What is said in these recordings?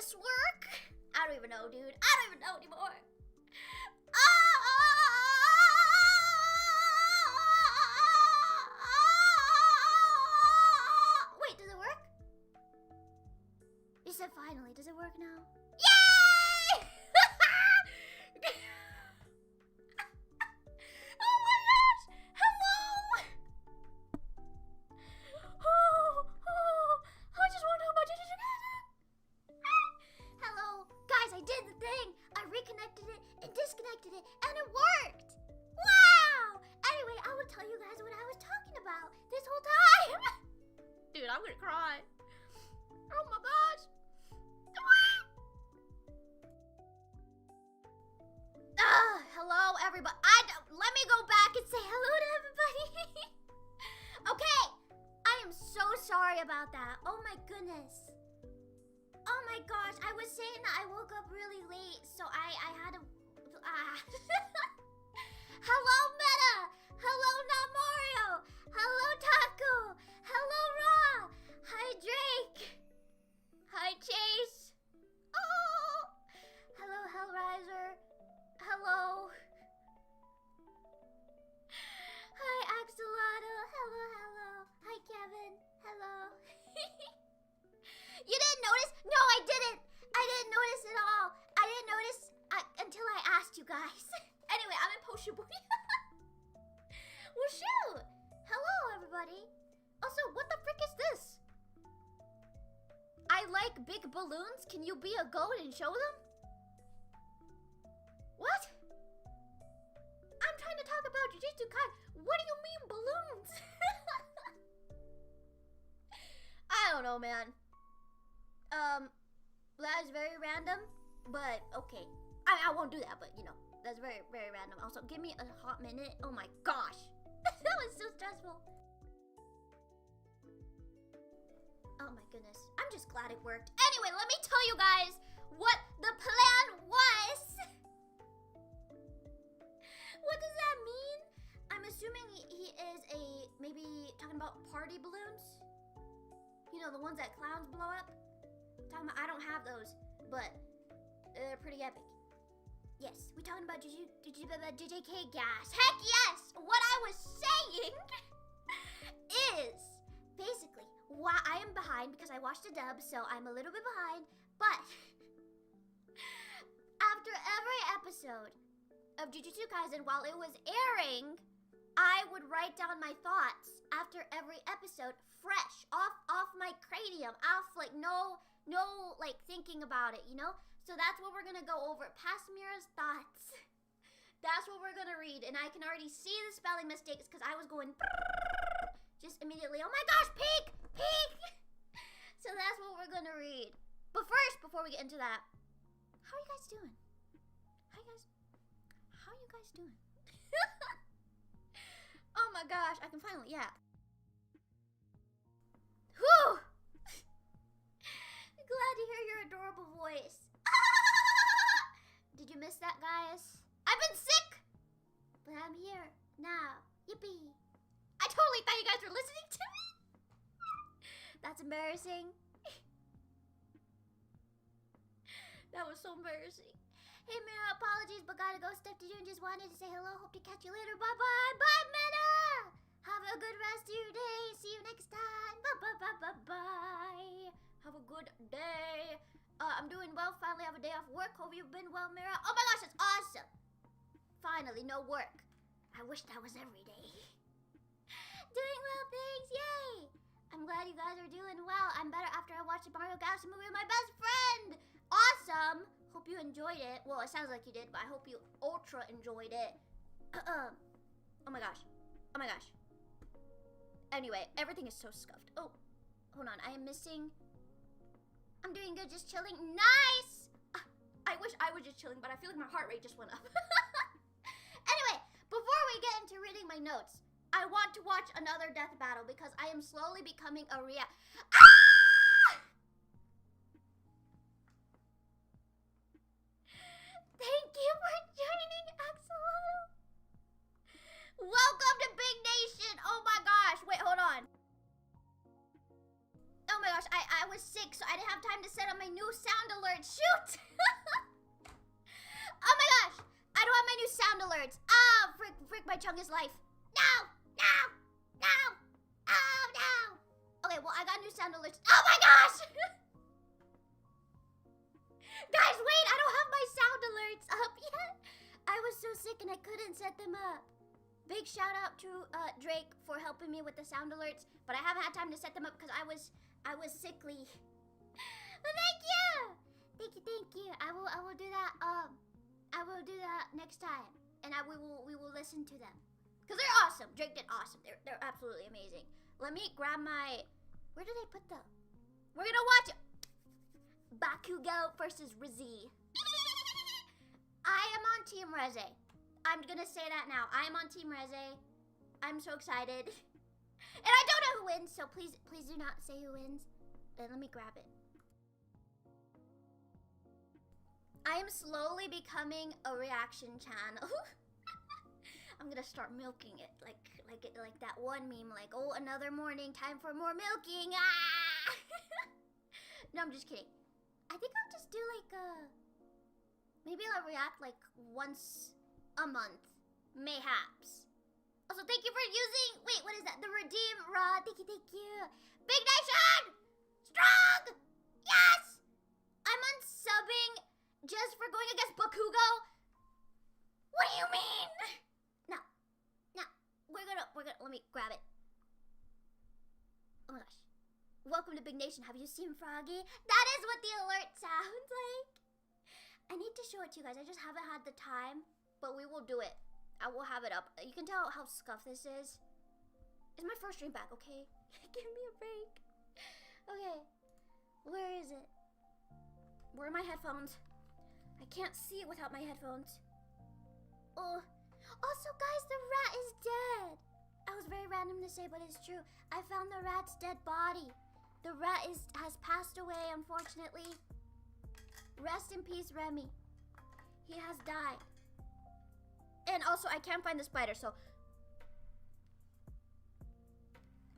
this work? I don't even know, dude. I don't even know anymore. Wait, does it work? You said finally. Does it work now? Yay! Oh my gosh! Hello! I just want to know about JJK. Hello, guys! I did the thing. I reconnected it and disconnected it, and it worked. Wow! Anyway, I will tell you guys what I was talking about this whole time. Dude, I'm gonna cry. Oh my gosh! Hello, everybody. Let me go back and say hello to everybody. Okay, I am so sorry about that. Oh my goodness. Oh my gosh, I was saying that I woke up really late, so I had to. Hello, Meta. Hello, not Mario. Hello, Taco. Hello, Ra. Hi, Drake. Hi, Chase. Oh. Hello, Hellraiser. Hello. Hi, Axolotl. Hello, hello. Hi, Kevin. Hello. You didn't notice? No, I didn't. I didn't notice at all. I didn't notice until I asked you guys. Anyway, I'm in Potion Booty. Well, shoot. Hello, everybody. Also, what the frick is this? I like big balloons. Can you be a goat and show them? What? I'm trying to talk about JJK. What do you mean balloons? I don't know, man. That is very random, but okay. I won't do that, but you know, that's very, very random. Also, give me a hot minute. Oh my gosh. That was so stressful. Oh my goodness. I'm just glad it worked. Anyway, let me tell you guys what the plan was. What does that mean? I'm assuming he is maybe talking about party balloons. You know, the ones that clowns blow up. I don't have those, but they're pretty epic. Yes, we talking about JJK gas. Heck yes! What I was saying is basically why I am behind because I watched a dub, so I'm a little bit behind. But after every episode of Jujutsu Kaisen, while it was airing, I would write down my thoughts after every episode, fresh off my cranium, off like no like thinking about it, you know. So that's what we're gonna go over. Past Mira's thoughts. That's what we're gonna read, and I can already see the spelling mistakes because I was going just immediately. Oh my gosh, peek. So that's what we're gonna read. But first, before we get into that, how are you guys doing? How are you guys doing? Oh my gosh, I can finally, yeah. Whew! Glad to hear your adorable voice. Did you miss that, guys? I've been sick, but I'm here now. Yippee. I totally thought you guys were listening to me. That's embarrassing. That was so embarrassing. Hey, Mira, apologies, but gotta go stuff to do and just wanted to say hello. Hope to catch you later. Bye-bye. Bye, Mira. Have a good rest of your day. See you next time. Bye-bye. Have a good day. I'm doing well. Finally have a day off work. Hope you've been well, Mira. Oh my gosh, that's awesome. Finally, no work. I wish that was every day. Doing well, thanks. Yay. I'm glad you guys are doing well. I'm better after I watched the Mario Galaxy movie with my best friend. Awesome. Hope you enjoyed it. Well, it sounds like you did, but I hope you ultra enjoyed it. Oh my gosh. Oh my gosh. Anyway, everything is so scuffed. Oh, hold on. I am missing. I'm doing good, just chilling. Nice! I wish I was just chilling, but I feel like my heart rate just went up. Anyway, before we get into reading my notes, I want to watch another death battle because I am slowly becoming a Thank you for joining, Axolotl. Welcome to Big Nation. Oh my gosh. Wait, hold on. Oh my gosh, I was sick, so I didn't have time to set up my new sound alerts longest life. No! No! No! Oh, no! Okay, well, I got new sound alerts. Oh my gosh! Guys, wait, I don't have my sound alerts up yet. I was so sick and I couldn't set them up. Big shout out to Drake for helping me with the sound alerts, but I haven't had time to set them up because I was sickly. But thank you. Thank you. I will do that. I will do that next time, and we will listen to them because they're awesome. Drake did awesome. They're absolutely amazing. Let me grab my. Where did I put the? We're gonna watch it. Bakugo versus Rizzy. I am on Team Reze. I'm gonna say that now. I am on Team Reze. I'm so excited. And I don't know who wins, so please do not say who wins. Let me grab it. I am slowly becoming a reaction channel. I'm gonna start milking it like that one meme, like, oh, another morning, time for more milking. Ah! No, I'm just kidding. I think I'll just do like maybe I'll react like once a month, mayhaps. Also, thank you for using, wait, what is that? The Redeem Rod, thank you. Big Nation! Strong! Yes! I'm unsubbing just for going against Bakugo? What do you mean? No, we're gonna, let me grab it. Oh my gosh. Welcome to Big Nation. Have you seen Froggy? That is what the alert sounds like. I need to show it to you guys. I just haven't had the time, but we will do it. I will have it up. You can tell how scuffed this is. It's my first stream back, okay? Give me a break. Okay. Where is it? Where are my headphones? I can't see it without my headphones. Oh. Also, guys, the rat is dead. That was very random to say, but it's true. I found the rat's dead body. The rat has passed away, unfortunately. Rest in peace, Remy. He has died. And also, I can't find the spider, so...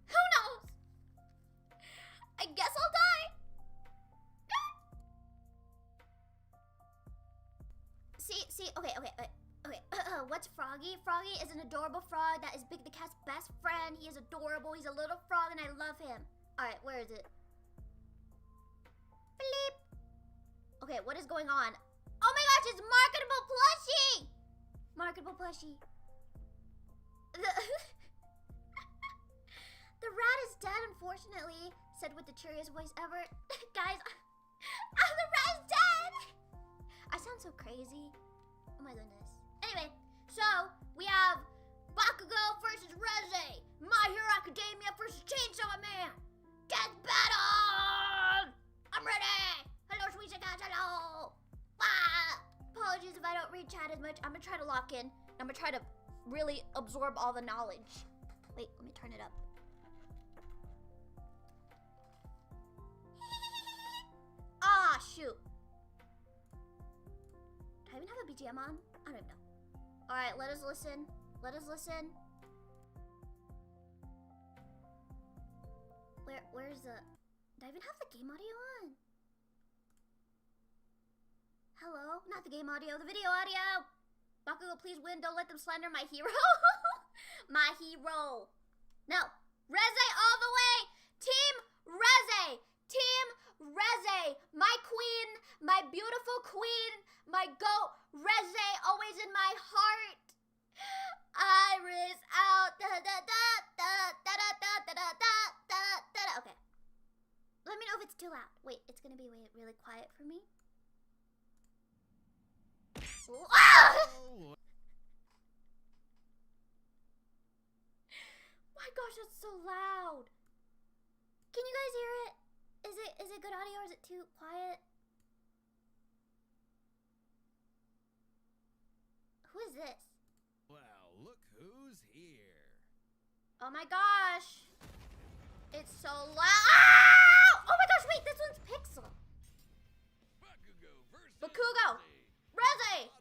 Who knows? I guess I'll die. See, okay. What's Froggy? Froggy is an adorable frog that is Big the Cat's best friend. He is adorable. He's a little frog, and I love him. Alright, where is it? Bleep. Okay, what is going on? Oh my gosh, it's marketable plushie! Marketable plushie. The rat is dead, unfortunately, said with the cheeriest voice ever. Guys, the rat is dead! I sound so crazy. Oh my goodness. Anyway, so we have Bakugo versus Reze. My Hero Academia versus Chainsaw Man. Death battle! I'm ready! Hello, sweet guys, hello! Ah! Apologies if I don't read chat as much. I'm gonna try to lock in. I'm gonna try to really absorb all the knowledge. Wait, let me turn it up. Ah, shoot. Do I even have a BGM on? I don't even know. Alright, let us listen. Let us listen. Where's the... Do I even have the game audio on? Hello? Not the game audio, the video audio! Bakugo, please win. Don't let them slander my hero. My hero. No. Reze all the way. Team Reze. Team Reze. My queen. My beautiful queen. My goat. Reze always in my heart. Iris out. Da, da, da, da, da, da, da, da, da, da, da. Okay. Let me know if it's too loud. Wait, it's gonna be really quiet for me. Oh! My gosh, that's so loud. Can you guys hear it? Is it good audio or is it too quiet? Who is this? Well, look who's here. Oh my gosh. It's so loud. Oh my gosh, wait, this one's Pixel. Bakugo versus Bakugo. Reze.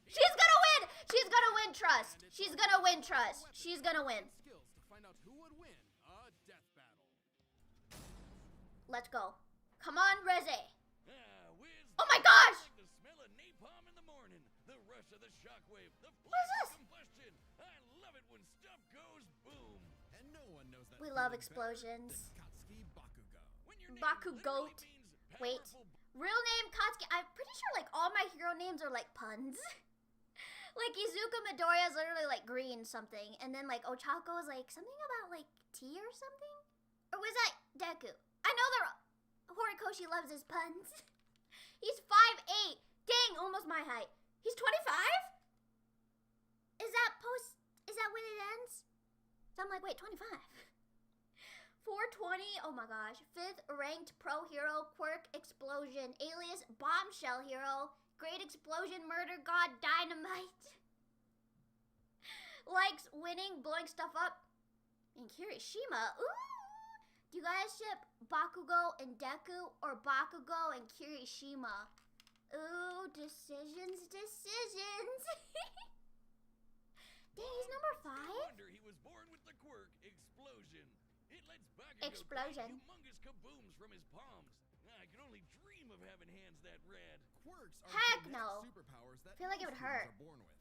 She's gonna win! She's gonna win, trust. She's gonna win, trust. She's gonna win. Skills to find out who would win a death battle. Let's go. Come on, Reze. Whiz Oh my gosh! like the smell of napalm in the morning. cannon, the rush of the shockwave, the What is flash this? of combustion. I love it when stuff goes boom. And no one knows that We love feeling better explosions. than Katsuki Bakugo. When your name Bakugo. literally means Wait. powerful Real name Katsuki. I'm pretty sure like all my hero names are like puns. Like Izuku Midoriya is literally like green something, and then like Ochako is like something about like tea or something. Or was that Deku? I know Horikoshi loves his puns. He's 5'8". Dang, almost my height. He's 25? Is that when it ends? So I'm like, wait, 25. 420, oh my gosh. 5th ranked pro hero, quirk explosion, alias bombshell hero, great explosion, murder god, dynamite. Likes winning, blowing stuff up. And Kirishima, ooh. Do you guys ship Bakugo and Deku or Bakugo and Kirishima? Ooh, decisions. Dang, he's number 5? No wonder he was born with the quirk explosion. It lets Bakugo Explosion. create humongous kabooms from his palms. I can only dream of having hands that red. Quirks are Heck genetic no. superpowers that Feel like it most would humans hurt. are born with.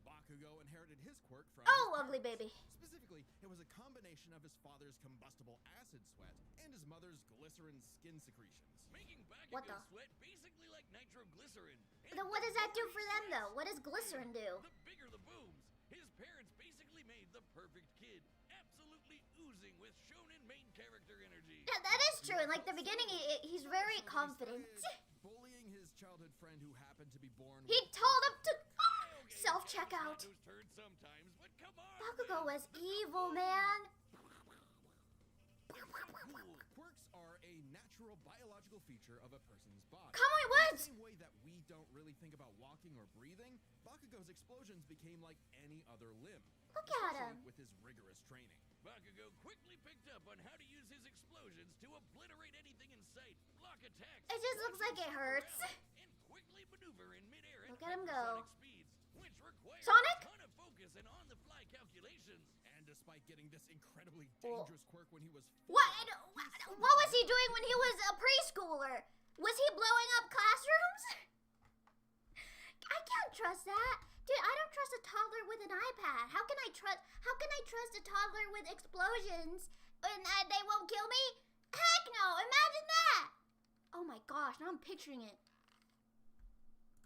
Bakugo inherited his quirk from Oh, his ugly parents. baby. Specifically, it was a combination of his father's combustible acid sweat and his mother's glycerin skin secretions. Making What Bakugo the? sweat basically like nitroglycerin. Then what does that do for them though? What does glycerin do? The bigger the booms. His parents basically made the perfect kid. Absolutely oozing with shonen main character energy. Yeah, that is true. In like the beginning, he's very confident. Bullying his childhood friend who happened to be born He with told him to Okay, self-check it's out. not who's turd sometimes, but come on. Bakugo man. was evil, man. Cool. Quirks are a natural biological feature of a person's body. Come on, In what? the same way that we don't really think about walking or breathing, Bakugo's explosions became like any other limb. Look at especially him. with his rigorous training. Bakugo quickly picked up on how to use his explosions to obliterate anything in sight, block attacks. It just looks like it hurts. And quickly maneuver in midair Look at him go. hypersonic speeds, which requires Sonic? a ton of focus and on-the-fly calculations. And despite getting this incredibly Oh. dangerous quirk when he was What was he doing when he was a preschooler? Was he blowing up classrooms? I can't trust that. Dude, I don't trust a toddler with an iPad. How can I trust a toddler with explosions and they won't kill me? Heck no, imagine that. Oh my gosh, now I'm picturing it.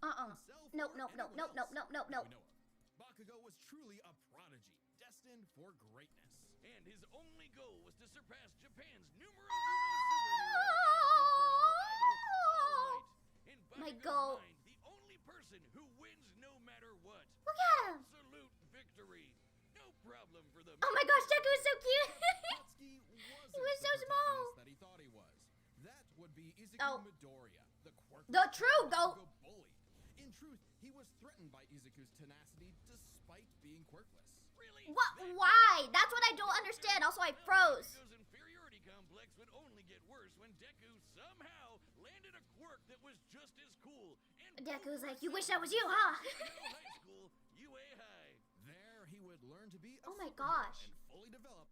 himself Nope, or nope, nope, anyone nope, nope, else nope, nope, that nope. we know of. Bakugo was truly a prodigy, destined for greatness. And his only goal was to surpass Japan's numero uno superhero and his personal idol, All Might. In My Bakugo's goal. mind, the only person who wins no matter what. Look at him. Absolute victory. No problem for the Oh my gosh, Deku is so cute. Katsuki wasn't He was the so small. protagonist that he thought he was. That would be Izuku Oh. Midoriya, the quirk The true goat. Bakugo bullied. In truth, he was threatened by Izuku's tenacity despite being quirkless. Really? What? That Why? That's what I don't understand. Also, I froze. Bakugo's inferiority complex would only get worse when Deku somehow landed a quirk that was just as cool. And Deku's like, 4% you wish that was you, huh? Middle high school, UA High. There, he would learn to be a Oh my superhero gosh. and fully develop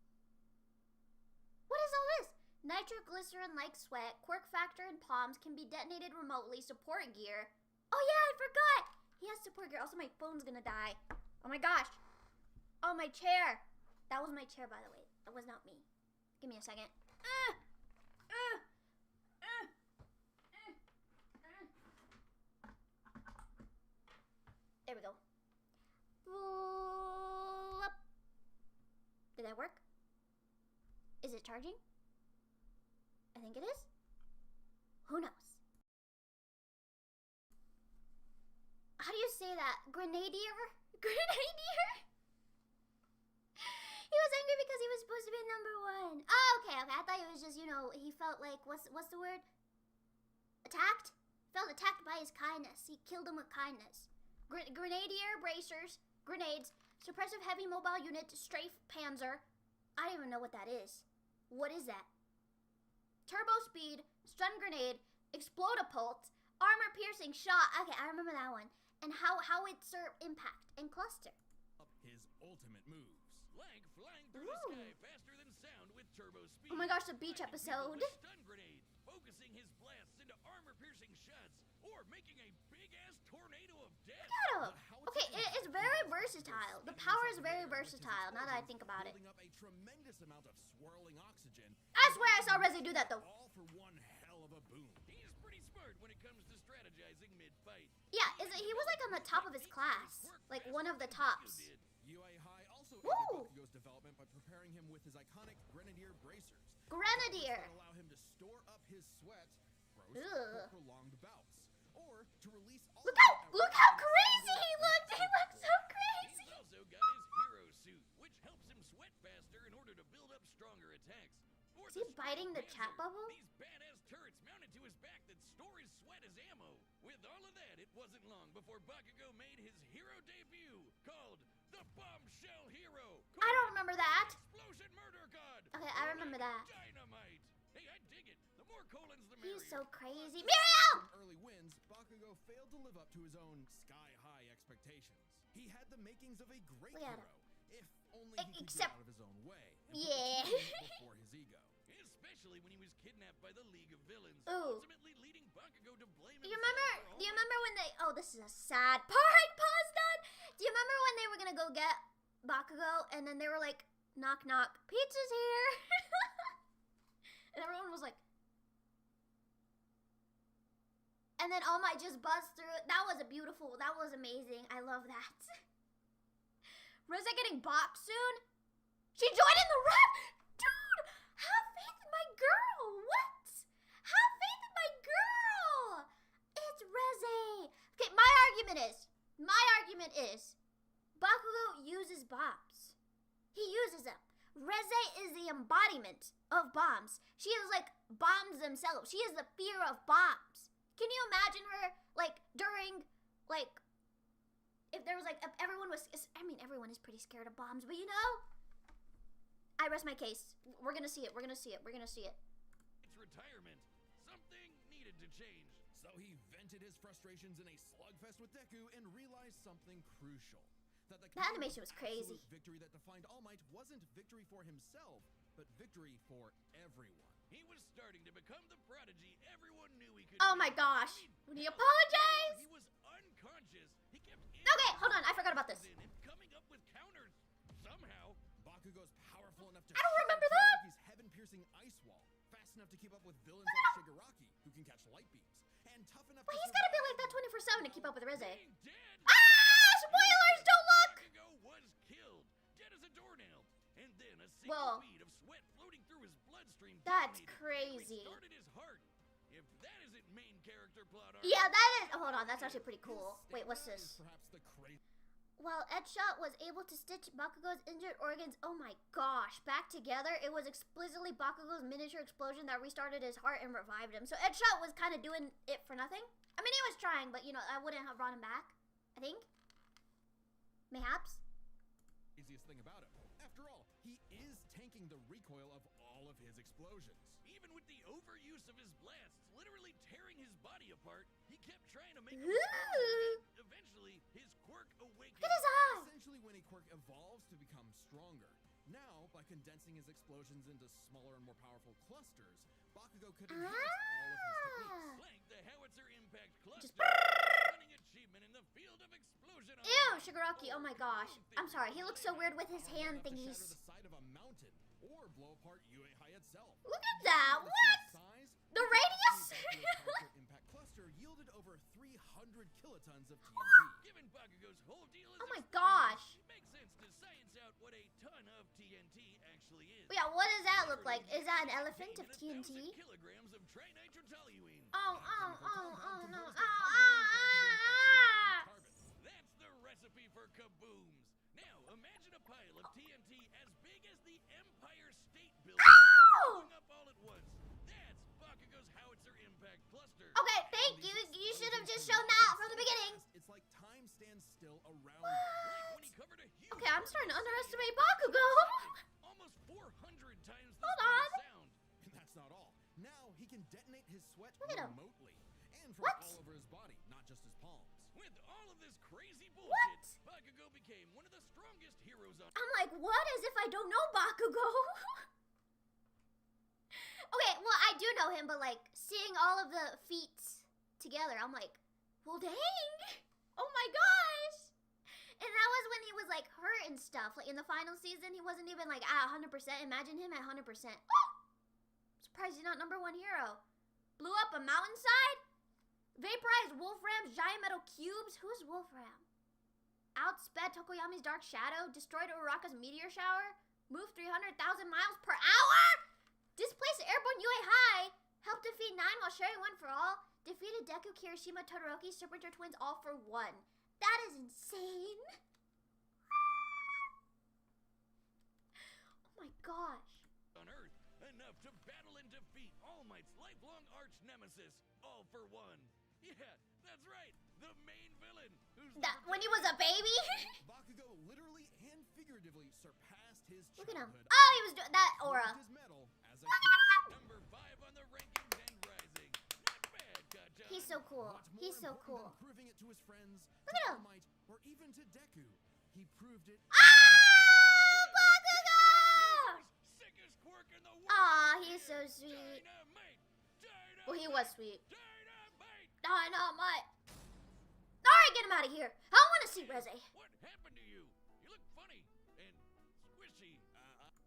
What is all this? Nitroglycerin-like sweat, quirk factor in palms can be detonated remotely, support gear. Oh yeah, I forgot! He has support gear. Also, my phone's gonna die. Oh my gosh. Oh, my chair. That was my chair, by the way. That was not me. Give me a second. There we go. Up. Did that work? Is it charging? I think it is. Who knows? How do you say that? Grenadier? Grenadier? He was angry because he was supposed to be number 1. Oh, okay. I thought it was just, you know, he felt like, what's the word? Attacked? Felt attacked by his kindness. He killed him with kindness. Grenadier bracers, grenades, suppressive heavy mobile unit, strafe panzer. I don't even know what that is. What is that? Turbo speed, stun grenade, explodapult, armor piercing shot. Okay, I remember that one. And how it served impact and cluster. his ultimate moves. Lank flying through the Ooh. sky faster than sound with turbo speed. Oh my gosh, the beach Lightning people episode. with stun grenade, focusing his blasts into armor-piercing shots, or making a big-ass tornado of death. Look at versatile. The power is very versatile, now that I think about it. Building up a tremendous amount of swirling oxygen. I swear I saw Reze do that though. All for one hell of a boom. He's pretty smart when it comes to strategizing mid-fight. Yeah, he was like on the top of his class. Like one of the tops. UA also Woo! aided Bakugo's development by preparing him with his iconic Grenadier bracers. Grenadier. That allow him to store up his sweat, gross, Ugh. for prolonged bouts, or to release all Look how crazy he looked! He looked so crazy! He's also got his hero suit, which helps him sweat faster in order to build up stronger attacks. For Is he biting the Panzer, chat bubble? These badass turrets mounted to his back that store his sweat as ammo. With all of that, it wasn't long before Bakugo made his hero debut, called the Bombshell Hero. I don't remember that. Explosion Murder God. Okay, I remember that. Dynamite. Hey, I dig it. The more colons, the merrier. He's so crazy. Miriam! From early wins, Bakugo failed to live up to his own sky-high expectations. He had the makings of a great Look at hero, if only he could except- get out of his own way. And Yeah. put the team before his ego. Especially when he was kidnapped by the League of Villains, Ooh. ultimately leading Bakugo to blame Do you himself remember? for all Do you remember when they? Oh, this is a sad part. Pause that. Do you remember when they were gonna go get Bakugo, and then they were like, "Knock, knock, pizza's here," and everyone was like, and then All Might just buzzed through it. That was that was amazing. I love that. Reze getting boxed soon? She joined in the rap, dude. Have faith in my girl. What? Have faith in my girl. It's Reze. Okay, my argument is, Bakugo uses bombs. He uses them. Reze is the embodiment of bombs. She is like bombs themselves. She is the fear of bombs. Can you imagine her like during like if there was like if everyone was? I mean, everyone is pretty scared of bombs, but you know. I rest my case. We're gonna see it. We're gonna see it. We're gonna see it. its retirement. Something needed to change. So he vented his frustrations in a slugfest with Deku and realized something crucial. That the kind animation of was crazy. absolute victory that defined All Might wasn't victory for himself, but victory for everyone. He was starting to become the prodigy everyone knew he could Oh be. my gosh. I mean, Would he hell, apologize? He was unconscious. He kept Okay, hold on. I forgot about this. in and coming up with counters somehow. Bakugo's powerful enough to I don't remember shatter that. Shigaraki's heaven-piercing ice wall, fast enough to keep up with villains like Shigaraki, who can catch light beams, and tough enough But to he's gotta be like that survive 24/7 to keep up with Reze. Being dead. Ah! Spoilers! Don't look! Bakugo was killed, dead as a doornail, and then a Whoa. single bead of sweat floating through his bloodstream. That's detonated and crazy. restarted his heart. If that isn't main character plot armor, Yeah, that is. Oh, hold on. That's actually pretty cool. His Wait, what's stigma is this? Perhaps the crazy. While Edshot was able to stitch Bakugo's injured organs, oh my gosh, back together, it was explicitly Bakugo's miniature explosion that restarted his heart and revived him. So Edshot was kind of doing it for nothing. I mean, he was trying, but you know, I wouldn't have brought him back. I think. Mayhaps. Easiest thing about him. After all, he is tanking the recoil of all of his explosions. even with the overuse of his blasts, literally tearing his body apart, he kept trying to make him Ooh. stronger, and eventually his quirk awakened. Look at his eye. Essentially, when a quirk evolves to become stronger. Now, by condensing his explosions into smaller and more powerful clusters, Bakugo could enhance all of his techniques. Blank the howitzer impact cluster, Just- winning achievement in the field of explosion. Ew, Shigaraki. Oh my gosh. I'm sorry. He looks so weird with his Powerful hand enough to shatter thingies. the side of a mountain or blow apart UA itself. Look at that. Regardless of What? its size, The radius? Bakugo's impact cluster yielded over 300 kilotons of TNT. Given Bakugo's whole deal is Oh my explosions, gosh. it makes sense to science out what a ton of TNT actually is. Yeah, what does that look like? Is that an elephant of Contained in 1,000 TNT? kilograms of trinitrotoluene. Oh no. That's the recipe for kabooms. Now, imagine a pile of TNT as big as the Empire State Building Ow! blowing up all at once. That's Bakugo's howitzer impact cluster. Okay, thank you. You should have just shown that from the beginning. It's like time stands still around. Like when he covered a huge Okay, I'm starting to underestimate Bakugo. almost 400 times the Hold speed on. of sound. And that's not all. Now he can detonate his sweat Look at him. remotely. And from What? all over his body, not just his palms. With all of this crazy bullshit, What? Bakugo became one of the strongest heroes on I'm like, what? As if I don't know Bakugo. Okay, well, I do know him, but like seeing all of the feats together, I'm like, well, dang. Oh my gosh. And that was when he was like hurt and stuff. Like in the final season, he wasn't even like at 100%. Imagine him at 100%. Surprised he's not #1 hero. Blew up a mountainside? Vaporized Wolfram's giant metal cubes? Who's Wolfram? Outsped Tokoyami's dark shadow? Destroyed Uraraka's meteor shower? Moved 300,000 miles per hour? Displaced airborne UA high? Helped defeat 9 while sharing 1 for all? Defeated Deku, Kirishima, Todoroki, Serpenter twins all for 1. That is insane. Oh my gosh. On Earth, enough to battle and defeat All Might's lifelong arch nemesis, All for One. Yeah, that's right, the main villain. When he was a baby? Bakugo literally and figuratively surpassed his Look at him. childhood. Oh, he was doing that aura. His medal as a kid. Number 5 on the rankings and rising. Not bad, Kaja. He's so cool. What's more He's so important cool. than proving it to his friends, Look to at All him. Might, or even to Deku, he proved it. Oh, Bakugo! Sickest quirk in the world. Aw, he's so sweet. Dynamite. Well, he was sweet. Dynamite. Dynamite. Alright, get him out of here. I don't want to see Reze. What happened to you? You look funny and squishy.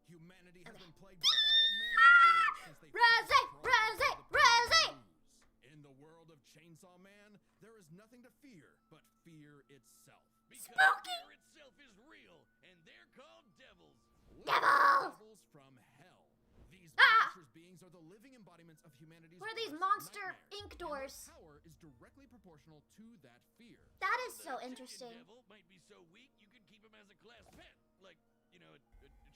Humanity has Okay. been plagued by all manner of ills since they Reze! first crawled Reze! into the Reze! blues. In the world of Chainsaw Man, there is nothing to fear but fear itself. Because Spooky. fear itself is real, and they're called devils. Devils! Devils from hell. These Ah! monstrous beings are the living embodiments of humanity's What are these worst monster nightmares, ink and their doors? power is directly proportional to that fear. That is The so chicken interesting. devil might be so weak you could keep him as a class pet, like, you know, a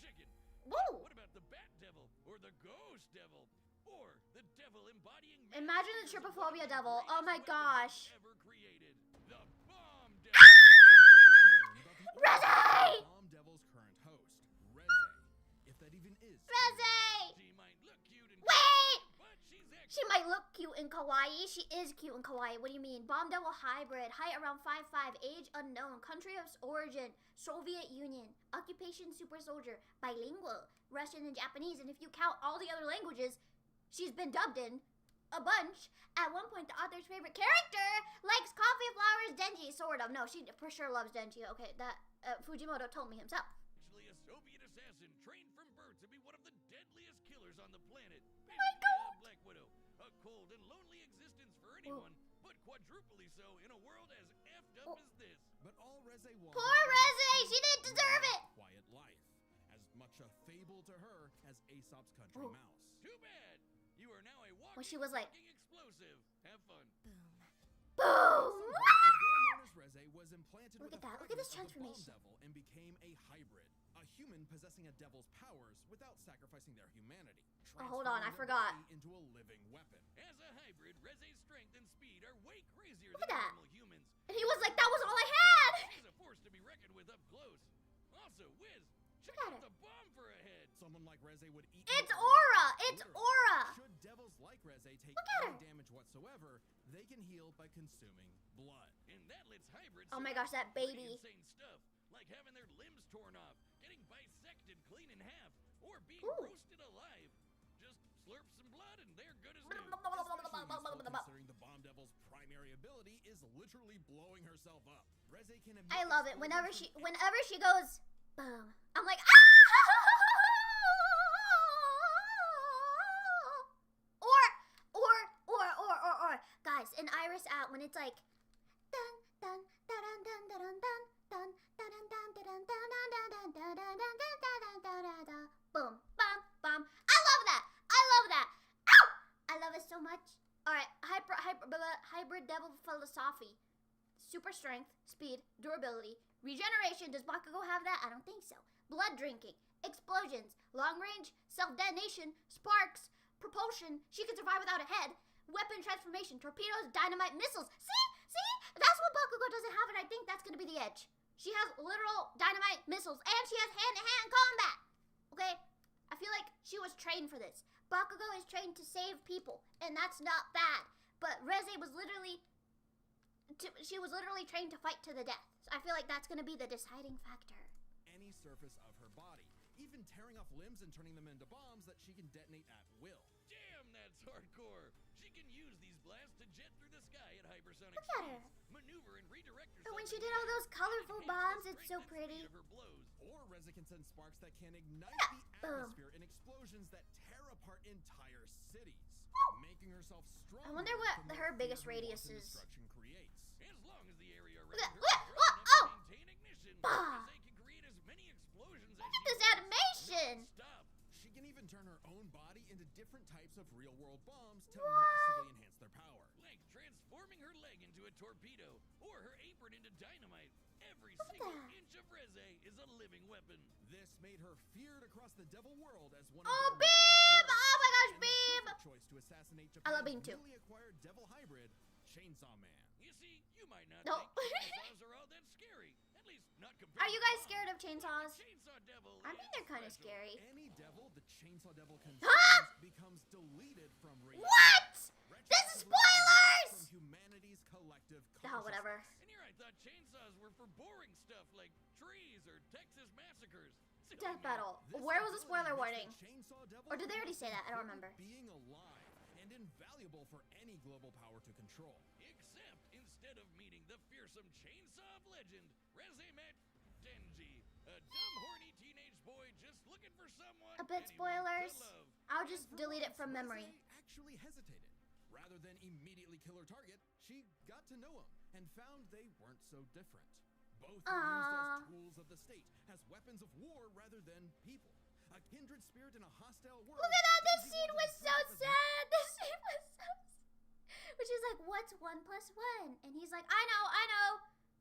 chicken. Woo! What about the bat devil or the ghost devil or the devil embodying? Imagine the fears of trypophobia one of the devil. Oh my greatest weapons gosh. ever created, the bomb devil. Little is known about the Reze! Bomb Devil's current host, Reze. If that even is. Reze! She might look cute and Wait! but she's She might look cute and kawaii. She is cute and kawaii. What do you mean? Bomb Devil hybrid. Height around 5'5". Age unknown. Country of origin. Soviet Union. Occupation super soldier. Bilingual. Russian and Japanese. And if you count all the other languages she's been dubbed in, a bunch. At one point, the author's favorite character likes coffee, flowers, Denji. Sort of. No, she for sure loves Denji. Okay, that Fujimoto told me himself. actually a Soviet assassin trained from birth to be one of the deadliest killers on the planet. Oh my God. Black Widow. A cold and lonely existence for anyone, but quadruply so in a world as effed up as this. But all Reze wanted Poor was a Reze! peaceful, She didn't deserve it! quiet life. As much a fable to her as Aesop's country Oh. mouse. Too bad. You are now a walking, When she was like- talking explosive. Have fun. Boom! The girl known as Reze was implanted Look with at that. a Look at this fragment of the transformation. Bomb Devil and became a hybrid. A human possessing a devil's powers without sacrificing their humanity. Oh, hold on, I transforming her forgot. body into a living weapon. As a hybrid, Reze's strength and speed are way crazier Look at than that. normal humans. And he was like, that was all I had! She's a force to be reckoned with up close. Also, Wiz, check Look at out it. the bomb for a head. Someone like Reze would eat It's you aura! alive. It's Literally. aura! Should devils like Reze take Look at any her. damage whatsoever, they can heal by consuming blood. And that lets hybrids Oh my survive gosh, that some pretty baby. insane stuff, like having their limbs torn off, getting bisected clean in half, or being Ooh. roasted alive. Just slurp some blood and they're good as new. Especially useful considering the Bomb Devil's primary ability is literally blowing herself up. Reze can I emit love it. explosions Whenever from she goes, boom, I'm like, ah! Or, guys, in Iris Out, when it's like, dun dun dun dun dun dun dun dun dun dun dun dun dun dun dun dun dun dun, boom, bum, bum. I love that. I love that. Ow! I love it so much. All right, hybrid devil philosophy. Super strength, speed, durability, regeneration. Does Bakugo have that? I don't think so. Blood drinking, explosions, long range, self-detonation, sparks, propulsion. She can survive without a head. Weapon transformation, torpedoes, dynamite, missiles. See? That's what Bakugo doesn't have, and I think that's going to be the edge. She has literal dynamite missiles, and she has hand-to-hand combat. Okay? I feel like she was trained for this. Bakugo is trained to save people, and that's not bad. But Reze was literally... she was literally trained to fight to the death. So I feel like that's going to be the deciding factor. any surface of her body, even tearing off limbs and turning them into bombs that she can detonate at will. Damn, that's hardcore. She can use these blasts to jet through the sky at hypersonic Look at speeds, her. maneuver and redirect herself. But when she did all those those colorful bombs. It's so pretty. Of her blows. Or Reza can send sparks that can ignite Yeah. the Boom. atmosphere in explosions that tear apart entire cities, making herself stronger. I wonder what the her more biggest fear her radius wanton is. destruction creates. As long as the area around Look at- her look- is strong oh, enough to maintain ignition, Bah. they can create as many explosions Look as at this she wants. animation. Stop. She can even turn her own body into different types of real-world bombs to What? massively enhance their power. Like transforming her leg into a torpedo or her apron into dynamite. Every Look at single that. inch of Reze is a living weapon. This made her feared across the devil world as one Oh, of their Beam! mightiest Oh my gosh, and the Beam! perfect choice to assassinate I love Japan's Beam too. newly acquired devil hybrid, Chainsaw Man. You see, you might not No. think chainsaws are all that scary. At least not compared Are you to guys bombs. scared of But the chainsaws? Chainsaw Devil I is think they're kind of special. scary. Any devil the Chainsaw Devil Huh? consumes becomes deleted from reality. What? This is spoilers! From humanity's collective Oh, whatever. And here I thought chainsaws were for boring stuff like trees or Texas massacres. Silly Death me. battle. This Where was the ability spoiler makes warning? the Chainsaw Devil Or did they already say that? I don't important remember. Being alive and invaluable for any global power to control. Except instead of meeting the fearsome chainsaw of legend, Reze met Denji, a dumb, horny teenage boy just looking for someone. A bit anyone to spoilers. love. I'll just And for delete it once, from memory. Reze actually hesitated. Rather than immediately kill her target, she got to know him and found they weren't so different. Both were Aw. used as tools of the state, as weapons of war rather than people. A kindred spirit in a hostile world. Look at that! This Denji scene wanted was to so prove up as sad! This scene was so sad. When she's like, what's 1 + 1? And he's like, I know.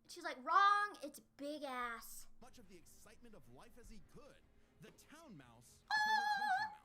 She's like, wrong, it's big ass. much of the excitement of life as he could. The town mouse to her country mouse.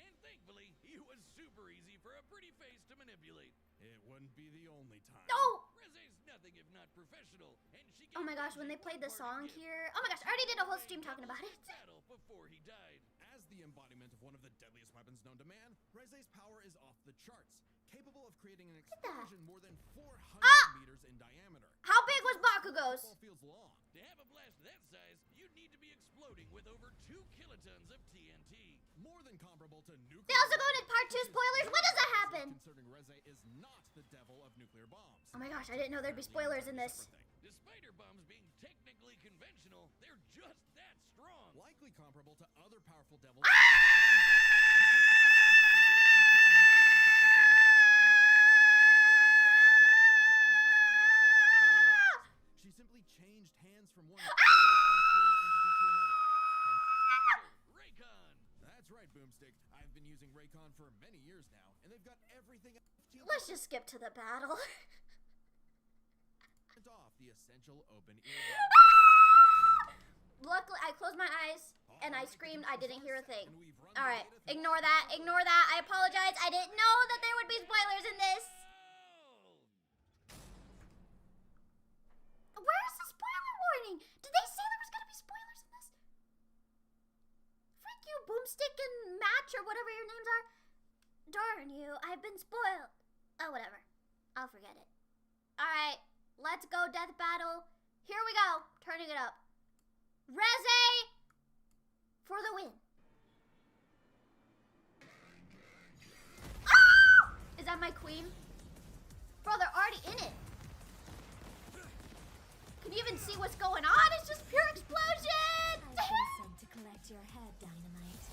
And thankfully, he was super easy for a pretty face to manipulate. It wouldn't be the only time. No! Reze's nothing if not professional, and she Oh my gave gosh, when Denji they played the one song parting gift. here. Oh my gosh, I already did a whole stream talking about it. Battle before he died. As the embodiment of one of the deadliest weapons known to man, Reze's power is off the charts, capable of creating an at that. explosion more than 400 Ah! meters in diameter. How big was Bakugo's? Football fields long. To have a blast that size, you'd need to be exploding with over 2 kilotons of TNT. More than comparable to nuclear. They also go into part 2 which is spoilers. When does that happen? Concerning Reze is not the devil of nuclear bombs. Oh my gosh, I didn't know there'd be spoilers in this. Despite her bombs being technically conventional, they're just that strong. Likely comparable to other powerful devils. Ah! She simply changed hands from one old unfeeling entity to another. Raycon. That's right, Boomstick. I've been using Raycon for many years now, and they've got everything Let's just skip to the battle. off the essential open ear. Luckily, I closed my eyes and I screamed. I didn't hear a thing. Alright, ignore that. Ignore that. I apologize. I didn't know that there would be spoilers in this. Where's the spoiler warning? Did they say there was gonna be spoilers in this? Freak you, Boomstick and Match or whatever your names are. Darn you, I've been spoiled. Oh, whatever. I'll forget it. Alright, let's go death battle. Here we go. Turning it up. Reze for the win. Oh! Is that my queen? Bro, they're already in it. Can you even see what's going on? It's just pure explosions! I've been sent to collect your head, Dynamite.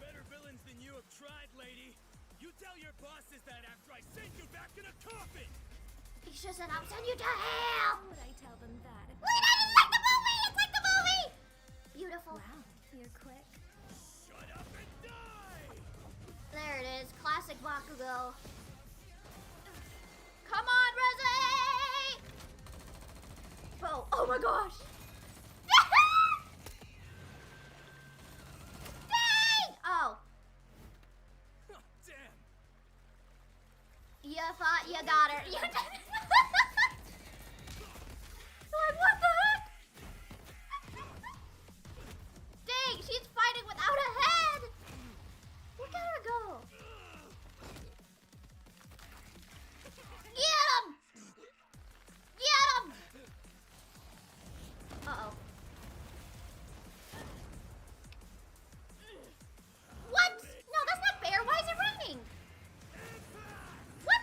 Better villains than you have tried, lady. You tell your bosses that after I send you back in a coffin! He should said, I'll send you to hell! How would I tell them that? If Look at that! It's like the movie! It's like the movie! Beautiful. Wow, you're quick. Shut up and die! There it is. Classic Bakugo. Come on, Reze! Oh, oh my gosh! Dang! Oh, Oh, damn! you thought you got her. You did. Like, what the heck? Dang, she's fighting without a head! Look at her go. Get him! Get him! Uh-oh. What? No, that's not fair. Why is it raining? What?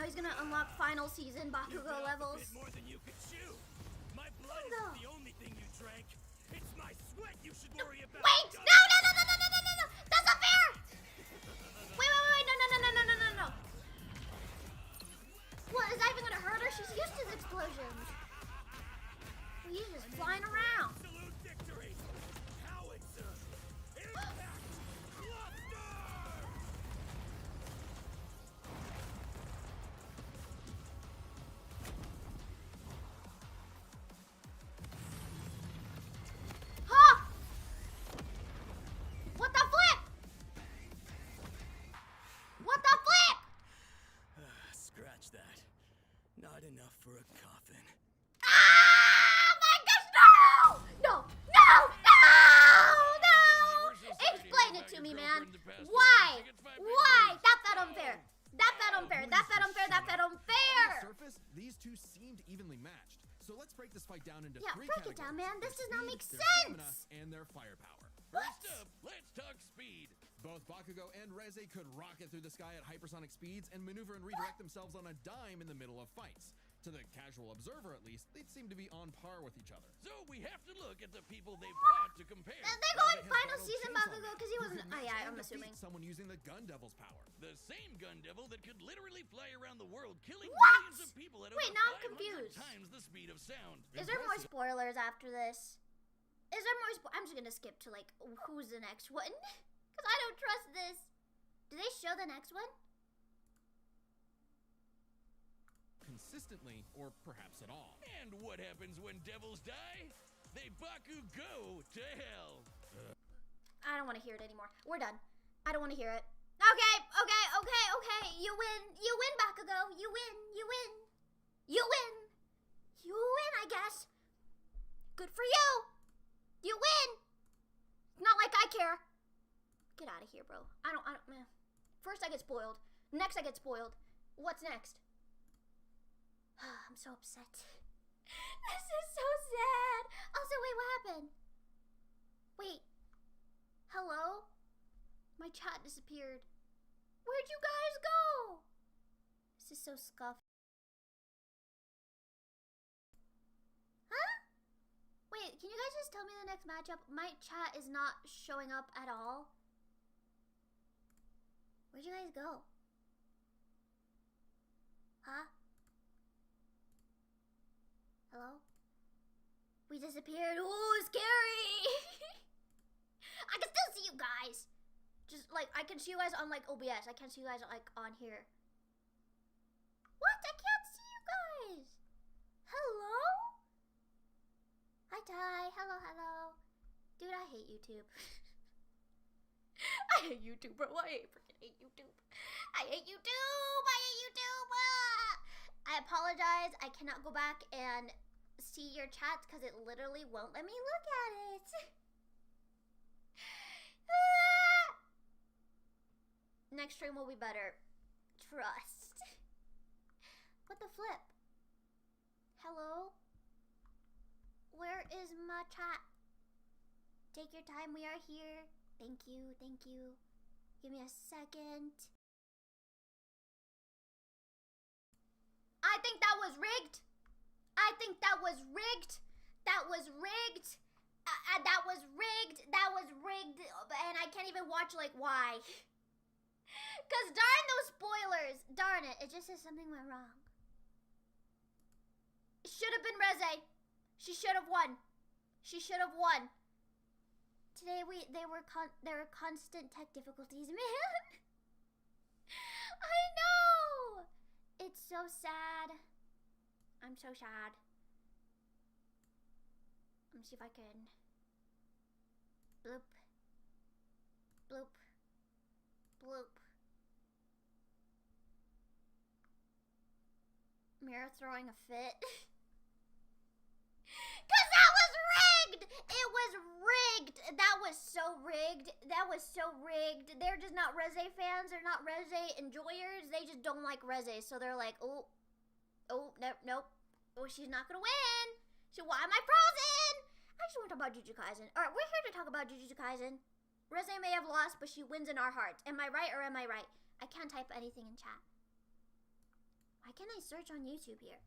he's gonna unlock final season You Bakugo bit off a levels. bit more than you could chew. My blood Bakugo. isn't the only thing you drank. It's my sweat you should worry about. Wait! No, no, no, no, no, no, no, no, no! That's not fair! Wait, no, no, no, no, no, no, no, no. What, is that even gonna hurt her? She's used to the explosions. He's just flying around. Absolute victory. Howitzer. Impact. Cluster. Huh? What the flip? What the flip? Scratch that. Not enough for a coffin. Ah! My gosh, no! No! No! No! No! Explain it to me, man. Why? Why? That felt unfair. That felt unfair. That felt unfair. That felt On the unfair. surface, these two seemed evenly matched. So let's break this fight down into Yeah, three break it categories. down, man. This Their does not speed, make their stamina, sense. and their firepower. First up, let's talk speed. Both Bakugo and Reze could rocket through the sky at hypersonic speeds and maneuver and redirect themselves on a dime in the middle of fights. To the casual observer, at least, they'd seem to be on par with each other. So we have to look at the people they've fought to compare. They're going Reze has final battled season Chainsaw Bakugo Man, because he who wasn't. could Oh match yeah, and I'm defeat assuming. someone using the Gun Devil's power. The same gun devil that could literally fly around the world, killing What? millions of people at Wait, over now I'm 500 confused. times the speed of sound. Is there more Impressive. spoilers after this? Is there more? I'm just gonna skip to like who's the next one because I don't trust this. Do they show the next one? Consistently, or perhaps at all. And what happens when devils die? They Bakugo to hell. I don't want to hear it anymore. We're done. I don't want to hear it. Okay, okay, okay, okay. You win. You win, Bakugo. You win. You win. You win. You win, I guess. Good for you. You win. Not like I care. Get out of here, bro. I don't, man. First I get spoiled. Next I get spoiled. What's next? I'm so upset. This is so sad. Also, wait, what happened? Wait. Hello? My chat disappeared. Where'd you guys go? This is so scuffed. Huh? Wait, can you guys just tell me the next matchup? My chat is not showing up at all. Where'd you guys go? Huh? Hello? We disappeared. Ooh, scary! I can still see you guys. Just like I can see you guys on like OBS. I can't see you guys like on here. What? I can't see you guys. Hello? Hi Ty. Hello, hello. Dude, I hate YouTube. I hate YouTube, bro. I freaking hate YouTube. I hate YouTube. I hate YouTube. Ah! I apologize. I cannot go back and see your chats because it literally won't let me look at it. Ah! Next stream will be better. Trust. What the flip? Hello? Where is my chat? Take your time, we are here. Thank you, thank you. Give me a second. I think that was rigged. I think that was rigged. That was rigged. That was rigged. That was rigged. And I can't even watch, like, why? Because darn those spoilers. Darn it. It just says something went wrong. It should have been Reze. She should have won. She should have won. Today there were constant tech difficulties, man. I know. It's so sad. I'm so sad. Let me see if I can. Bloop. Bloop. Bloop. Mirror throwing a fit. Cause that was rigged! It was rigged! That was so rigged. That was so rigged. They're just not Reze fans. They're not Reze enjoyers. They just don't like Reze. So they're like, oh, nope, nope. Oh, she's not gonna win. So why am I frozen? I just want to talk about Jujutsu Kaisen. Alright, we're here to talk about Jujutsu Kaisen. Reze may have lost, but she wins in our hearts. Am I right or am I right? I can't type anything in chat. Why can't I search on YouTube here?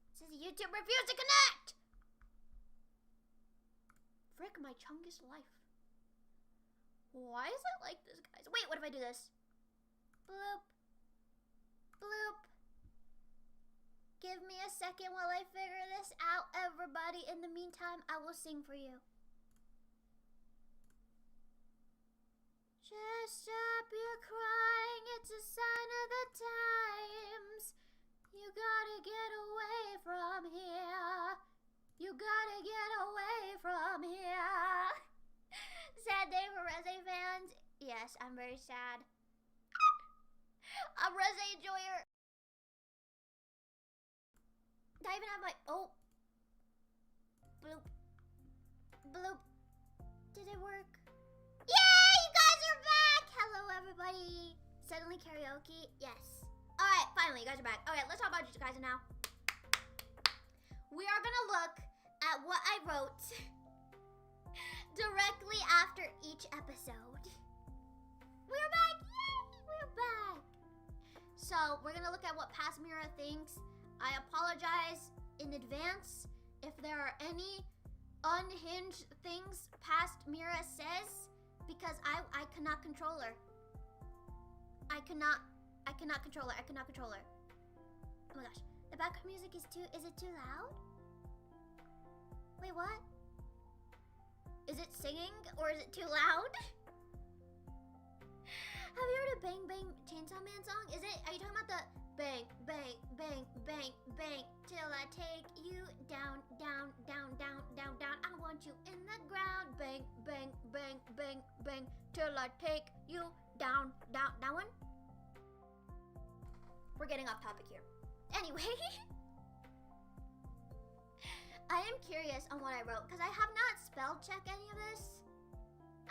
It says YouTube refused to connect! Frick my chungus life. Why is it like this, guys? Wait, what if I do this? Bloop. Bloop. Give me a second while I figure this out, everybody. In the meantime, I will sing for you. Just stop your crying, it's a sign of the times. You gotta get away from here. You gotta get away from here. Sad day for Reze fans. Yes, I'm very sad. I'm Reze enjoyer. I even have my bloop. Bloop. Did it work? Yay, you guys are back! Hello everybody. Suddenly karaoke? Yes. Alright, finally you guys are back. Okay, let's talk about JJK now. We are gonna look at what I wrote directly after each episode. We're back! Yay! We're back! So, we're gonna look at what past Mira thinks. I apologize in advance if there are any unhinged things past Mira says, because I cannot control her. I cannot control her. I cannot control her. Oh my gosh. The background music is it too loud? Wait, what? Is it singing or is it too loud? Have you heard a Bang Bang Chainsaw Man song? Are you talking about the bang, bang, bang, bang, bang, till I take you down, down, down, down, down, down. I want you in the ground. Bang, bang, bang, bang, bang, till I take you down, down. That one? We're getting off topic here. Anyway, I am curious on what I wrote because I have not spell checked any of this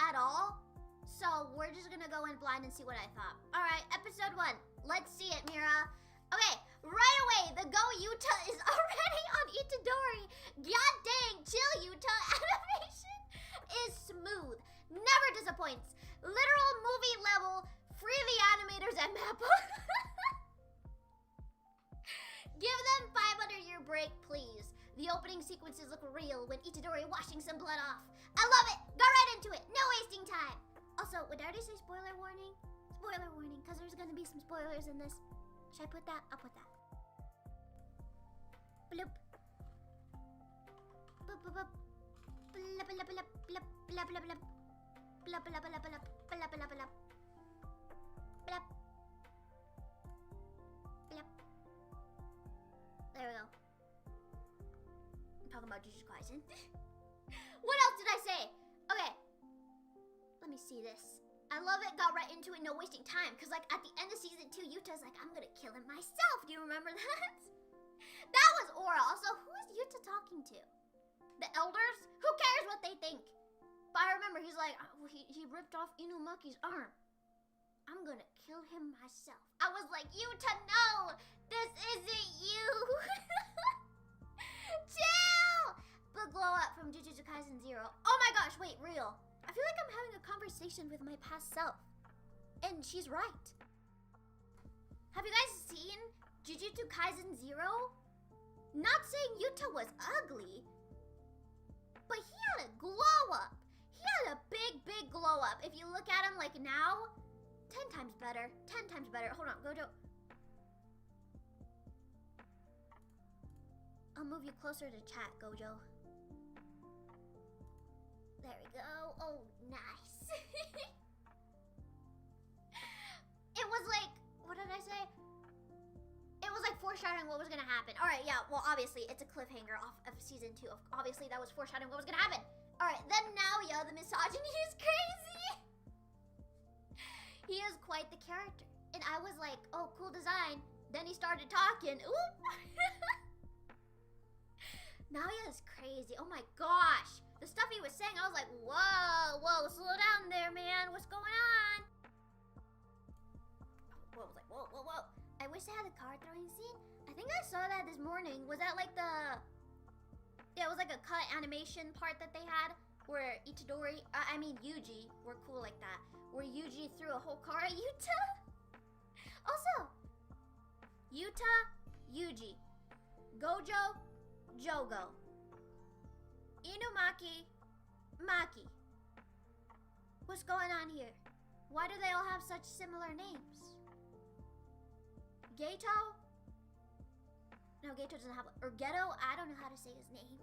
at all. So we're just gonna go in blind and see what I thought. All right, episode 1. Let's see it, Mira. Okay, right away, the Go Yuta is already on Itadori. God dang, chill Yuta. Animation is smooth, never disappoints. Literal movie level, free the animators and Mappa. Give them 500-year break, please. The opening sequences look real when Itadori washing some blood off. I love it. Go right into it. No wasting time. Also, would I already say spoiler warning? Spoiler warning, because there's gonna be some spoilers in this. Should I put that? I'll put that. Bloop. Boop, boop, boop. Blup, blup, blup, blup, blup, blup, blup. Blup, blup, blup, blup, blup, blup, blup. Blup. Blup. There we go. I'm talking about Jujutsu Kaisen. What else did I say? Okay. Let me see this. I love it, got right into it, no wasting time. Because, like, at the end of season 2, Yuta's like, I'm gonna kill him myself. Do you remember that? That was Aura. Also, who is Yuta talking to? The elders? Who cares what they think? But I remember he's like, oh, he ripped off Inumaki's arm. I'm gonna kill him myself. I was like, Yuta, no! This isn't you! Chill! The glow up from Jujutsu Kaisen 0. Oh my gosh, wait, real. I feel like I'm having a conversation with my past self. And she's right. Have you guys seen Jujutsu Kaisen 0? Not saying Yuta was ugly, but he had a glow up. He had a big, big glow up. If you look at him like now, 10 times better. 10 times better. Hold on, Gojo. I'll move you closer to chat, Gojo. There we go. Oh, nice. It was like, what did I say? It was like foreshadowing what was gonna happen. All right, yeah, well, obviously, it's a cliffhanger off of season 2. Obviously, that was foreshadowing what was gonna happen. All right, then Naoya, the misogyny is crazy. He is quite the character. And I was like, oh, cool design. Then he started talking. Oop. Naoya is crazy. Oh my gosh. The stuff he was saying, I was like, whoa, whoa, slow down there, man. What's going on? Whoa, I was like, whoa, whoa, whoa. I wish I had a card throwing scene. I think I saw that this morning. Was that like the... Yeah, it was like a cut animation part that they had where Yuji were cool like that. Where Yuji threw a whole car at Yuta. Also, Yuta, Yuji, Gojo, Jogo, Inumaki, Maki. What's going on here? Why do they all have such similar names? Geto? No, Geto doesn't have... Or Geto? I don't know how to say his name.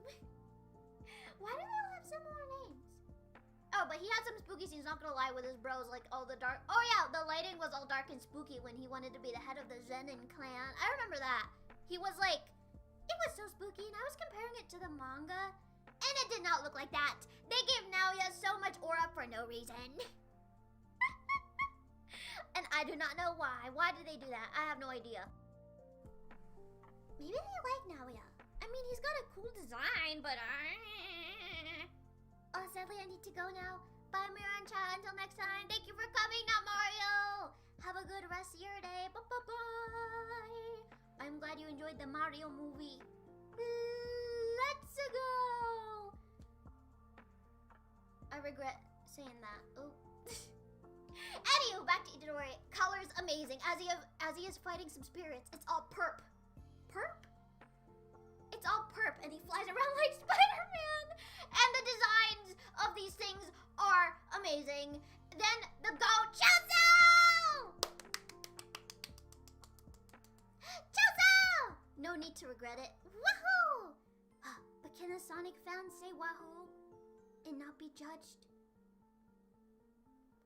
Why do they all have similar names? Oh, but he had some spooky scenes, not gonna lie, with his bros, like all the dark... Oh yeah, the lighting was all dark and spooky when he wanted to be the head of the Zenin clan. I remember that. He was like... It was so spooky, and I was comparing it to the manga, and it did not look like that. They gave Naoya so much aura for no reason. And I do not know why. Why did they do that? I have no idea. Maybe they like Naoya. I mean, he's got a cool design, but... Oh, sadly, I need to go now. Bye, Miran-chan. Until next time. Thank you for coming, not Mario. Have a good rest of your day. Bye-bye-bye. I'm glad you enjoyed the Mario movie. Let's go. I regret saying that. Oh. Anywho, back to Itadori. Colors amazing. As he is fighting some spirits. It's all perp. Perp? It's all perp, and he flies around like Spider-Man. And the designs of these things are amazing. Then the Ʀᴜʟᴇs! Ʀᴜʟᴇs! No need to regret it. Wahoo! But can a Sonic fan say wahoo and not be judged?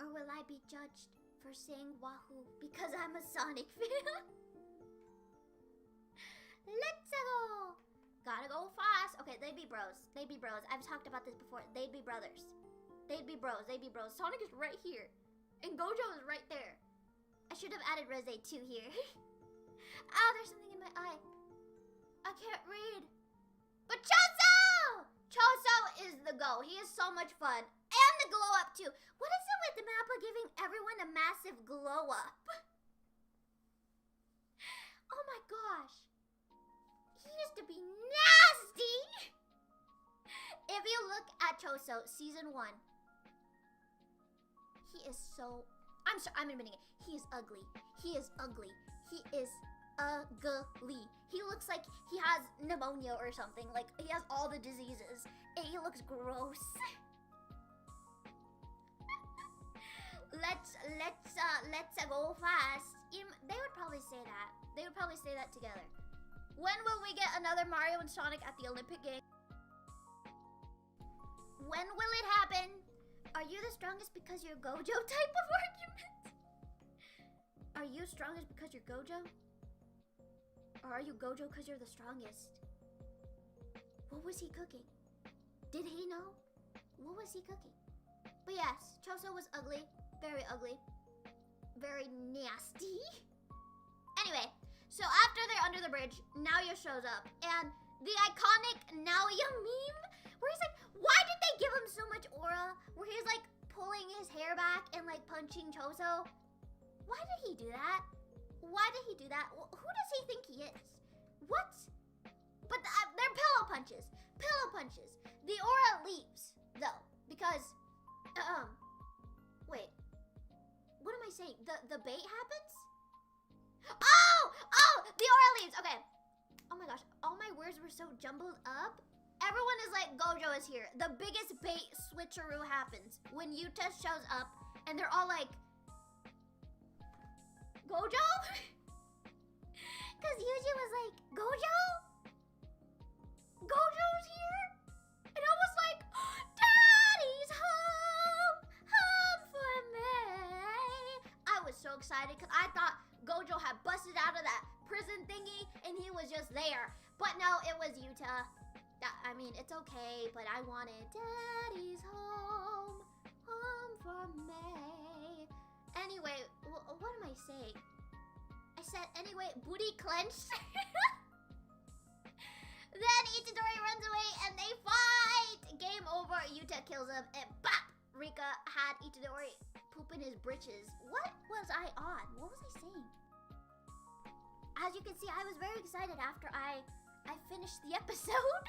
Or will I be judged for saying wahoo because I'm a Sonic fan? Let's go! Gotta go fast. Okay, they'd be bros. They'd be bros. I've talked about this before. They'd be brothers. They'd be bros. They'd be bros. Sonic is right here. And Gojo is right there. I should have added Reze too here. Ah, there's something in my eye. I can't read. But Choso! Choso is the go. He is so much fun. And the glow up too. What is it with the Mappa giving everyone a massive glow up? Oh my gosh. He used to be nasty. If you look at Choso, season 1, he is so... I'm admitting it. He is ugly. He is ugly. He is ugly. He looks like he has pneumonia or something. Like, he has all the diseases. And he looks gross. Let's go fast. They would probably say that. They would probably say that together. When will we get another Mario and Sonic at the Olympic Games? When will it happen? Are you the strongest because you're Gojo type of argument? Are you strongest because you're Gojo? Or are you Gojo because you're the strongest? What was he cooking? Did he know? What was he cooking? But yes, Choso was ugly. Very ugly. Very nasty. Anyway, so after they're under the bridge, Naoya shows up. And the iconic Naoya meme, where he's like, why did they give him so much aura? Where he's like pulling his hair back and like punching Choso. Why did he do that? Why did he do that? Who does he think he is? What? But they're pillow punches. Pillow punches. The aura leaves, though, because, wait. What am I saying? The bait happens? Oh, the aura leaves. Okay. Oh my gosh, all my words were so jumbled up. Everyone is like, Gojo is here. The biggest bait switcheroo happens when Yuta shows up, and they're all like, Gojo? Because Yuji was like, Gojo? Gojo's here? And I was like, Daddy's home! Home for me! I was so excited because I thought Gojo had busted out of that prison thingy and he was just there. But no, it was Yuta. I mean, it's okay, but I wanted Daddy's home. Home for me. Anyway, what am I saying? I said, anyway, booty clenched. Then Itadori runs away and they fight. Game over. Yuta kills him and bop! Rika had Itadori poop in his britches. What was I on? What was I saying? As you can see, I was very excited after I finished the episode.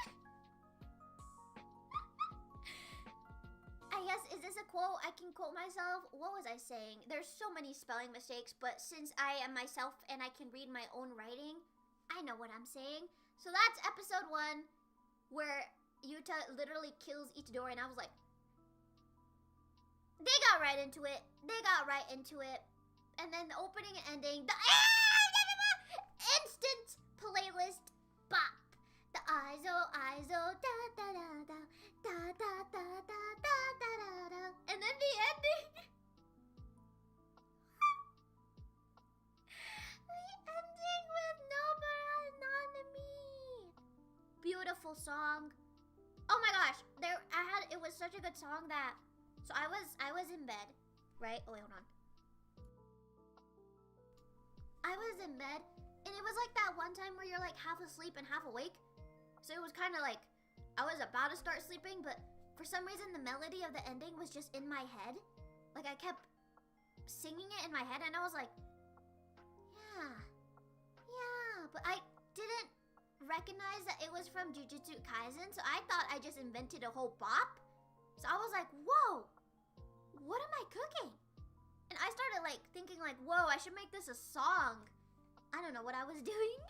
I guess, is this a quote? I can quote myself. What was I saying? There's so many spelling mistakes, but since I am myself and I can read my own writing, I know what I'm saying. So that's episode 1, where Yuta literally kills Itadori, and I was like, they got right into it. They got right into it. And then the opening and ending, the instant playlist bop. The ISO, da da da da, da da da da da da da. And then the ending. The ending with Nobara Anonymous. Beautiful song. Oh my gosh, it was such a good song that, so I was in bed, right? Oh wait, hold on. I was in bed, and it was like that one time where you're like half asleep and half awake. So it was kind of like, I was about to start sleeping, but for some reason the melody of the ending was just in my head. Like I kept singing it in my head, and I was like, yeah, but I didn't recognize that it was from Jujutsu Kaisen, so I thought I just invented a whole bop. So I was like, whoa, what am I cooking? And I started like thinking like, whoa, I should make this a song. I don't know what I was doing.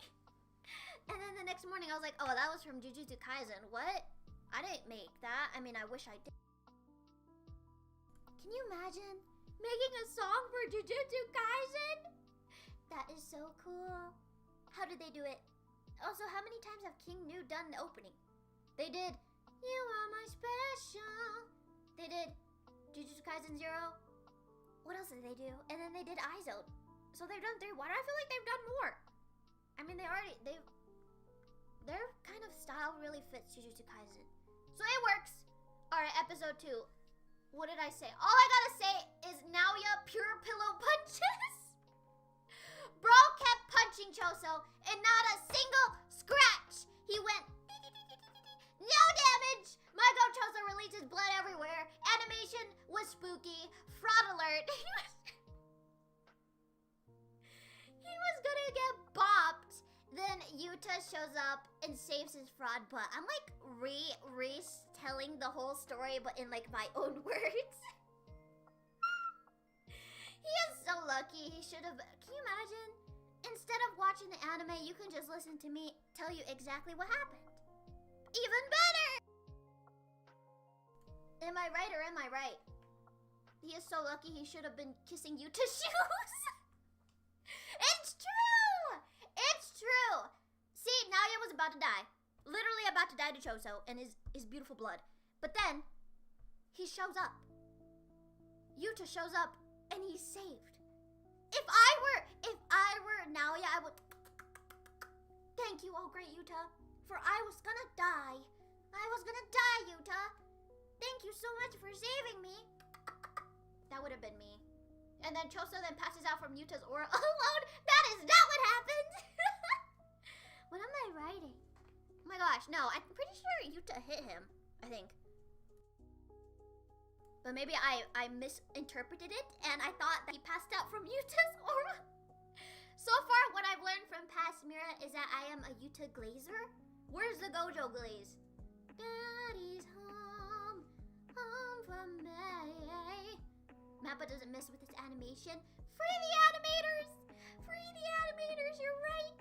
And then the next morning I was like, oh, that was from Jujutsu Kaisen. What? I didn't make that. I mean, I wish I did. Can you imagine making a song for Jujutsu Kaisen? That is so cool. How did they do it? Also, how many times have King New done the opening? They did You Are My Special. They did Jujutsu Kaisen 0. What else did they do? And then they did Izode. So they've done 3. Why do I feel like they've done more? I mean, their kind of style really fits Jujutsu Kaisen. So it works. Alright, episode 2. What did I say? All I gotta say is Naoya pure pillow punches. Bro kept punching Choso and not a single scratch. He went no damage. My go Choso releases blood everywhere. Animation was spooky. Fraud alert. He was gonna get bopped. Then Yuta shows up and saves his fraud butt. I'm like telling the whole story, but in like my own words. He is so lucky. He should have. Can you imagine? Instead of watching the anime, you can just listen to me tell you exactly what happened. Even better! Am I right or am I right? He is so lucky. He should have been kissing Yuta's shoes. It's true! It's true! See, Naoya was about to die. Literally about to die to Choso and his beautiful blood. But then, he shows up. Yuta shows up and he's saved. If I were Naoya, I would... Thank you, oh great Yuta. For I was gonna die. I was gonna die, Yuta. Thank you so much for saving me. That would have been me. And then Choso then passes out from Yuta's aura alone. That is not what happened. What am I writing? Oh my gosh, no. I'm pretty sure Yuta hit him, I think. But maybe I misinterpreted it and I thought that he passed out from Yuta's aura. So far, what I've learned from past Mira is that I am a Yuta glazer. Where's the Gojo glaze? Daddy's home, home from May. Mappa doesn't miss with its animation. Free the animators! Free the animators, you're right!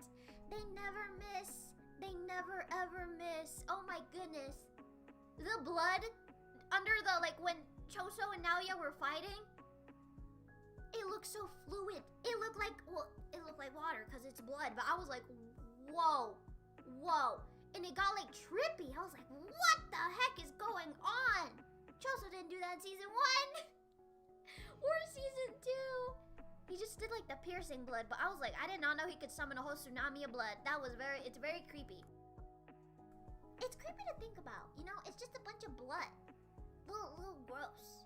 They never miss. They never ever miss. Oh my goodness. The blood under the, like, when Choso and Naoya were fighting, it looked so fluid. It looked like, well, it looked like water because it's blood, but I was like, whoa, whoa. And it got like trippy. I was like, what the heck is going on? Choso didn't do that in season 1 or season 2. He just did like the piercing blood, but I was like, I did not know he could summon a whole tsunami of blood. That was it's very creepy. It's creepy to think about, you know? It's just a bunch of blood. Little gross.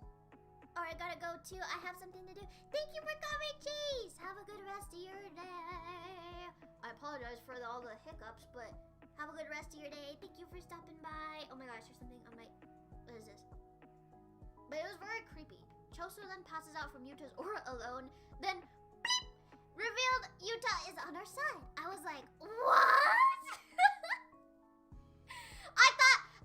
Alright, gotta go too. I have something to do. Thank you for coming, Cheese! Have a good rest of your day. I apologize for all the hiccups, but have a good rest of your day. Thank you for stopping by. Oh my gosh, there's something on my... What is this? But it was very creepy. Choso then passes out from Yuta's aura alone. Then, beep! Revealed Yuta is on our side. I was like, what?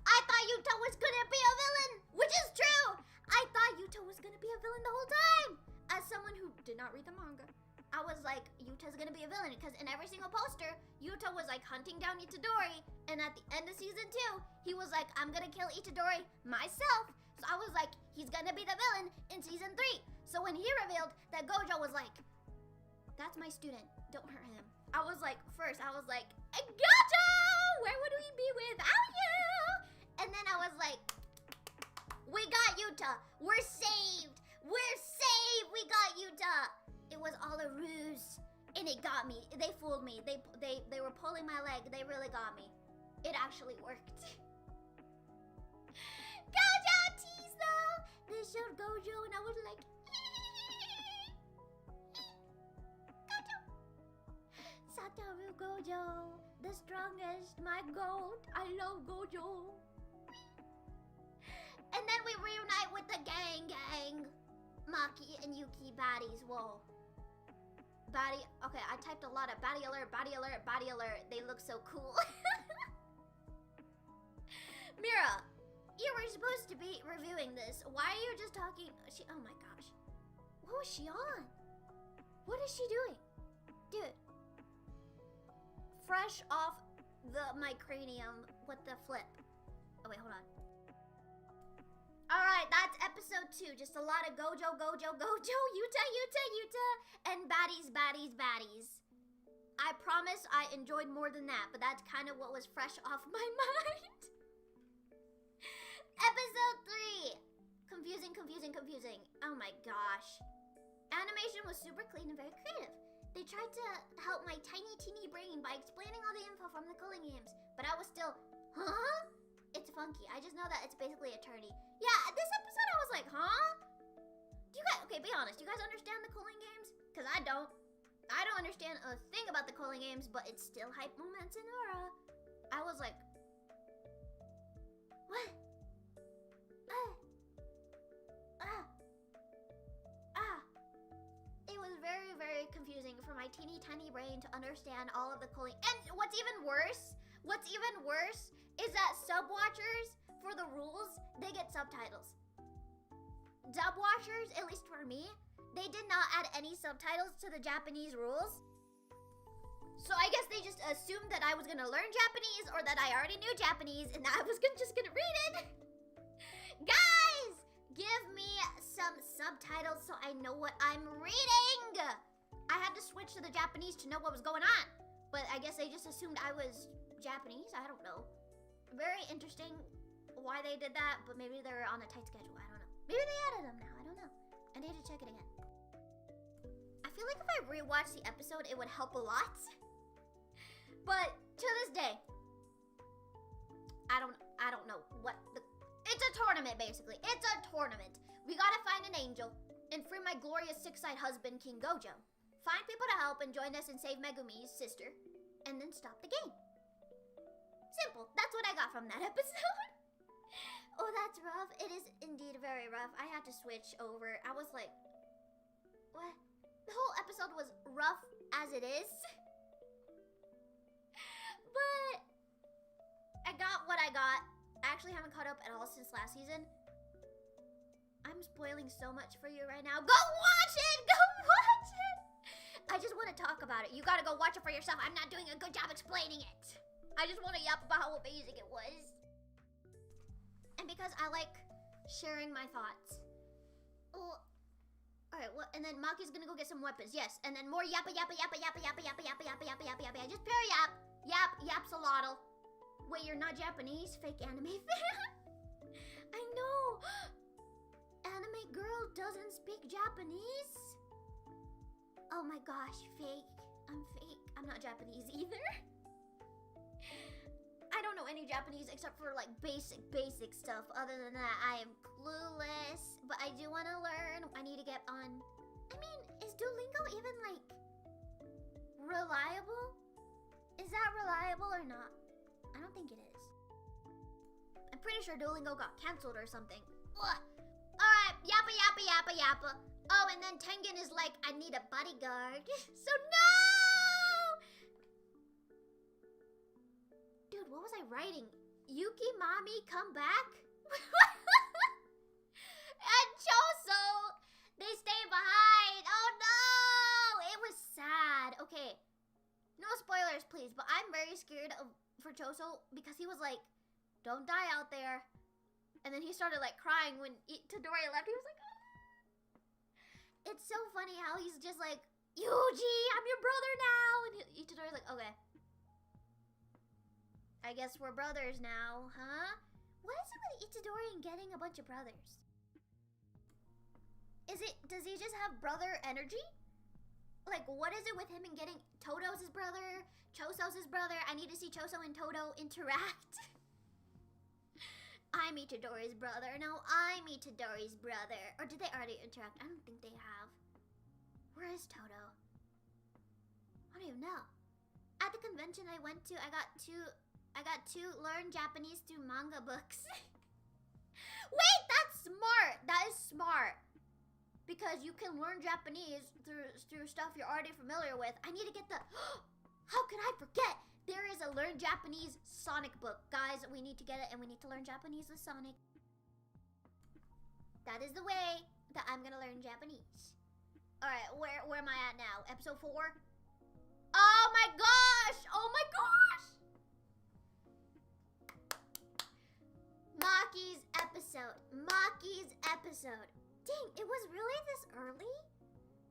I thought Yuta was gonna be a villain, which is true. I thought Yuta was gonna be a villain the whole time. As someone who did not read the manga, I was like, Yuta's gonna be a villain, because in every single poster, Yuta was like hunting down Itadori, and at the end of season 2, he was like, I'm gonna kill Itadori myself. So I was like, he's gonna be the villain in season 3. So when he revealed that Gojo was like, that's my student, don't hurt him. I was like, first, I was like, Gojo, where would we be without you? And then I was like, we got Yuta, we're saved, we got Yuta. It was all a ruse, and it got me. They fooled me. They were pulling my leg. They really got me. It actually worked. Gojo tease though. They showed Gojo, and I was like, Gojo. Satoru Gojo, the strongest, my goat. I love Gojo. And then we reunite with the gang. Maki and Yuki baddies. Whoa. Baddie, okay, I typed a lot of baddie alert, baddie alert, baddie alert. They look so cool. Mira, you were supposed to be reviewing this. Why are you just talking? Oh my gosh. What was she on? What is she doing? Dude. Fresh off my cranium with the flip. Oh wait, hold on. Alright, that's episode 2. Just a lot of Gojo, Yuta, and baddies. I promise I enjoyed more than that, but that's kind of what was fresh off my mind. Episode 3. Confusing. Oh my gosh. Animation was super clean and very creative. They tried to help my tiny, teeny brain by explaining all the info from the calling games, but I was still, huh? It's funky. I just know that it's basically attorney. Yeah, this episode I was like, huh? Do you guys, okay, be honest. Do you guys understand the calling games? Because I don't. I don't understand a thing about the calling games, but it's still hype moments in aura. I was like, what? It was very, very confusing for my teeny tiny brain to understand all of the calling. And what's even worse is that sub watchers, for the rules, they get subtitles. Dub watchers, at least for me, they did not add any subtitles to the Japanese rules. So I guess they just assumed that I was gonna learn Japanese, or that I already knew Japanese, and I was just gonna read it. Guys, give me some subtitles so I know what I'm reading. I had to switch to the Japanese to know what was going on, but I guess they just assumed I was Japanese. I don't know. Very interesting why they did that, but maybe they're on a tight schedule. I don't know. Maybe they added them now. I don't know. I need to check it again. I feel like if I rewatch the episode, it would help a lot. But to this day, I don't know what it's a tournament, basically. It's a tournament. We gotta find an angel and free my glorious six-eyed husband, King Gojo. Find people to help and join us and save Megumi's sister, and then stop the game. Simple. That's what I got from that episode. Oh, that's rough. It is indeed very rough. I had to switch over. I was like, what? The whole episode was rough as it is. But I got what I got. I actually haven't caught up at all since last season. I'm spoiling so much for you right now. Go watch it! Go watch it! I just want to talk about it. You gotta go watch it for yourself. I'm not doing a good job explaining it. I just want to yap about how amazing it was. And because I like sharing my thoughts. Oh, alright, well, and then Maki's gonna go get some weapons, yes. And then more yappa. Just pure yap. Yapsolotl. Wait, you're not Japanese? Fake anime fan? I know. Anime girl doesn't speak Japanese? Oh my gosh, fake. I'm fake. I'm not Japanese either. I don't know any Japanese except for like basic stuff. Other than that, I am clueless. But I do want to learn. I need to get on. I mean, is Duolingo even like reliable? Is that reliable or not? I don't think it is. I'm pretty sure Duolingo got canceled or something. Ugh. Alright, yappa. Oh, and then Tengen is like, I need a bodyguard. So no! Dude, what was I writing? Yuki, mommy, come back? and ᴘᴏ, they stay behind. Oh no! It was sad. Okay. No spoilers, please, but I'm very scared for ᴘᴏ because he was like, don't die out there. And then he started like crying when Itadori left. He was like, ah. It's so funny how he's just like, Yuji, I'm your brother now. And Itadori's like, okay. I guess we're brothers now, huh? What is it with Itadori and getting a bunch of brothers? Does he just have brother energy? Like, what is it with him and getting Todo's his brother, Choso's his brother? I need to see Choso and Todo interact. I'm Itadori's brother. No, I'm Itadori's brother. Or did they already interact? I don't think they have. Where is Todo? I don't even know. At the convention I went to, I got to learn Japanese through manga books. Wait, that's smart. That is smart. Because you can learn Japanese through stuff you're already familiar with. I need to get the... How could I forget? There is a Learn Japanese Sonic book. Guys, we need to get it and we need to learn Japanese with Sonic. That is the way that I'm gonna learn Japanese. Alright, where am I at now? Episode 4? Oh my gosh! Oh my gosh! Maki's episode. Maki's episode. Dang, it was really this early?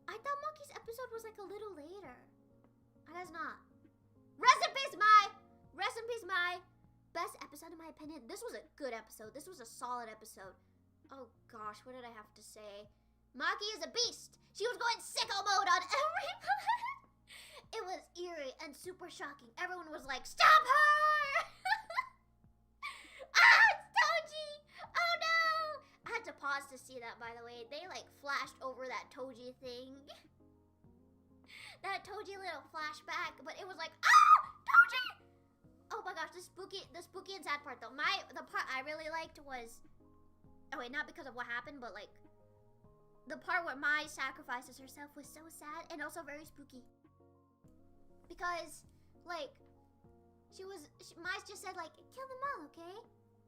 I thought Maki's episode was like a little later. I guess not. Rest in peace, my best episode in my opinion. This was a good episode. This was a solid episode. Oh gosh, what did I have to say? Maki is a beast. She was going sicko mode on everyone. It was eerie and super shocking. Everyone was like, stop her! Ah, it's Toji! Oh no! I had to pause to see that, by the way. They like flashed over that Toji thing. That Toji little flashback, but it was like, ah, Toji! Oh my gosh, the spooky and sad part though. The part I really liked was, oh wait, not because of what happened, but like, the part where Mai sacrifices herself was so sad and also very spooky. Because, like, Mai just said like, kill them all, okay?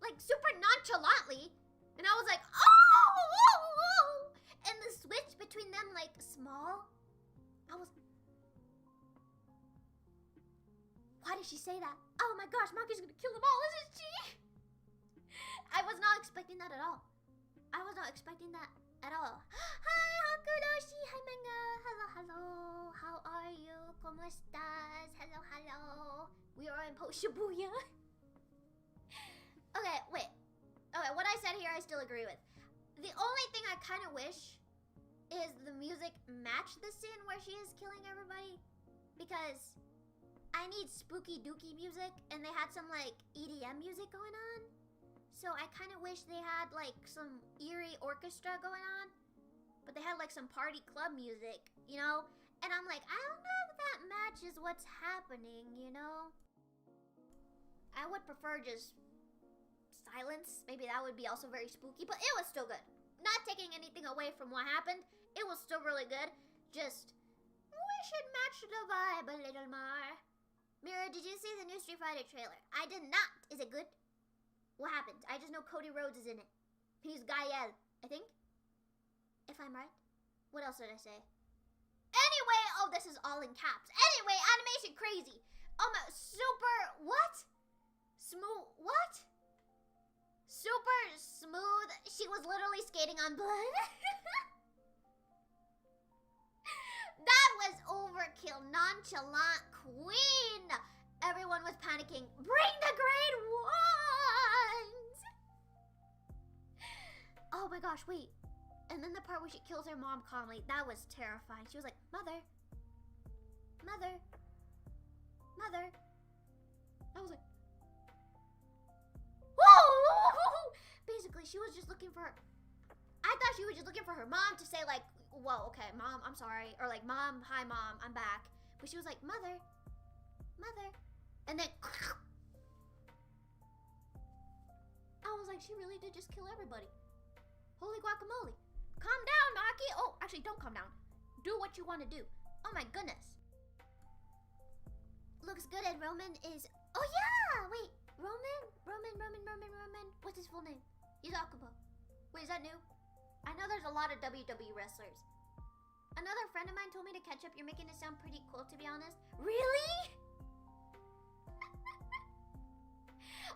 Like super nonchalantly. And I was like, oh! And the switch between them like small, I was, why did she say that? Oh my gosh, Maki's gonna kill them all, isn't she? I was not expecting that at all. I was not expecting that at all. Hi, Hakudoshi. Hi, Manga. Hello, hello. How are you? ¿Cómo estás? Hello, hello. We are in Post Shibuya. Okay, wait. Okay, what I said here I still agree with. The only thing I kind of wish is the music matched the scene where she is killing everybody. Because I need spooky dookie music, and they had some like EDM music going on. So I kind of wish they had like some eerie orchestra going on, but they had like some party club music, you know? And I'm like, I don't know if that matches what's happening, you know? I would prefer just silence. Maybe that would be also very spooky, but it was still good. Not taking anything away from what happened. It was still really good. Just wish it matched the vibe a little more. Mira, did you see the new Street Fighter trailer? I did not. Is it good? What happened? I just know Cody Rhodes is in it. He's ģāill, I think. If I'm right. What else did I say? Anyway, oh, this is all in caps. Anyway, animation crazy. Oh my, super, what? Smooth, what? Super smooth. She was literally skating on blood. That was overkill. Nonchalant queen. Everyone was panicking. Bring the grade ones. Oh my gosh, wait. And then the part where she kills her mom calmly. That was terrifying. She was like, mother. Mother. Mother. I was like, whoa! Basically, she was just looking for, I thought she was just looking for her mom to say like, whoa, okay, mom, I'm sorry. Or like, mom, hi mom, I'm back. But she was like, mother, mother. And then, I was like, she really did just kill everybody. Holy guacamole. Calm down, Maki. Oh, actually, don't calm down. Do what you want to do. Oh my goodness. Looks good, and Roman is, oh yeah, wait. Roman. What's his full name? He's Akubo. Wait, is that new? I know there's a lot of WWE wrestlers. Another friend of mine told me to catch up. You're making it sound pretty cool, to be honest. Really?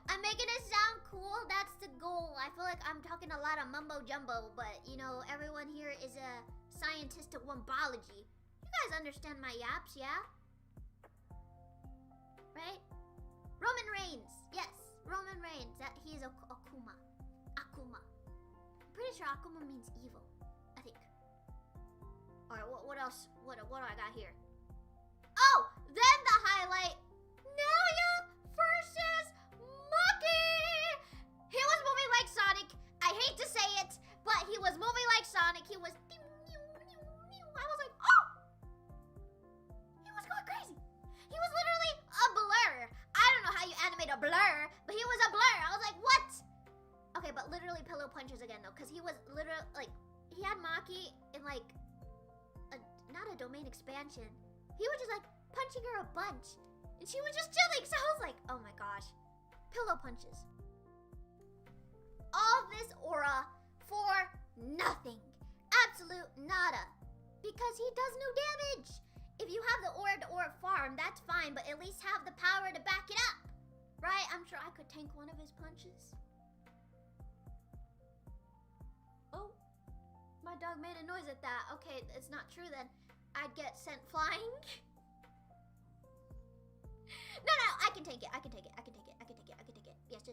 I'm making it sound cool. That's the goal. I feel like I'm talking a lot of mumbo jumbo, but you know, everyone here is a scientist of wombology. You guys understand my yaps, yeah? Right? Roman Reigns. Yes, Roman Reigns. That he is Akuma. Akuma. I'm pretty sure Akuma means evil. I think. Alright, what else? What do I got here? Oh! Then the highlight. Nalia versus Maki! He was moving like Sonic. I hate to say it, but he was moving like Sonic. He was... I was like, oh! He was going crazy. He was literally a blur. I don't know how you animate a blur, but he was a blur. I was like, what? Okay, but literally pillow punches again, though, because he was literally, like, he had Maki in, like, not a domain expansion. He was just, like, punching her a bunch. And she was just chilling, so I was like, oh my gosh. Pillow punches. All this aura for nothing. Absolute nada. Because he does no damage. If you have the aura to aura farm, that's fine, but at least have the power to back it up. Right? I'm sure I could tank one of his punches. Oh. My dog made a noise at that. Okay, it's not true then. I'd get sent flying. No, I can take it. I can take it. I can take it. I can take it. I can take it. Yes.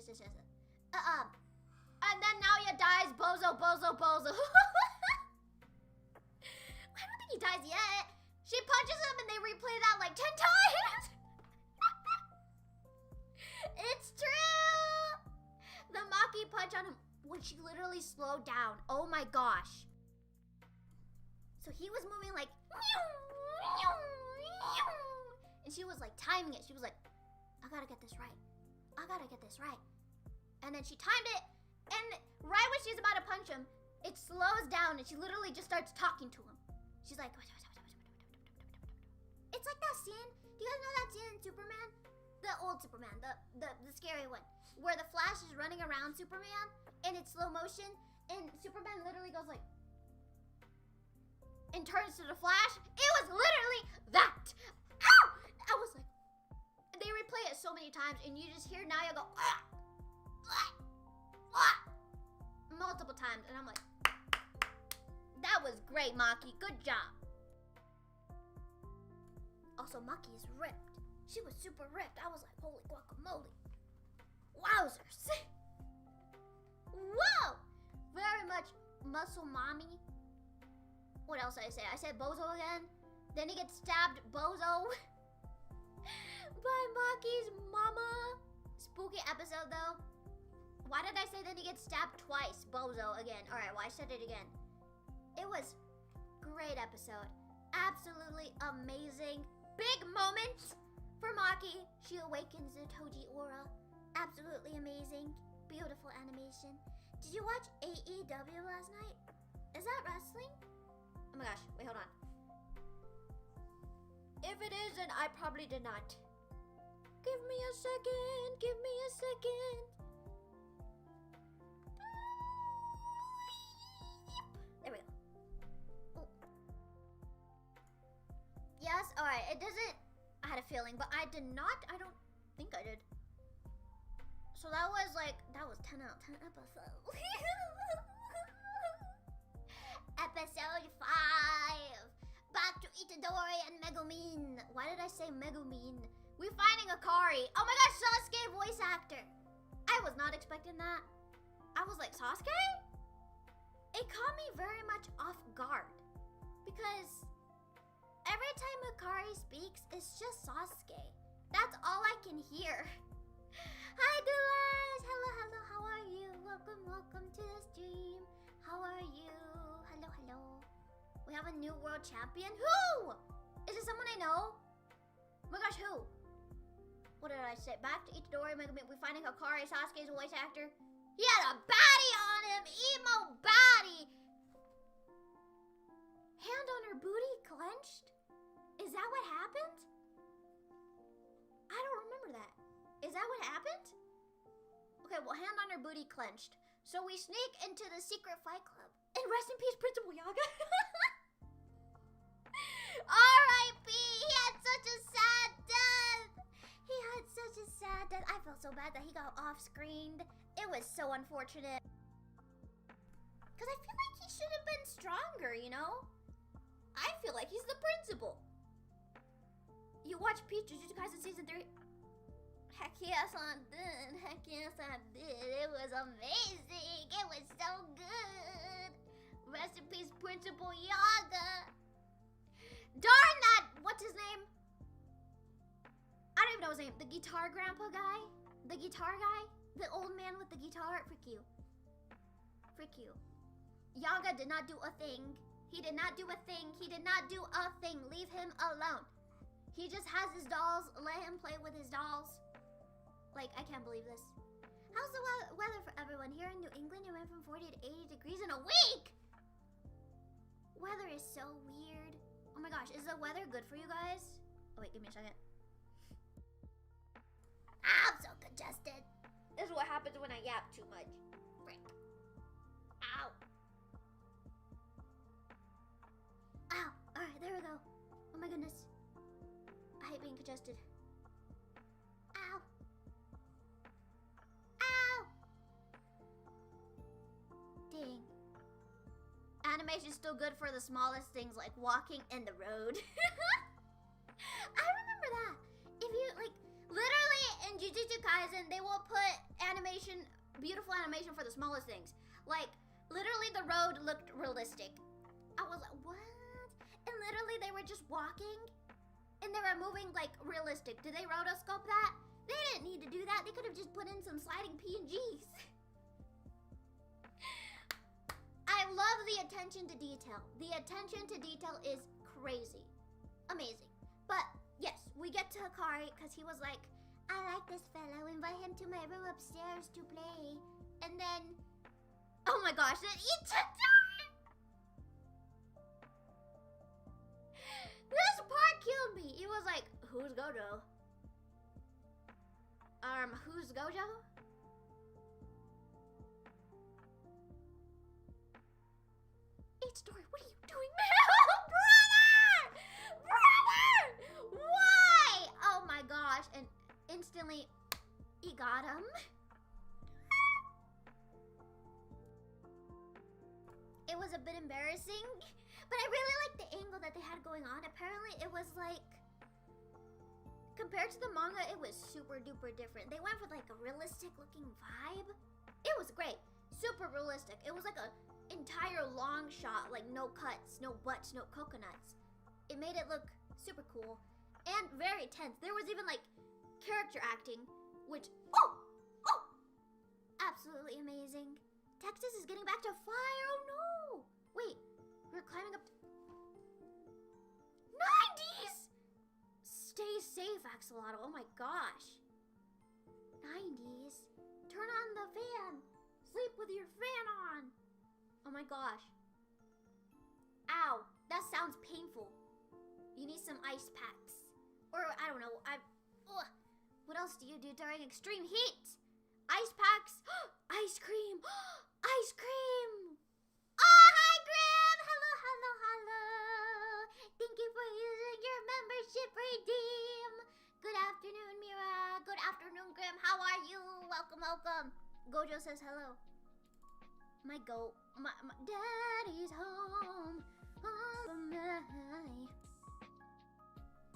And then Nalia dies. Bozo. I don't think he dies yet. She punches him and they replay that like 10 times. It's true. The Maki punch on him when she literally slowed down. Oh my gosh. So he was moving like, and she was like timing it. She was like, I gotta get this right. And then she timed it, and right when she's about to punch him, it slows down and she literally just starts talking to him. She's like, it's like that scene. Do you guys know that scene in Superman? The old Superman, the scary one, where the Flash is running around Superman and it's slow motion, and Superman literally goes like, and turns to the Flash. It was literally that. Ow! I was like, they replay it so many times, and you just hear Nalia go, multiple times, and I'm like, that was great, Maki. Good job. Also, Maki is ripped. She was super ripped. I was like, holy guacamole. Wowzers. Whoa! Very much muscle mommy. What else did I say? I said Bozo again. Then he gets stabbed, Bozo. By Maki's mama. Spooky episode, though. Why did I say then he gets stabbed twice, Bozo again? Alright, well, I said it again. It was great episode. Absolutely amazing. Big moment for Maki. She awakens the Toji aura. Absolutely amazing. Beautiful animation. Did you watch AEW last night? Is that wrestling? Oh my gosh, wait, hold on. If it isn't, I probably did not. Give me a second. There we go. Ooh. Yes, alright, it doesn't... I had a feeling, but I did not. I don't think I did. So that was 10 out of 10 episodes. Episode 5. Back to Itadori and Megumin. Why did I say Megumin? We're finding Akari. Oh my gosh, Sasuke voice actor. I was not expecting that. I was like, Sasuke? It caught me very much off guard. Because every time Akari speaks, it's just Sasuke. That's all I can hear. Hi guys! Hello, how are you? Welcome to the stream. How are you? Hello. We have a new world champion. Who? Is it someone I know? Oh my gosh, who? What did I say? Back to Itadori Megumin. We're finding Hikari, Sasuke's voice actor. He had a baddie on him! Emo baddie! Hand on her booty clenched? Is that what happened? I don't remember that. Is that what happened? Okay, well, hand on her booty clenched. So we sneak into the secret fight club. And And rest in peace, Principal Yaga. R.I.P. He had such a sad death. He had such a sad death. I felt so bad that he got off-screened. It was so unfortunate. Because I feel like he should have been stronger, you know? I feel like he's the principal. You watch Peach Jujutsu Kaisen Season 3? Heck yes, I did. Heck yes, I did. It was amazing. It was so good. Rest in peace, Principal Yaga. Darn that! What's his name? I don't even know his name. The guitar grandpa guy? The guitar guy? The old man with the guitar? Frick you. Frick you. Yaga did not do a thing. He did not do a thing. He did not do a thing. Leave him alone. He just has his dolls. Let him play with his dolls. Like, I can't believe this. How's the weather for everyone? Here in New England, it went from 40 to 80 degrees in a week! Weather is so weird. Oh my gosh, is the weather good for you guys? Oh wait, give me a second. I'm so congested. This is what happens when I yap too much. Frick. Ow. Ow. Alright, there we go. Oh my goodness. I hate being congested. Ow. Ow. Dang. Animation's still good for the smallest things like walking in the road. I remember that. If you like, literally in Jujutsu Kaisen, they will put animation, beautiful animation for the smallest things. Like, literally the road looked realistic. I was like, what? And literally they were just walking and they were moving like realistic. Did they rotoscope that? They didn't need to do that. They could have just put in some sliding PNGs. I love the attention to detail. The attention to detail is crazy. Amazing. But yes, we get to Hikari because he was like, I like this fellow. Invite him to my room upstairs to play. And then, oh my gosh, then Itadori! This part killed me. He was like, who's Gojo? Who's Gojo? Itadori, what are you doing, man? Brother! Brother! Why? Oh my gosh. And instantly, he got him. It was a bit embarrassing, but I really liked the angle that they had going on. Apparently, it was like, compared to the manga, it was super duper different. They went for like a realistic looking vibe. It was great. Super realistic. It was like a entire long shot, like no cuts, no butts, no coconuts. It made it look super cool and very tense. There was even like character acting, which absolutely amazing. Texas is getting back to fire. Oh no! Wait, we're climbing up to 90s. Stay safe, Axolotl. Oh my gosh. 90s. Turn on the fan. Sleep with your fan on. Oh my gosh. Ow, that sounds painful. You need some ice packs. Or, I don't know, what else do you do during extreme heat? Ice packs, ice cream, ice cream. Oh, hi Grim, hello, hello, hello. Thank you for using your membership redeem. Good afternoon, Mira. Good afternoon, Grim. How are you? Welcome, welcome. Gojo says hello. My daddy's home.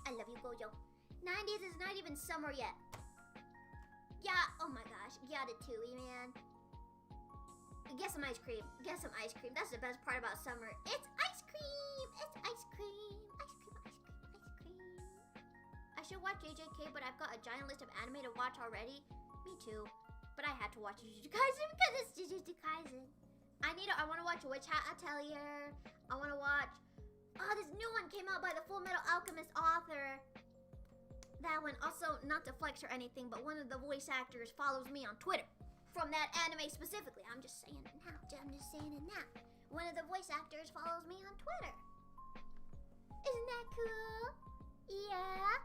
I love you, Gojo. 90s is not even summer yet. Yeah, oh my gosh. Get it too, man. Get some ice cream. Get some ice cream. That's the best part about summer. It's ice cream. It's ice cream. Ice cream, ice cream, ice cream. I should watch JJK, but I've got a giant list of anime to watch already. Me too. But I had to watch Jujutsu Kaisen because it's Jujutsu Kaisen. I want to watch Witch Hat Atelier. I want to watch, this new one came out by the Full Metal Alchemist author. That one, also, not to flex or anything, but one of the voice actors follows me on Twitter. From that anime specifically. I'm just saying it now. I'm just saying it now. One of the voice actors follows me on Twitter. Isn't that cool? Yeah.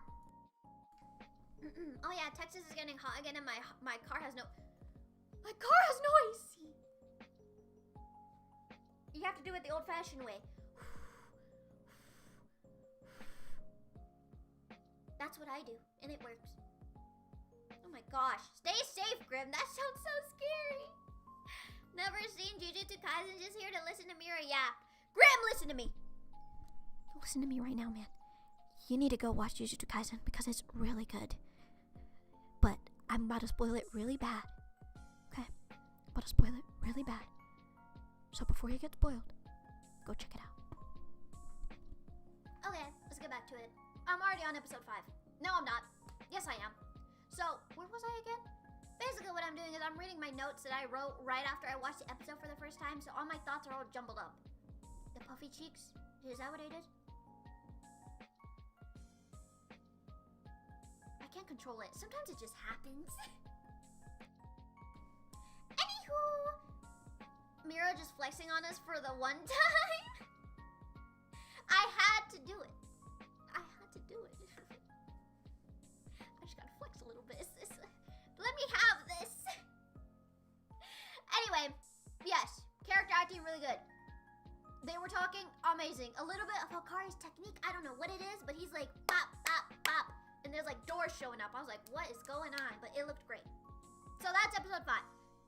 Oh yeah, Texas is getting hot again and my car has no... My car has no AC! You have to do it the old-fashioned way. That's what I do, and it works. Oh my gosh. Stay safe, Grim. That sounds so scary. Never seen Jujutsu Kaisen, just here to listen to Mira yap. Grim, listen to me. Listen to me right now, man. You need to go watch Jujutsu Kaisen because it's really good. But I'm about to spoil it really bad. Okay? I'm about to spoil it really bad. So before you get spoiled, go check it out. Okay, let's get back to it. I'm already on episode 5. No, I'm not. Yes, I am. So, where was I again? Basically, what I'm doing is I'm reading my notes that I wrote right after I watched the episode for the first time, so all my thoughts are all jumbled up. The puffy cheeks? Is that what I did? I can't control it. Sometimes it just happens. Anywho, Mira just flexing on us for the one time. I had to do it. I had to do it. I just gotta flex a little bit. Let me have this. Anyway, yes, character acting really good. They were talking amazing. A little bit of Hikari's technique. I don't know what it is, but he's like pop, pop, pop, and there's like doors showing up. I was like, what is going on? But it looked great. So that's episode 5.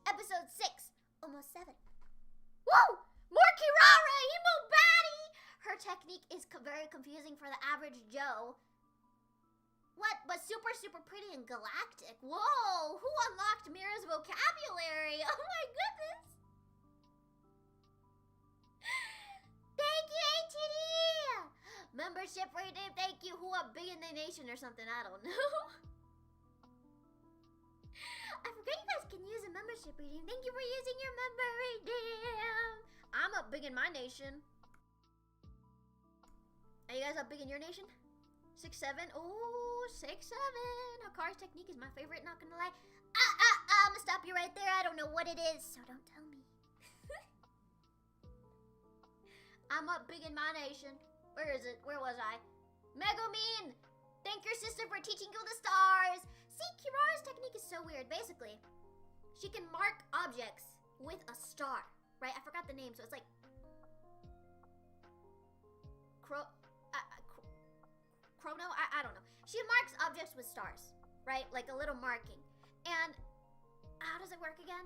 Episode 6, almost 7. Woo! More Kirara, emo baddie. Her technique is very confusing for the average Joe. What? But super, super pretty and galactic. Whoa! Who unlocked Mira's vocabulary? Oh my goodness! Thank you, ATD! Membership redeem, thank you. Who are big in the nation or something? I don't know. I forget you guys can use a membership redeem. Thank you for using your member redeem. I'm up big in my nation. Are you guys up big in your nation? 6'7". Ooh, 6'7". Hikari's technique is my favorite, not gonna lie. I'm gonna stop you right there. I don't know what it is, so don't tell me. I'm up big in my nation. Where is it? Where was I? Megumin! Thank your sister for teaching you the stars. See, Kirara's technique is so weird. Basically, she can mark objects with a star, right? I forgot the name, so it's like Chrono? I don't know. She marks objects with stars, right? Like a little marking. And how does it work again?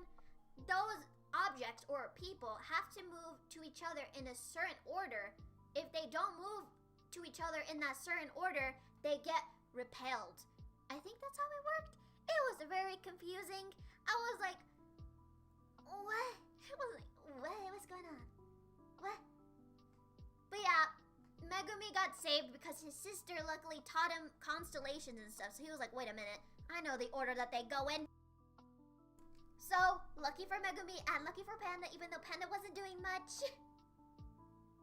Those objects or people have to move to each other in a certain order. If they don't move to each other in that certain order, they get repelled. I think that's how it worked. It was very confusing. I was like, what? I was like, what's going on? What? But yeah, Megumi got saved because his sister luckily taught him constellations and stuff. So he was like, wait a minute, I know the order that they go in. So, lucky for Megumi and lucky for Panda, even though Panda wasn't doing much.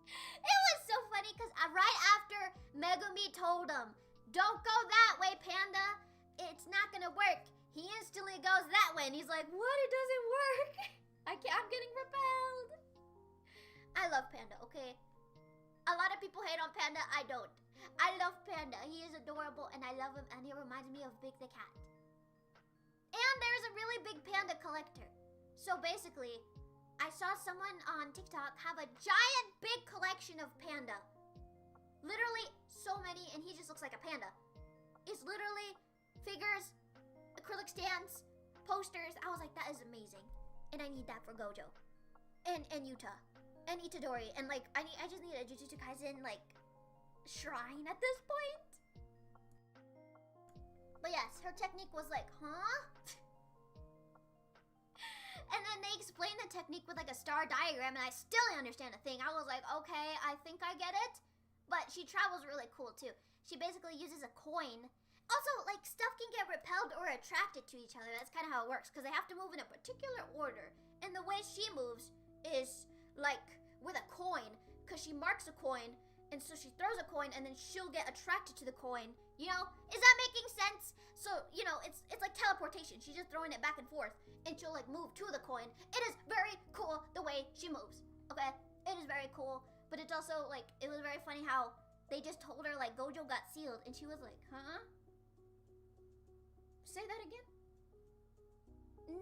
It was so funny because right after Megumi told him, don't go that way, Panda. It's not gonna work. He instantly goes that way and he's like, what? It doesn't work. I'm getting repelled. I love Panda, okay? A lot of people hate on Panda. I don't. I love Panda. He is adorable and I love him and he reminds me of Big the Cat. And there's a really big panda collector. So basically, I saw someone on TikTok have a giant big collection of panda. Literally so many, and he just looks like a panda. It's literally figures, acrylic stands, posters. I was like, that is amazing. And I need that for Gojo. And Yuta. And Itadori. And like, I just need a Jujutsu Kaisen like shrine at this point. But yes, her technique was like, huh? And then they explained the technique with like a star diagram and I still didn't understand a thing. I was like, okay, I think I get it. But she travels really cool too. She basically uses a coin. Also, like, stuff can get repelled or attracted to each other. That's kind of how it works because they have to move in a particular order. And the way she moves is like with a coin because she marks a coin. And so she throws a coin and then she'll get attracted to the coin. You know, is that making sense? So, you know, it's like teleportation. She's just throwing it back and forth and she'll like move to the coin. It is very cool the way she moves, okay? It is very cool, but it's also like, it was very funny how they just told her like Gojo got sealed and she was like, huh? Say that again?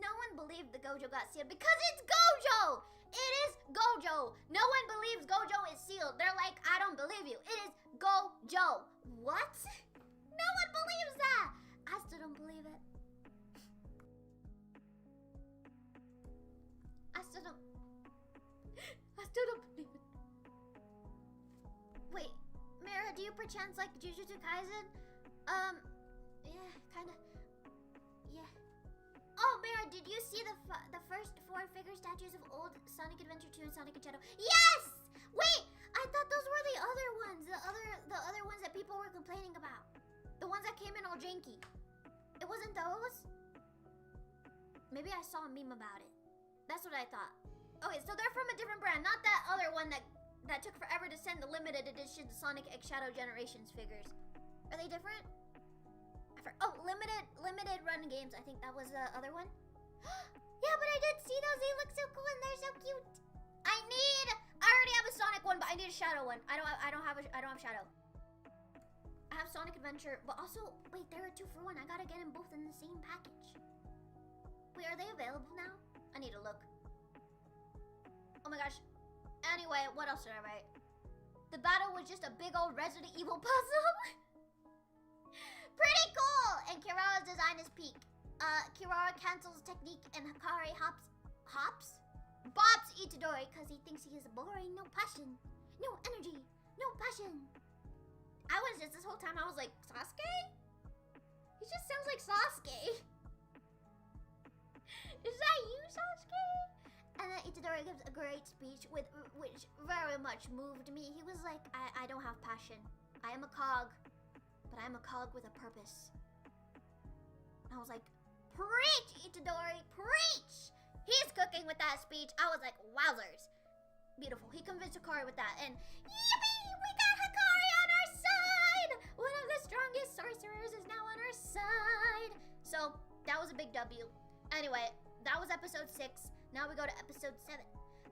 No one believed the Gojo got sealed because it's Gojo! It is Gojo. No one believes Gojo is sealed. They're like, I don't believe you. It is Gojo. What? No one believes that. I still don't believe it. I still don't believe it. Wait, Mara, do you perchance like Jujutsu Kaisen? Yeah, kinda. Yeah. Oh, Mara, did you see the first 4 figure statues of old Sonic Adventure 2 and Sonic and Shadow? Yes! Wait, I thought those were the other ones. The other ones that people were complaining about. The ones that came in all janky. It wasn't those? Maybe I saw a meme about it. That's what I thought. Okay, so they're from a different brand, not that other one that took forever to send the limited edition Sonic X Shadow Generations figures. Are they different? Oh, limited run games. I think that was the other one. Yeah, but I did see those. They look so cool and they're so cute. I already have a Sonic one, but I need a Shadow one. I don't have Shadow. I have Sonic Adventure, but also wait, there are 2 for 1. I gotta get them both in the same package. Wait, are they available now? I need to look. Oh my gosh. Anyway, what else did I write? The battle was just a big old Resident Evil puzzle. Pretty cool! And Kirara's design is peak. Kirara cancels technique and Hikari bops Itadori because he thinks he is boring. No passion. No energy. No passion. I was just, this whole time I was like, Sasuke? He just sounds like Sasuke. Is that you, Sasuke? And then Itadori gives a great speech which very much moved me. He was like, I don't have passion. I am a cog, but I'm a cog with a purpose. I was like, preach, Itadori, preach! He's cooking with that speech. I was like, wowzers. Beautiful. He convinced Hikari with that, and yippee! We got Hikari on our side! One of the strongest sorcerers is now on our side. So, that was a big W. Anyway, that was episode 6. Now we go to episode 7.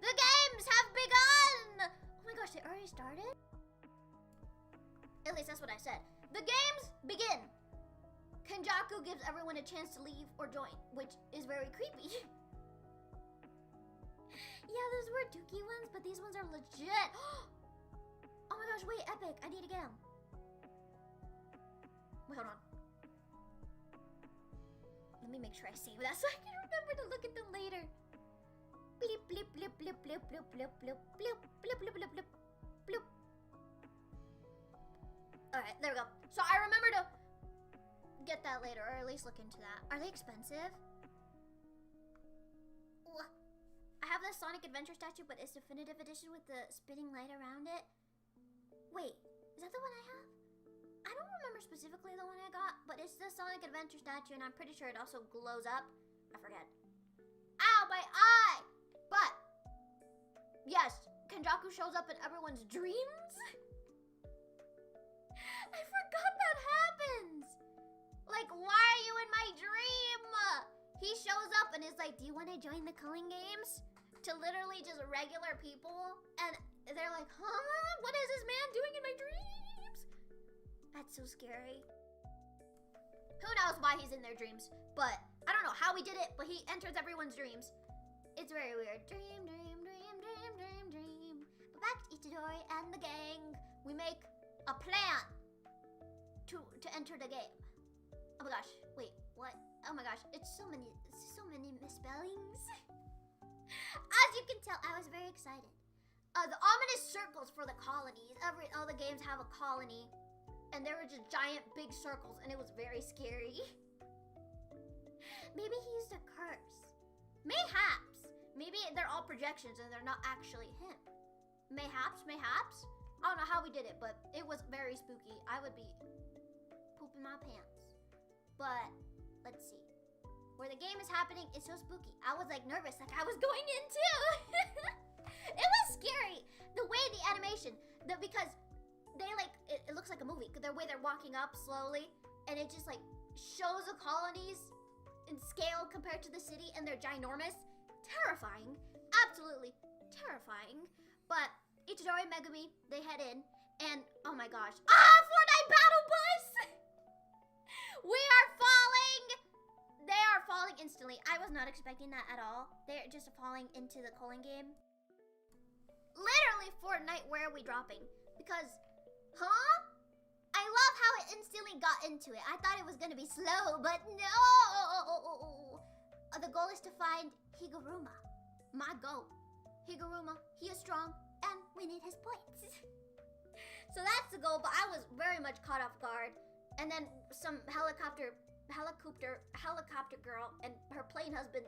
The games have begun! Oh my gosh, they already started? At least that's what I said. The games begin. Kenjaku gives everyone a chance to leave or join, which is very creepy. Yeah, those were dookie ones, but these ones are legit. Oh my gosh, wait, epic. I need to get them. Wait, hold on. Let me make sure I save that so I can remember to look at them later. Blip, blip, blip, blip, blip, blip, blip, blip, blip, blip, blip, blip, blip, blip. Alright, there we go. So I remember to get that later, or at least look into that. Are they expensive? Ooh. I have the Sonic Adventure statue, but it's definitive edition with the spinning light around it. Wait, is that the one I have? I don't remember specifically the one I got, but it's the Sonic Adventure statue, and I'm pretty sure it also glows up. I forget. Ow, my eye! But, yes, Kenjaku shows up in everyone's dreams. I forgot that happens. Like, why are you in my dream? He shows up and is like, do you want to join the culling games? To literally just regular people. And they're like, huh? What is this man doing in my dreams? That's so scary. Who knows why he's in their dreams? But I don't know how he did it, but he enters everyone's dreams. It's very weird. Dream, dream, dream, dream, dream, dream. But back to Itadori and the gang. We make a plan to enter the game. Oh my gosh, wait, what? Oh my gosh, it's so many misspellings. As you can tell, I was very excited. The ominous circles for the colonies. All the games have a colony. And there were just giant big circles, and it was very scary. Maybe he used a curse. Mayhaps. Maybe they're all projections and they're not actually him. Mayhaps. I don't know how we did it, but it was very spooky. I would be pooping my pants. But, let's see. Where the game is happening is so spooky. I was like nervous, like I was going in too. It was scary. The way the animation, because they like, it looks like a movie. The way they're walking up slowly, and it just like shows the colonies in scale compared to the city, and they're ginormous. Terrifying. Absolutely terrifying. But Itadori and Megumi, they head in, and oh my gosh. Fortnite Battle Bus! We are falling! They are falling instantly. I was not expecting that at all. They're just falling into the culling game. finally Fortnite, where are we dropping? Because, huh? I love how it instantly got into it. I thought it was gonna be slow, but no! The goal is to find Higuruma. My goal. Higuruma, he is strong, and we need his points. So that's the goal, but I was very much caught off guard. And then some helicopter girl and her plane husband,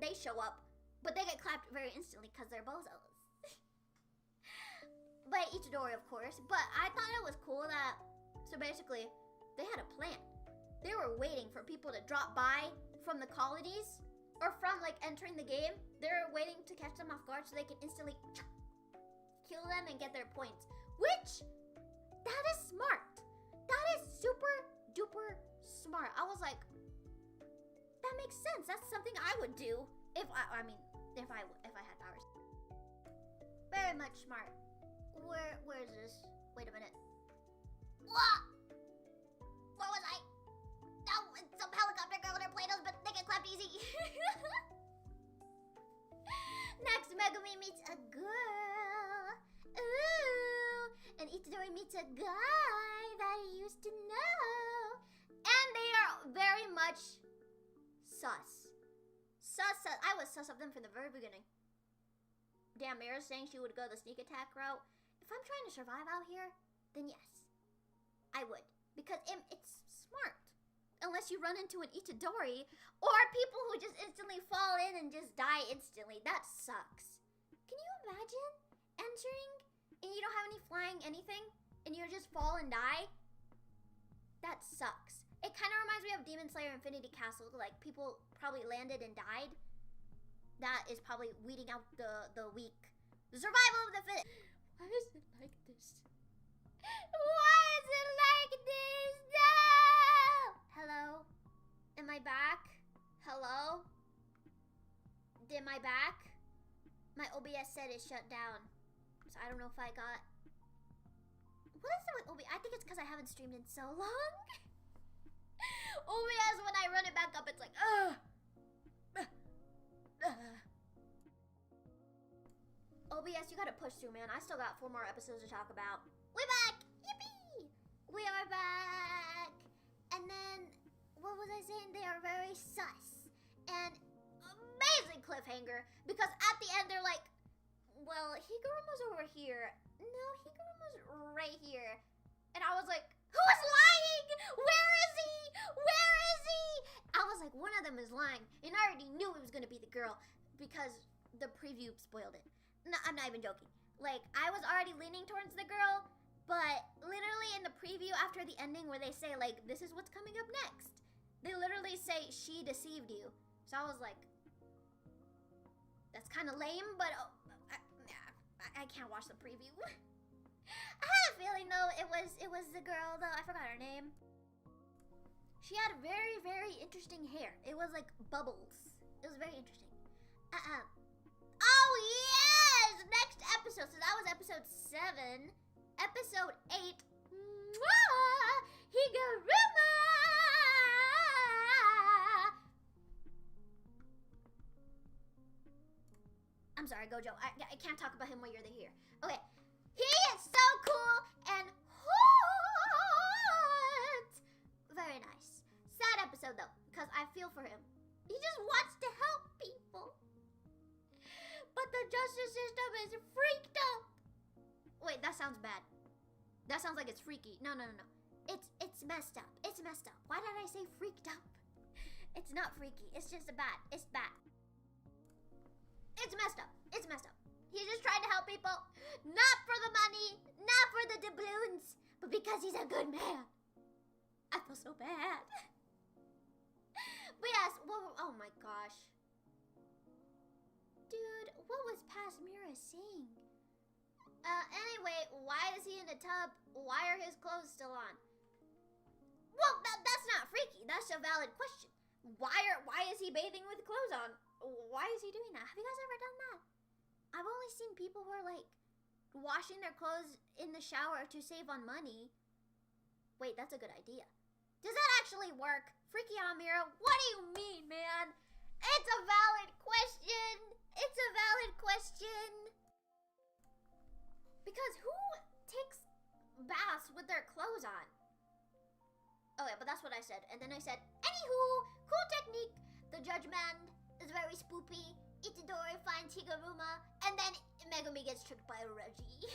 they show up, but they get clapped very instantly because they're bozos. By Itadori, of course. But I thought it was cool that, so basically, they had a plan. They were waiting for people to drop by from the colonies, or from like entering the game. They were waiting to catch them off guard so they can instantly kill them and get their points. Which, that is smart. That is super duper smart. I was like, that makes sense. That's something I would do if I had powers. Very much smart. Where is this? Wait a minute. What? Where was I? No, it's some helicopter girl and her plane but they get clapped easy. Next, Megumi meets a girl. Ooh. And Itadori meets a guy that he used to know. And they are very much sus. I was sus of them from the very beginning. Damn, Mira's saying she would go the sneak attack route. If I'm trying to survive out here, then yes, I would. Because it's smart. Unless you run into an Itadori, or people who just instantly fall in and just die instantly. That sucks. Can you imagine entering and you don't have any flying anything, and you just fall and die? That sucks. It kind of reminds me of Demon Slayer Infinity Castle. Like, people probably landed and died. That is probably weeding out the weak. The survival of the fit. Why is it like this? Why is it like this? No! Hello? Am I back? Hello? Am I back? My OBS set is shut down. So I don't know if I got... What is it with OBS? I think it's because I haven't streamed in so long. OBS, when I run it back up, it's like, OBS, you gotta push through, man. I still got 4 more episodes to talk about. We're back! Yippee! We are back! And then, what was I saying? They are very sus. And amazing cliffhanger. Because at the end, they're like, well, Higuruma's over here. No, Higuruma's right here. And I was like, who is lying? Where is he? Where is he? I was like, one of them is lying. And I already knew it was gonna be the girl because the preview spoiled it. No, I'm not even joking. Like, I was already leaning towards the girl, but literally in the preview after the ending where they say, like, this is what's coming up next, they literally say, she deceived you. So I was like, that's kind of lame, but I can't watch the preview. I had a feeling, though, it was the girl, though. I forgot her name. She had very, very interesting hair. It was like bubbles. It was very interesting. Oh, yes! Next episode. So that was episode 7. Episode 8. Mwah! Higuruma! I'm sorry, Gojo. I can't talk about him while you're here. Okay. He is so cool and hot! Very nice. Sad episode, though, because I feel for him. He just wants to help people. But the justice system is freaked up. Wait, that sounds bad. That sounds like it's freaky. No. It's messed up. It's messed up. Why did I say freaked up? It's not freaky. It's just bad. It's bad. It's messed up. It's messed up. He's just trying to help people. Not for the money. Not for the doubloons. But because he's a good man. I feel so bad. But yes, oh my gosh. Dude, what was past Mira saying? Anyway, why is he in the tub? Why are his clothes still on? Well, that's not freaky. That's a valid question. Why is he bathing with clothes on? Why is he doing that? Have you guys ever done that? I've only seen people who are like washing their clothes in the shower to save on money. Wait, that's a good idea. Does that actually work? Freaky Amira, what do you mean, man? It's a valid question. It's a valid question. Because who takes baths with their clothes on? Oh yeah, but that's what I said. And then I said, anywho, cool technique. The judge man is very spoopy. Itadori finds Higuruma, and then Megumi gets tricked by Reggie.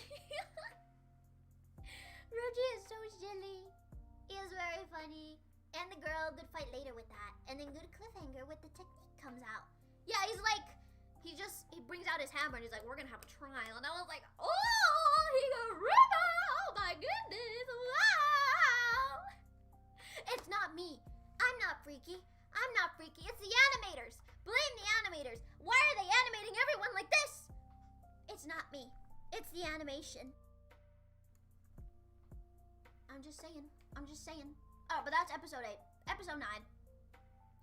Reggie is so silly. He is very funny. And the girl, good fight later with that. And then good cliffhanger with the technique comes out. Yeah, he's like, he brings out his hammer and he's like, we're gonna have a trial. And I was like, oh, Higuruma, oh my goodness, wow. It's not me. I'm not freaky. I'm not freaky. It's the animators. Blame the animators. Why are they animating everyone like this? It's not me. It's the animation. I'm just saying. I'm just saying. Oh, but that's episode 8. Episode 9.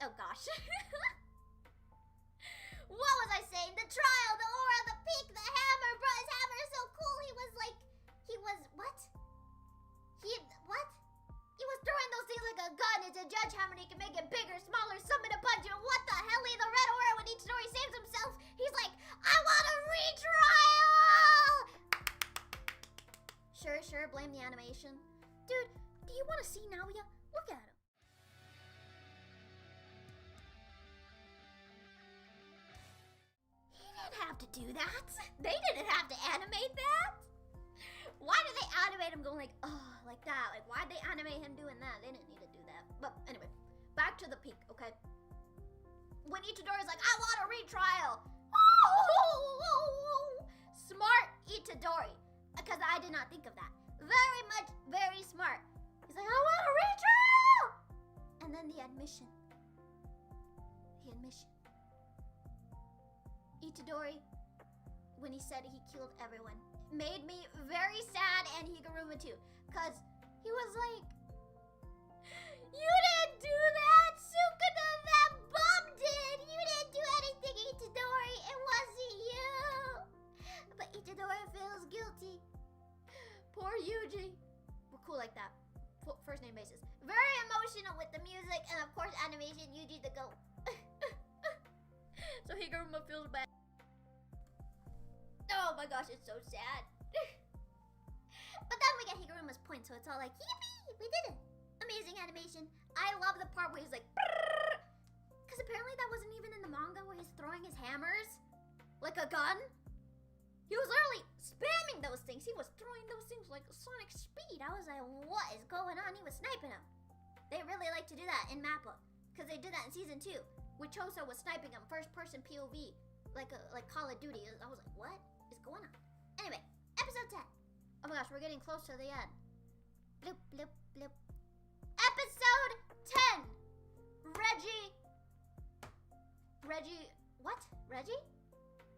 Oh gosh. What was I saying? The trial, the aura, the peak, the hammer. Bro, his hammer is so cool. What? What? He was throwing those things like a gun. It's a judge hammer and he can make it bigger, smaller, summon a punch. And what the hell? The red aura, when Itadori saves himself, he's like, I want a retrial! Sure, blame the animation. Dude, do you want to see Naoya? Look at him. He didn't have to do that. They didn't have to animate that. Why did they animate him going like, oh, like that? Like, why'd they animate him doing that? They didn't need to do that. But anyway, back to the peak, okay? When Itadori's like, I want a retrial. Oh, smart Itadori. Because I did not think of that. Very smart. He's like, I want a retrial. And then the admission. Itadori, when he said he killed everyone, made me very sad, and Higuruma too. Because he was like, you didn't do that! Sukuna, that bomb did! You didn't do anything, Itadori! It wasn't you! But Itadori feels guilty. Poor Yuji. We're cool like that. First name basis. Very emotional with the music, and of course animation, Yuji the goat. So Higuruma feels bad. Oh my gosh, it's so sad. But then we get Higuruma's point, so it's all like, yippee, we did it. Amazing animation. I love the part where he's like, because apparently that wasn't even in the manga, where he's throwing his hammers like a gun. He was literally spamming those things. He was throwing those things like sonic speed. I was like, what is going on? He was sniping them. They really like to do that in Mappa, because they did that in season 2, where Choso was sniping him first person POV, like Call of Duty. I was like, what is going on? Anyway, episode 10. Oh my gosh, we're getting close to the end. Bloop, bloop, bloop. Episode 10. Reggie?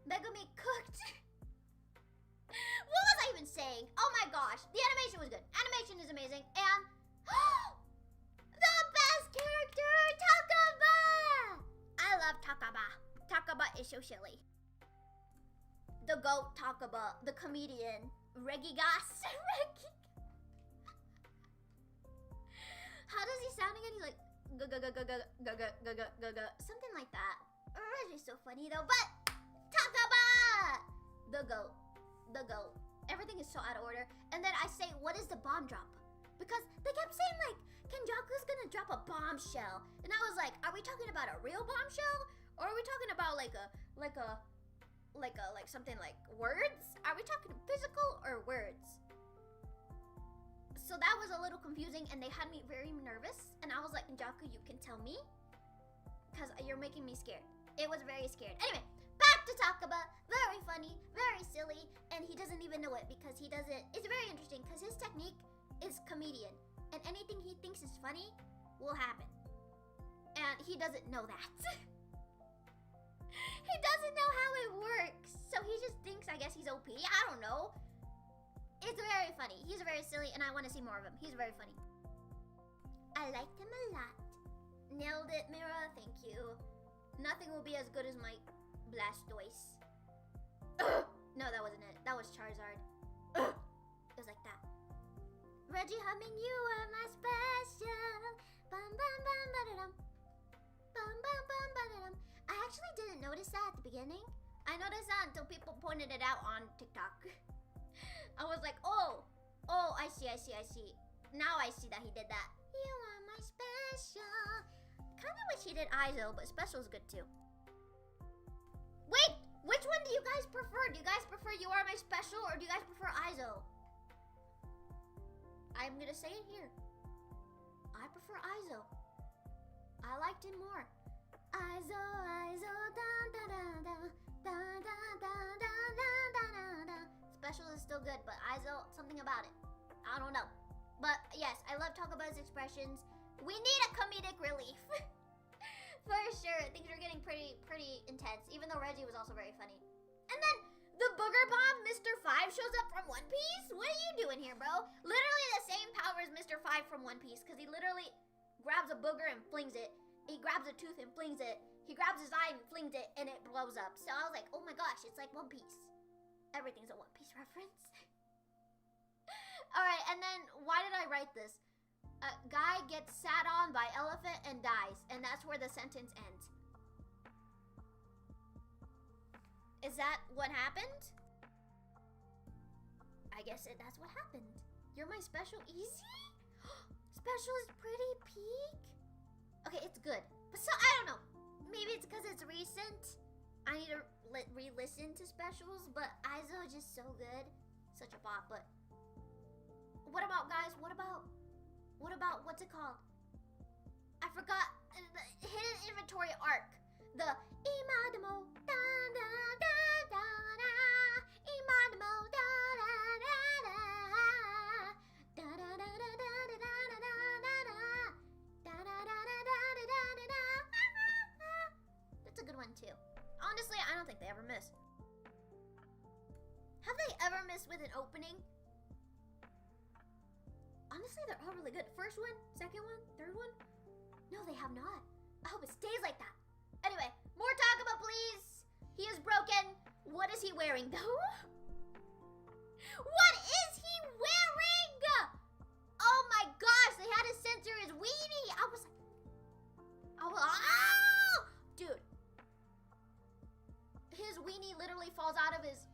Megumi cooked. What was I even saying? Oh my gosh, the animation was good. Animation is amazing, and the best character, Takaba! I love Takaba. Takaba is so silly. The goat Takaba, the comedian, Regigas. How does he sound again? He's like, something like that. Reggie's so funny though, but Takaba! The goat. Everything is so out of order. And then I say, what is the bomb drop? Because they kept saying like, Kenjaku's gonna drop a bombshell. And I was like, are we talking about a real bombshell? Or are we talking about like something like words? Are we talking physical or words? So that was a little confusing, and they had me very nervous. And I was like, Kenjaku, you can tell me, because you're making me scared. It was very scared. Anyway, back to Takaba. Very funny, very silly, and he doesn't even know it because he doesn't. It's very interesting because his technique is comedian, and anything he thinks is funny will happen. And he doesn't know that. He doesn't know how it works. So he just thinks, I guess he's OP. I don't know. It's very funny. He's very silly, and I want to see more of him. He's very funny. I liked him a lot. Nailed it, Mira. Thank you. Nothing will be as good as my Blastoise. No, that wasn't it. That was Charizard. It was like that. Reggie humming, you are my special. Bum bum bum ba-da-dum. Bum bum bum ba-da-dum. I actually didn't notice that at the beginning. I noticed that until people pointed it out on TikTok. I was like, oh, I see. Now I see that he did that. You are my special. Kind of wish he did ISO, but special is good too. Wait, which one do you guys prefer? Do you guys prefer You Are My Special, or do you guys prefer ISO? I'm gonna say it here. I prefer ISO. I liked him more. ISO, da da da da da da da da da da. Special is still good, but ISO, something about it. I don't know. But yes, I love Talk About His expressions. We need a comedic relief. For sure. Things are getting pretty intense, even though Reggie was also very funny. And then the booger bomb Mr. 5 shows up from One Piece? What are you doing here, bro? Literally the same power as Mr. 5 from One Piece, because he literally grabs a booger and flings it. He grabs a tooth and flings it. He grabs his eye and flings it, and it blows up. So I was like, oh my gosh, it's like One Piece. Everything's a One Piece reference. Alright, and then why did I write this? A guy gets sat on by elephant and dies, and that's where the sentence ends. Is that what happened? I guess that's what happened. You're my special easy? Special is pretty peak? Okay, it's good. But so, I don't know. Maybe it's because it's recent. I need to re-listen to specials, but ISO is just so good. Such a bop, but... What about, guys? What about, what's it called? I forgot the hidden inventory arc. The Imademo da da da da da Imademo da da da da da da da da da da da da da da da. That's a good one too. Honestly, I don't think they ever miss. Have they ever missed with an opening? Honestly, they're all really good. First one, second one, third one? No, they have not. I hope it stays like that. Anyway, more talk about please. He is broken. What is he wearing though? What is he wearing? Oh my gosh, they had to censor his weenie. I was oh! Dude. His weenie literally falls out of his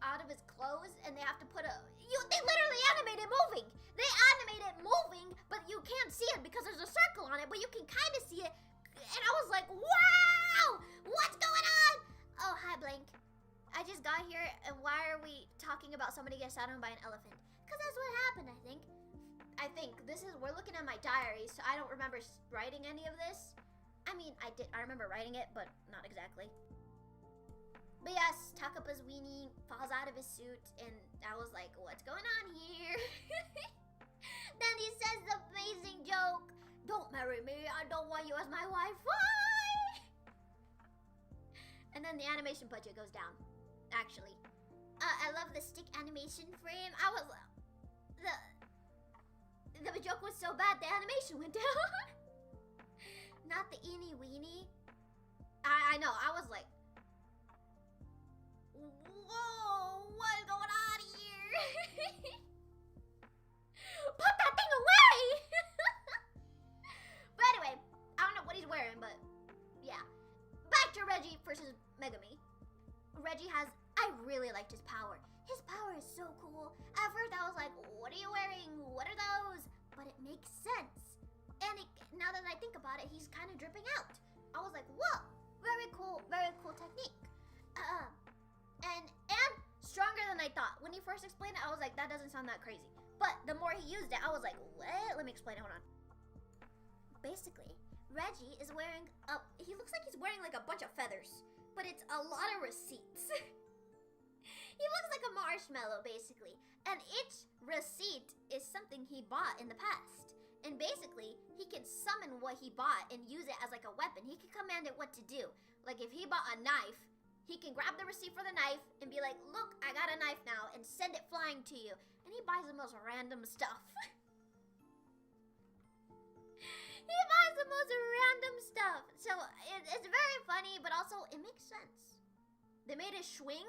clothes, and they have to put they literally animate it moving. They animate it moving, but you can't see it because there's a circle on it, but you can kind of see it. And I was like, wow! What's going on? Oh, hi, Blank. I just got here, and why are we talking about somebody getting sat on by an elephant? Because that's what happened, I think. We're looking at my diary, so I don't remember writing any of this. I mean, I remember writing it, but not exactly. But yes, Takapa's weenie falls out of his suit, and I was like, what's going on here? Then he says the amazing joke, don't marry me, I don't want you as my wife. Why? And then the animation budget goes down, actually. I love the stick animation frame. The joke was so bad, the animation went down. Not the eeny weenie. I know, I was like, whoa, what's going on here? Put that thing away! But anyway, I don't know what he's wearing, but yeah. Back to Reggie versus Megami. Reggie I really liked his power. His power is so cool. At first I was like, what are you wearing? What are those? But it makes sense. And now that I think about it, he's kind of dripping out. I was like, whoa, very cool technique. And stronger than I thought. When he first explained it, I was like, that doesn't sound that crazy. But the more he used it, I was like, what? Let me explain it, hold on. Basically, Reggie is wearing he looks like he's wearing like a bunch of feathers, but it's a lot of receipts. He looks like a marshmallow, basically. And each receipt is something he bought in the past. And basically, he can summon what he bought and use it as like a weapon. He can command it what to do. Like if he bought a knife, he can grab the receipt for the knife and be like, look, I got a knife now, and send it flying to you. And he buys the most random stuff. He buys the most random stuff. So it's very funny, but also it makes sense. They made it swing.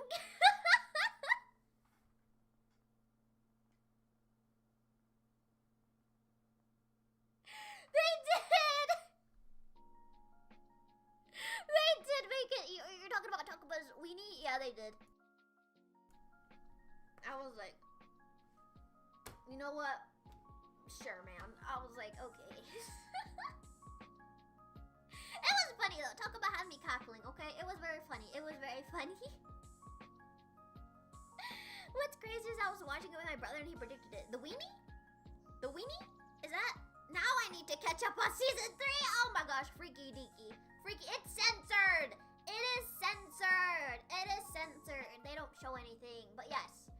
They did! They did make it. You're talking about Takapa's weenie? Yeah, they did. I was like, you know what? Sure, man. I was like, okay. It was funny though. Talk about having me cackling, okay? It was very funny. It was very funny. What's crazy is I was watching it with my brother and he predicted it. The weenie? The weenie? Is that? Now I need to catch up on season 3. Oh my gosh, freaky deaky. Freaky, it's censored. It is censored. It is censored. They don't show anything, but yes.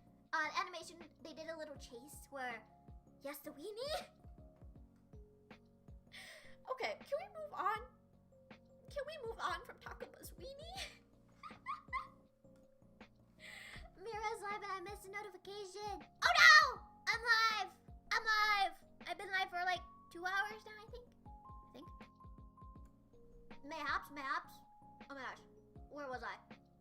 Animation, they did a little chase where, yes, the weenie. Okay, can we move on? Can we move on from Takaba's weenie? Mira's live and I missed a notification. Oh no! I'm live! I'm live! I've been live for like 2 hours now, I think. Mayhaps. Oh my gosh. Where was I?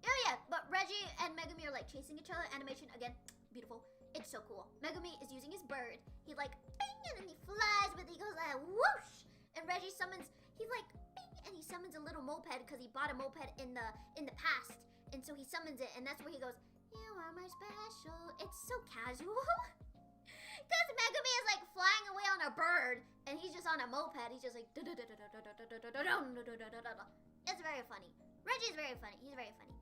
Oh yeah, but Reggie and Megumi are like chasing each other. Animation, again, beautiful. It's so cool. Megumi is using his bird. He like, bing, and then he flies, but he goes like, whoosh! And Reggie summons, he like, bing, and he summons a little moped because he bought a moped in the past. And so he summons it, and that's where he goes, you are my special. It's so casual. Because Megumi is like flying away on a bird, and he's just on a moped. He's just like, it's very funny. Reggie's very funny. He's very funny.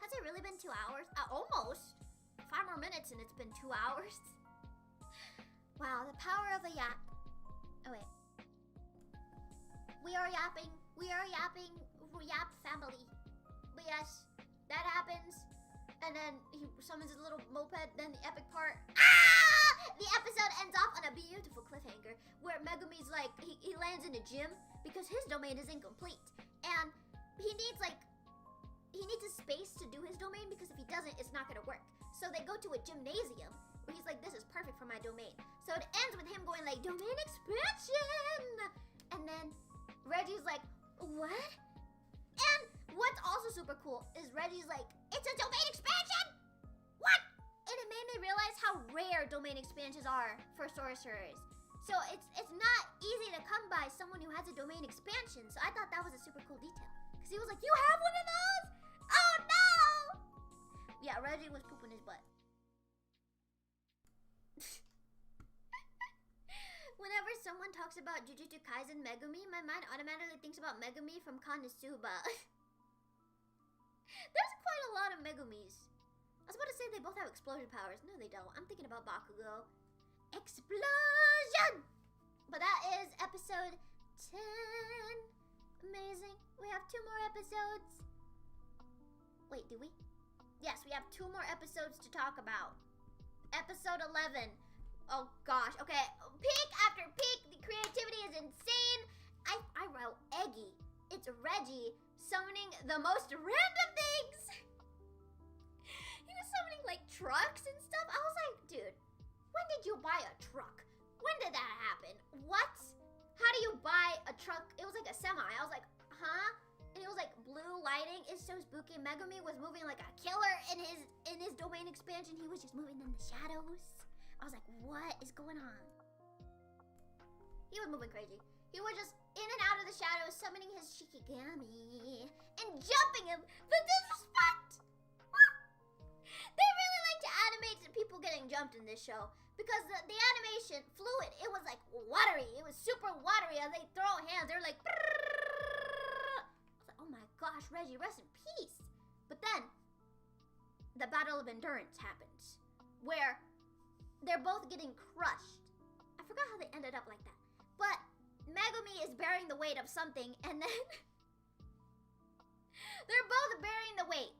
Has it really been 2 hours? Almost. 5 more minutes and it's been 2 hours. Wow, the power of a yap. Oh wait. We are yapping. We are yapping. Yap family. But yes, that happens. And then he summons his little moped. Then the epic part. The episode ends off on a beautiful cliffhanger where Megumi's like, he lands in a gym because his domain is incomplete. And he needs a space to do his domain because if he doesn't, it's not gonna work. So they go to a gymnasium where he's like, this is perfect for my domain. So it ends with him going like, domain expansion! And then Reggie's like, what? And what's also super cool is Reggie's like, it's a domain expansion? What? And it made me realize how rare domain expansions are for sorcerers. So it's not easy to come by someone who has a domain expansion. So I thought that was a super cool detail. Because he was like, you have one of those? Oh no! Yeah, Reggie was pooping his butt. Whenever someone talks about Jujutsu Kaisen Megumi, my mind automatically thinks about Megumi from Konosuba. There's quite a lot of Megumis. I was about to say they both have explosion powers. No, they don't. I'm thinking about Bakugo. Explosion! But that is episode 10. Amazing. We have 2 more episodes. Wait, do we? Yes, we have 2 more episodes to talk about. Episode 11. Oh gosh. Okay. Peak after peak. The creativity is insane. I wrote Eggy. It's Reggie summoning the most random things. He was summoning like trucks and stuff. I was like, dude, when did you buy a truck? When did that happen? What? How do you buy a truck? It was like a semi. I was like, huh? And it was like blue lighting. It's so spooky. Megumi was moving like a killer in his domain expansion. He was just moving in the shadows. I was like, what is going on? He was moving crazy. He was just in and out of the shadows, summoning his Shikigami and jumping him. The disrespect! They really like to animate people getting jumped in this show because the animation fluid. It was like watery. It was super watery. As they throw hands, they're like, I was like, oh my gosh, Reggie, rest in peace. But then the battle of endurance happens where they're both getting crushed. I forgot how they ended up like that. But Megumi is bearing the weight of something, and then they're both bearing the weight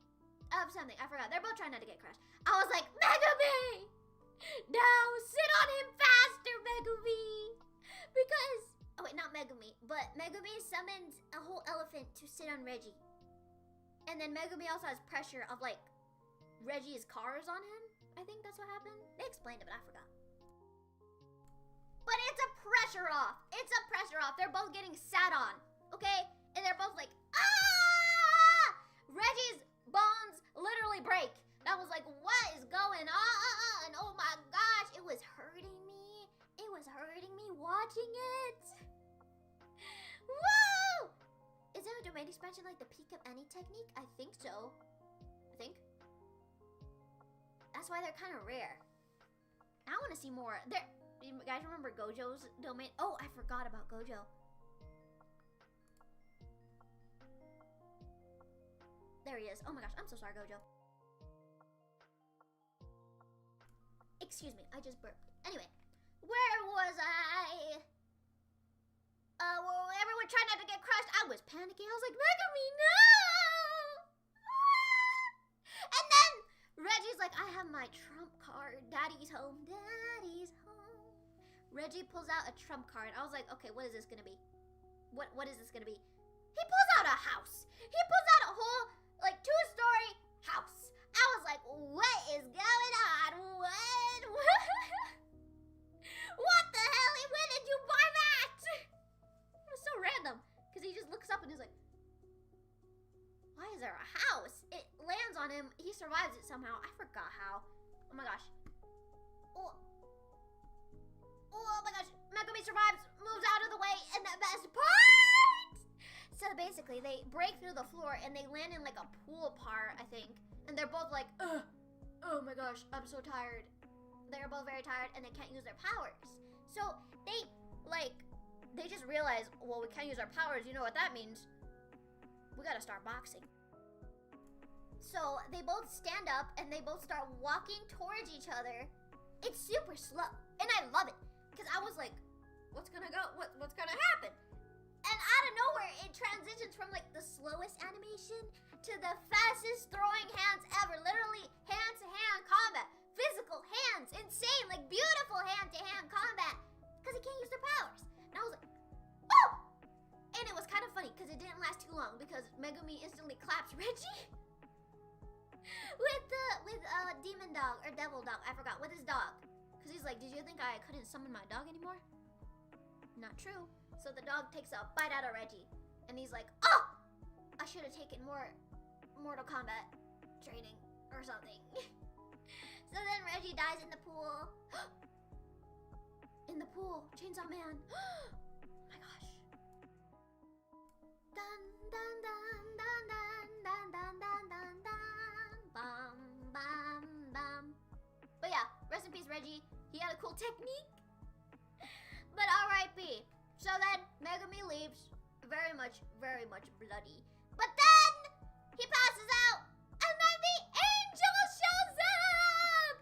of something. I forgot. They're both trying not to get crushed. I was like, Megumi! No, sit on him faster, Megumi! Because, oh wait, not Megumi, but Megumi summons a whole elephant to sit on Reggie. And then Megumi also has pressure of like Reggie's cars on him. I think that's what happened. They explained it, but I forgot. But it's a pressure off. It's a pressure off. They're both getting sat on, okay? And they're both like, ah! Reggie's bones literally break. That was like, what is going on? And oh my gosh, it was hurting me. It was hurting me watching it. Woo! Is there a domain expansion like the peak of any technique? I think so. I think. That's why they're kind of rare. I want to see more. There, you guys remember Gojo's domain? Oh, I forgot about Gojo. There he is. Oh my gosh, I'm so sorry, Gojo. Excuse me, I just burped. Anyway, where was I? Well, everyone tried not to get crushed. I was panicking. I was like, Megumi, no! And then Reggie's like, I have my trump card. Daddy's home. Daddy's home. Reggie pulls out a trump card. I was like, okay, what is this gonna be? What is this gonna be? He pulls out a house. He pulls out a whole, like, 2-story house. I was like, what is going on? What? What the hell? When did you buy that? It was so random. Because he just looks up and is like, why is there a house? It lands on him. He survives it somehow. I forgot how. Oh my gosh. Oh my gosh. Megumi survives, moves out of the way, and the best part! So basically, they break through the floor and they land in like a pool part, I think. And they're both like, ugh. Oh my gosh, I'm so tired. They're both very tired and they can't use their powers. So they just realize, well, we can't use our powers. You know what that means? We gotta start boxing. So they both stand up and they both start walking towards each other. It's super slow and I love it because I was like, what's gonna happen? And out of nowhere, it transitions from like the slowest animation to the fastest throwing hands ever. Literally hand-to-hand combat. Physical hands. Insane. Like beautiful hand-to-hand combat. Because they can't use their powers. And I was like, oh! And it was kind of funny because it didn't last too long because Megumi instantly claps Reggie. with demon dog or devil dog. I forgot. With his dog. Because he's like, did you think I couldn't summon my dog anymore? Not true. So the dog takes a bite out of Reggie. And he's like, oh! I should have taken more Mortal Kombat training or something. So then Reggie dies in the pool. In the pool. Chainsaw Man. Oh my gosh. Dun dun dun dun dun dun dun dun dun dun. Bum bum bum. But yeah, rest in peace Reggie. He had a cool technique. But R.I.P. So then Megumi leaves, very much bloody. But then he passes out, and then the angel shows up.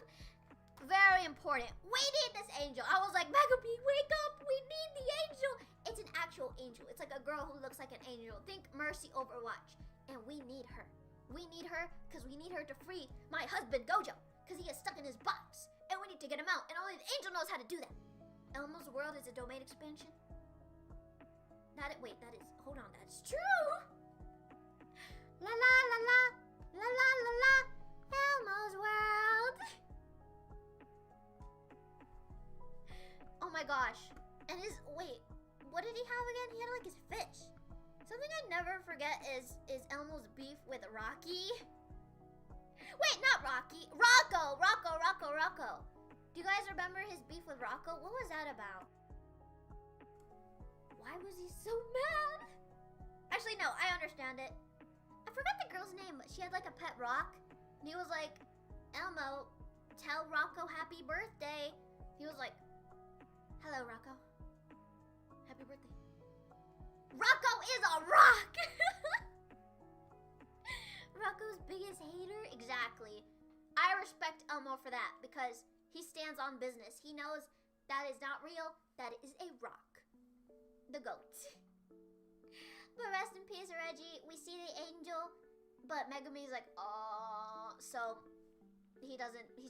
Very important. We need this angel. I was like, Megumi, wake up. We need the angel. It's an actual angel. It's like a girl who looks like an angel. Think Mercy Overwatch. And we need her. We need her because we need her to free my husband Gojo, because he is stuck in his box, and we need to get him out. And only the angel knows how to do that. Elmo's World is a domain expansion. Hold on, that is true. La la la la, la la la la, Elmo's World. Oh my gosh. And what did he have again? He had like his fish. Something I never forget is Elmo's beef with Rocky. Wait, not Rocky. Rocco. Do you guys remember his beef with Rocco? What was that about? Why was he so mad? Actually, no, I understand it. I forgot the girl's name, but she had like a pet rock. And he was like, Elmo, tell Rocco happy birthday. He was like, hello, Rocco. Happy birthday. Rocco is a rock! Rocco's biggest hater? Exactly. I respect Elmo for that because he stands on business. He knows that is not real. That is a rock. The goat. But rest in peace, Reggie. We see the angel, but Megumi's like, oh, so he's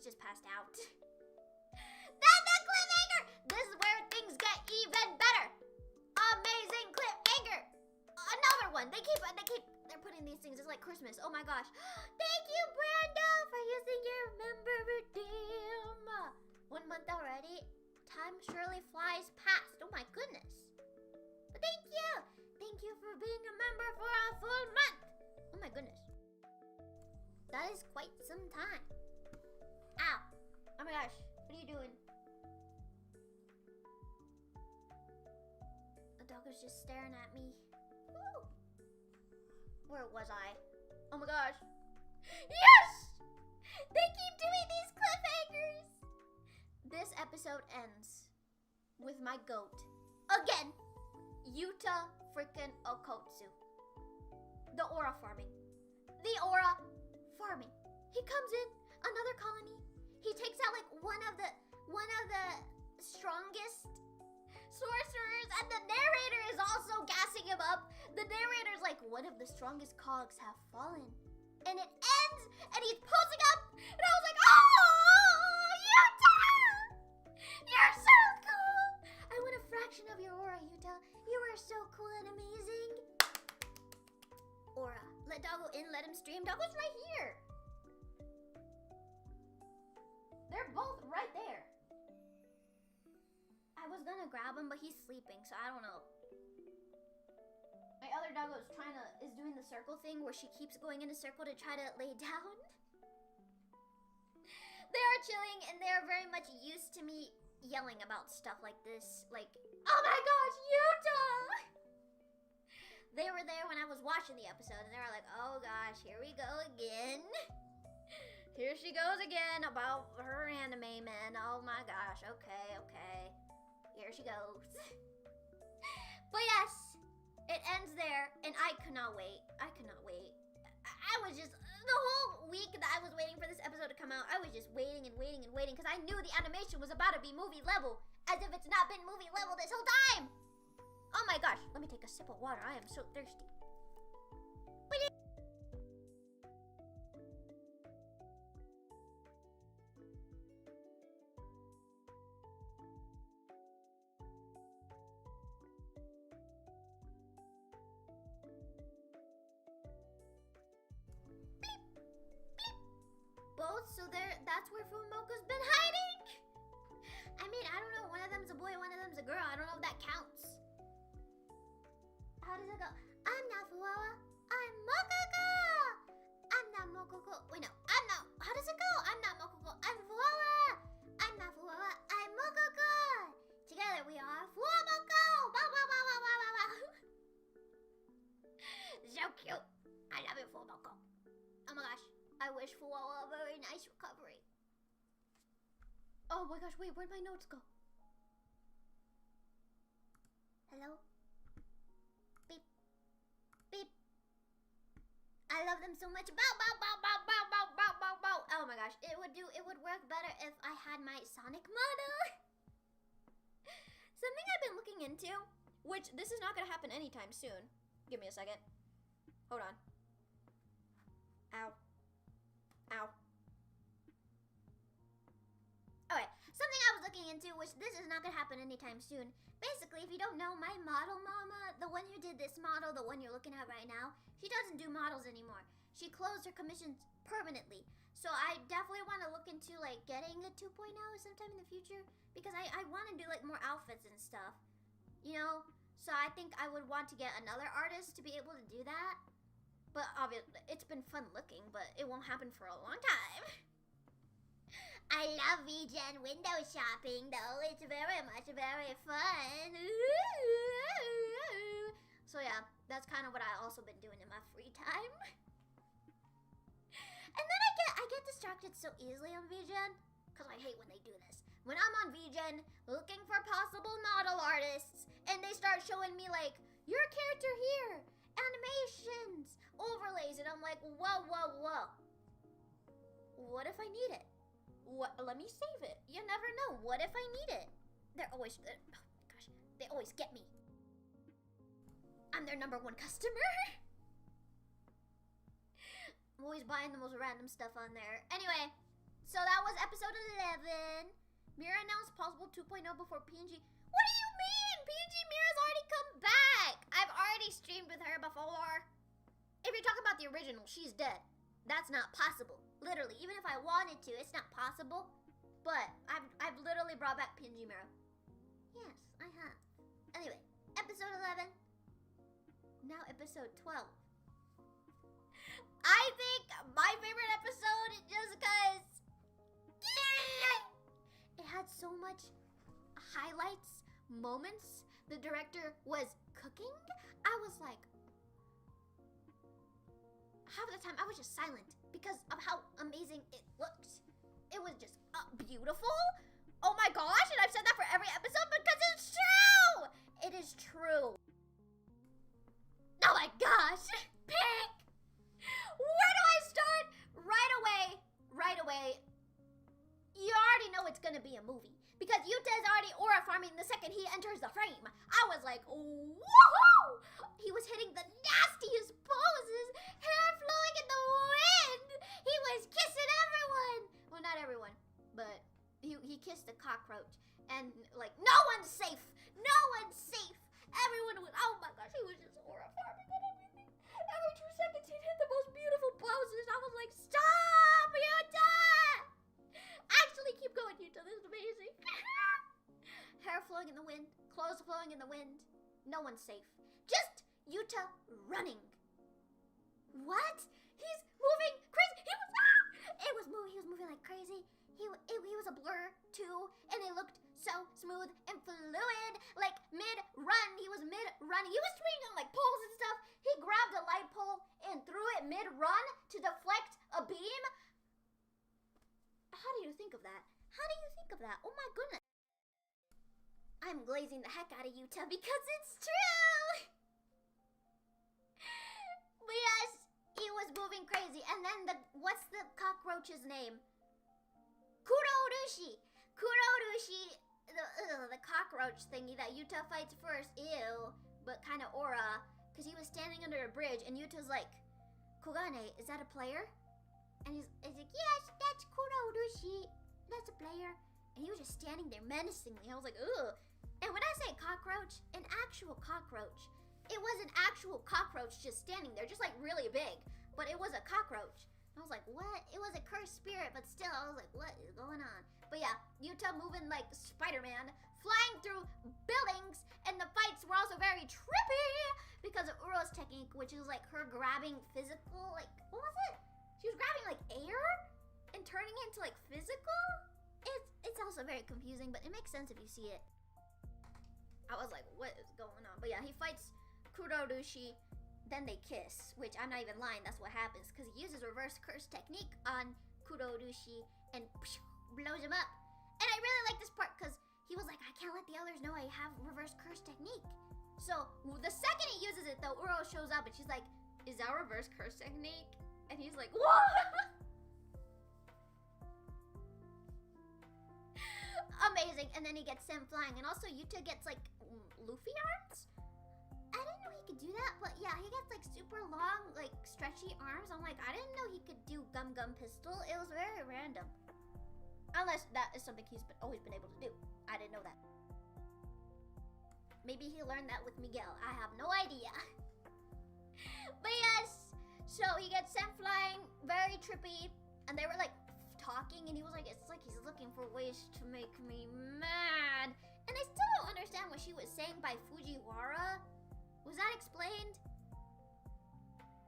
just passed out. Then the cliffhanger! This is where things get even better. Amazing cliffhanger. Another one. They're putting these things. It's like Christmas. Oh my gosh. Thank you, Brando, for using your member redeem. 1 month already. Time surely flies past. Oh my goodness. But thank you. Thank you for being a member for a full month. Oh my goodness. That is quite some time. Ow. Oh my gosh. What are you doing? The dog was just staring at me. Woo. Where was I? Oh my gosh. Yes! They keep doing these cliffhangers. this episode ends with my goat. Again, ʀᴜʟᴜᴜᴜᴜ. The aura farming. The aura farming. He comes in, another colony. He takes out like one of the strongest sorcerers, and the narrator is also gassing him up. The narrator's like, one of the strongest cogs have fallen. And it ends, and he's posing up, and I was like, oh, Ʀᴜʟ! You're so cool! I want a fraction of your aura, Ʀᴜʟ. You are so cool and amazing. Aura. Let Doggo in, let him stream. Doggo's right here. They're both right there. I was gonna grab him, but he's sleeping, so I don't know. My other doggo is doing the circle thing where she keeps going in a circle to try to lay down. They are chilling, and they are very much used to me yelling about stuff like this. Like, oh my gosh, Ʀᴜʟ! They were there when I was watching the episode, and they were like, oh gosh, here we go again. Here she goes again about her anime, man. Oh my gosh, okay. Here she goes. But yes, it ends there, and I could not wait. I I was just, the whole week that I was waiting for this episode to come out, I was just waiting, because I knew the animation was about to be movie level, as if it's not been movie level this whole time. Oh my gosh, let me take a sip of water. I am so thirsty. Both, so that's where Fumoko's been hiding. I mean, I don't know, one of them's a boy, one of them's a girl. I don't know if that counts. How does it go? I'm not Fuwawa, I'm Mokoko. I'm not Mokoko. Wait, no, I'm not. How does it go? I'm not Mokoko, I'm Fuwawa. I'm not Fuwawa, I'm Mokoko. Together we are Fuwamoko. Wow, wow, wow, wow, wow, wow, wow. So cute. I love you, Fuwamoko. Oh my gosh. I wish Fuwawa a very nice recovery. Oh my gosh, wait, where'd my notes go? Hello? Beep. Beep. I love them so much. Bow, bow, bow, bow, bow, bow, bow, bow, bow. Oh my gosh, it would work better if I had my Sonic model. Something I've been looking into, which this is not gonna happen anytime soon. Give me a second. Hold on. Ow. Ow. Okay, something I was looking into, which this is not gonna happen anytime soon. Basically, if you don't know, my model mama, the one who did this model, the one you're looking at right now, she doesn't do models anymore. She closed her commissions permanently. So I definitely want to look into like getting a 2.0 sometime in the future, because I want to do like more outfits and stuff, you know? So I think I would want to get another artist to be able to do that. But obviously, it's been fun looking, but it won't happen for a long time. I love VGen window shopping, though. It's very much very fun. Ooh. So yeah, that's kind of what I also been doing in my free time. And then I get distracted so easily on VGen, because I hate when they do this. When I'm on VGen looking for possible model artists, and they start showing me like, your character here, animations, overlays, and I'm like, whoa. What if I need it? What? Let me save it. You never know. What if I need it? They're always, oh my gosh, they always get me. I'm their #1 customer. I'm always buying the most random stuff on there. Anyway, so that was episode 11. Mira announced possible 2.0 before PNG. What do you mean? PNG Mira's already come back. I've already streamed with her before. If you're talking about the original, she's dead. That's not possible. Literally, even if I wanted to, it's not possible. But I've literally brought back PNG Mira. Yes, I have. Anyway, episode 11. Now episode 12. I think my favorite episode is just because it had so much highlights, moments. The director was cooking. I was like, half the time I was just silent because of how amazing it looked. It was just beautiful. Oh my gosh, and I've said that for every episode because it's true! It is true. Oh my gosh! Pink! Where do I start? Right away. You already know it's gonna be a movie. Because Yuta is already aura farming the second he enters the frame. I was like, woohoo! He was hitting the nastiest poses, hair flowing in the wind. He was kissing everyone. Well, not everyone, but he kissed a cockroach. And like, no one's safe. No one's safe. Everyone was, oh my gosh, he was just aura farming and everything. Every 2 seconds he'd hit the most beautiful poses. I was like, stop, Yuta! Actually, keep going, Yuta. This is amazing. Hair flowing in the wind, clothes flowing in the wind. No one's safe. Just Yuta running. What? He's moving crazy. He was moving like crazy. He was a blur too, and it looked so smooth and fluid. Like mid-run, he was mid-running. He was swinging on like poles and stuff. He grabbed a light pole and threw it mid-run to deflect a beam. How do you think of that? How do you think of that? Oh my goodness. I'm glazing the heck out of Yuta because it's true. But yes, he was moving crazy. And then what's the cockroach's name? Kurourushi. The cockroach thingy that Yuta fights first. Ew. But kind of aura. Because he was standing under a bridge and Yuta's like, Kogane, is that a player? And he's like, yes, that's Kurourushi. That's a player. And he was just standing there menacingly. I was like, ugh. And when I say cockroach, an actual cockroach. It was an actual cockroach just standing there, just like really big. But it was a cockroach. I was like, what? It was a cursed spirit, but still, I was like, what is going on? But yeah, Yuta moving like Spider-Man, flying through buildings, and the fights were also very trippy because of Uro's technique, which is like her grabbing physical, like, what was it? She was grabbing like air and turning it into like physical? It's also very confusing, but it makes sense if you see it. I was like, what is going on? But yeah, he fights Kurourushi, then they kiss, which I'm not even lying, that's what happens, because he uses reverse curse technique on Kurourushi and blows him up. And I really like this part because he was like, I can't let the others know I have reverse curse technique. So the second he uses it though, Uro shows up and she's like, is that reverse curse technique? And he's like, what? Amazing. And then he gets sent flying, and also Yuta gets like Luffy arms. I didn't know he could do that, but yeah, he gets like super long, like stretchy arms. I'm like, I didn't know he could do gum pistol. It was very random. Unless that is something he's always been able to do. I didn't know that. Maybe he learned that with Miguel. I have no idea. But yes, so he gets sent flying, very trippy, and they were like talking, and he was like, it's like he's looking for ways to make me mad. And I still don't understand what she was saying by Fujiwara. Was that explained?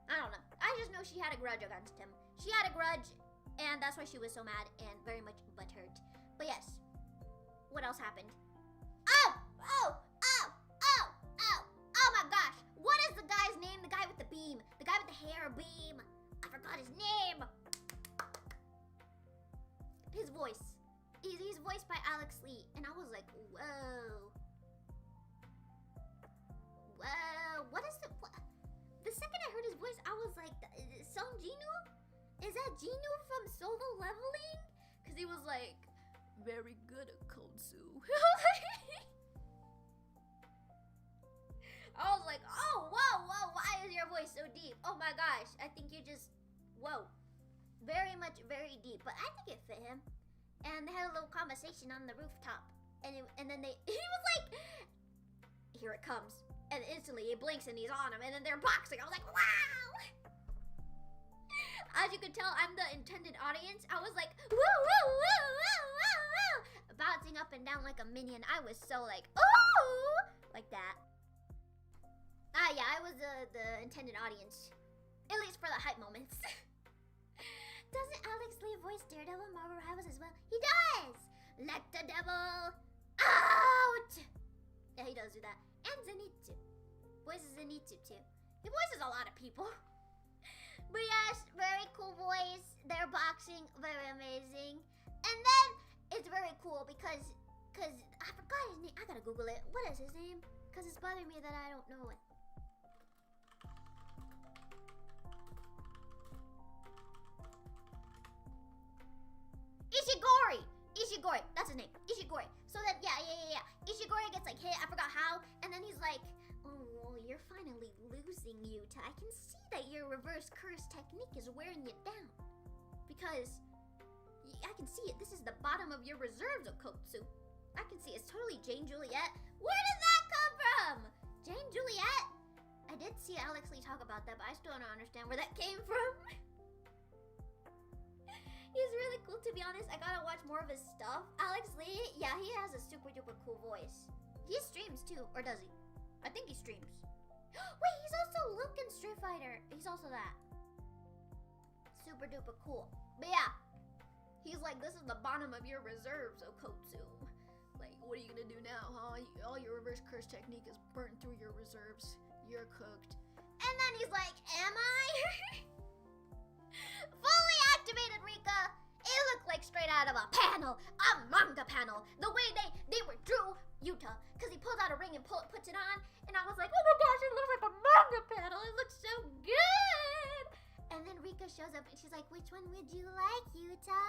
I don't know. I just know she had a grudge against him. She had a grudge, and that's why she was so mad and very much butthurt. But yes, what else happened? Oh my gosh. What is the guy's name? The guy with the beam. The guy with the hair beam. I forgot his name. His voice. He's voiced by Alex Lee. And I was like, whoa. Whoa. What is the... The second I heard his voice, I was like, Song Jinu? Is that Jinu from Solo Leveling? Because he was like, very good at Kotsu. I was like, oh, whoa, why is your voice so deep? Oh my gosh, I think you just, whoa. Very much, very deep, but I think it fit him. And they had a little conversation on the rooftop. And then he was like, here it comes. And instantly he blinks and he's on him, and then they're boxing. I was like, wow! As you could tell, I'm the intended audience. I was like, woo, woo, woo, woo, woo, woo! Bouncing up and down like a minion. I was so like, ooh! Like that. Yeah, I was the intended audience. At least for the hype moments. Doesn't Alex Lee voice Daredevil Marvel Rivals as well? He does! Let the devil out! Yeah, he does do that. And Zenitsu. Voices Zenitsu too. He voices a lot of people. But yes, very cool voice. They're boxing, very amazing. And then it's very cool because I forgot his name. I gotta Google it. What is his name? Because it's bothering me that I don't know it. Ishigori, that's his name. Ishigori. So that yeah. Ishigori gets like hit. I forgot how, and then he's like, "Oh, you're finally losing, Yuta. I can see that your reverse curse technique is wearing you down, because I can see it. This is the bottom of your reserves, Okotsu. I can see it's totally Jane Juliet. Where did that come from? Jane Juliet? I did see Alex Lee talk about that, but I still don't understand where that came from." He's really cool, to be honest. I gotta watch more of his stuff. Alex Lee, yeah, he has a super duper cool voice. He streams too, or does he? I think he streams. Wait, he's also Luke in Street Fighter. He's also that. Super duper cool. But yeah, he's like, this is the bottom of your reserves, Okotsu. Like, what are you gonna do now, huh? All your reverse curse technique is burnt through your reserves. You're cooked. And then he's like, am I? Fully activated, Rika. It looked like straight out of a panel, a manga panel. The way they drew Yuta, because he pulled out a ring and puts it on, and I was like, oh my gosh, it looks like a manga panel. It looks so good. And then Rika shows up and she's like, which one would you like, Yuta?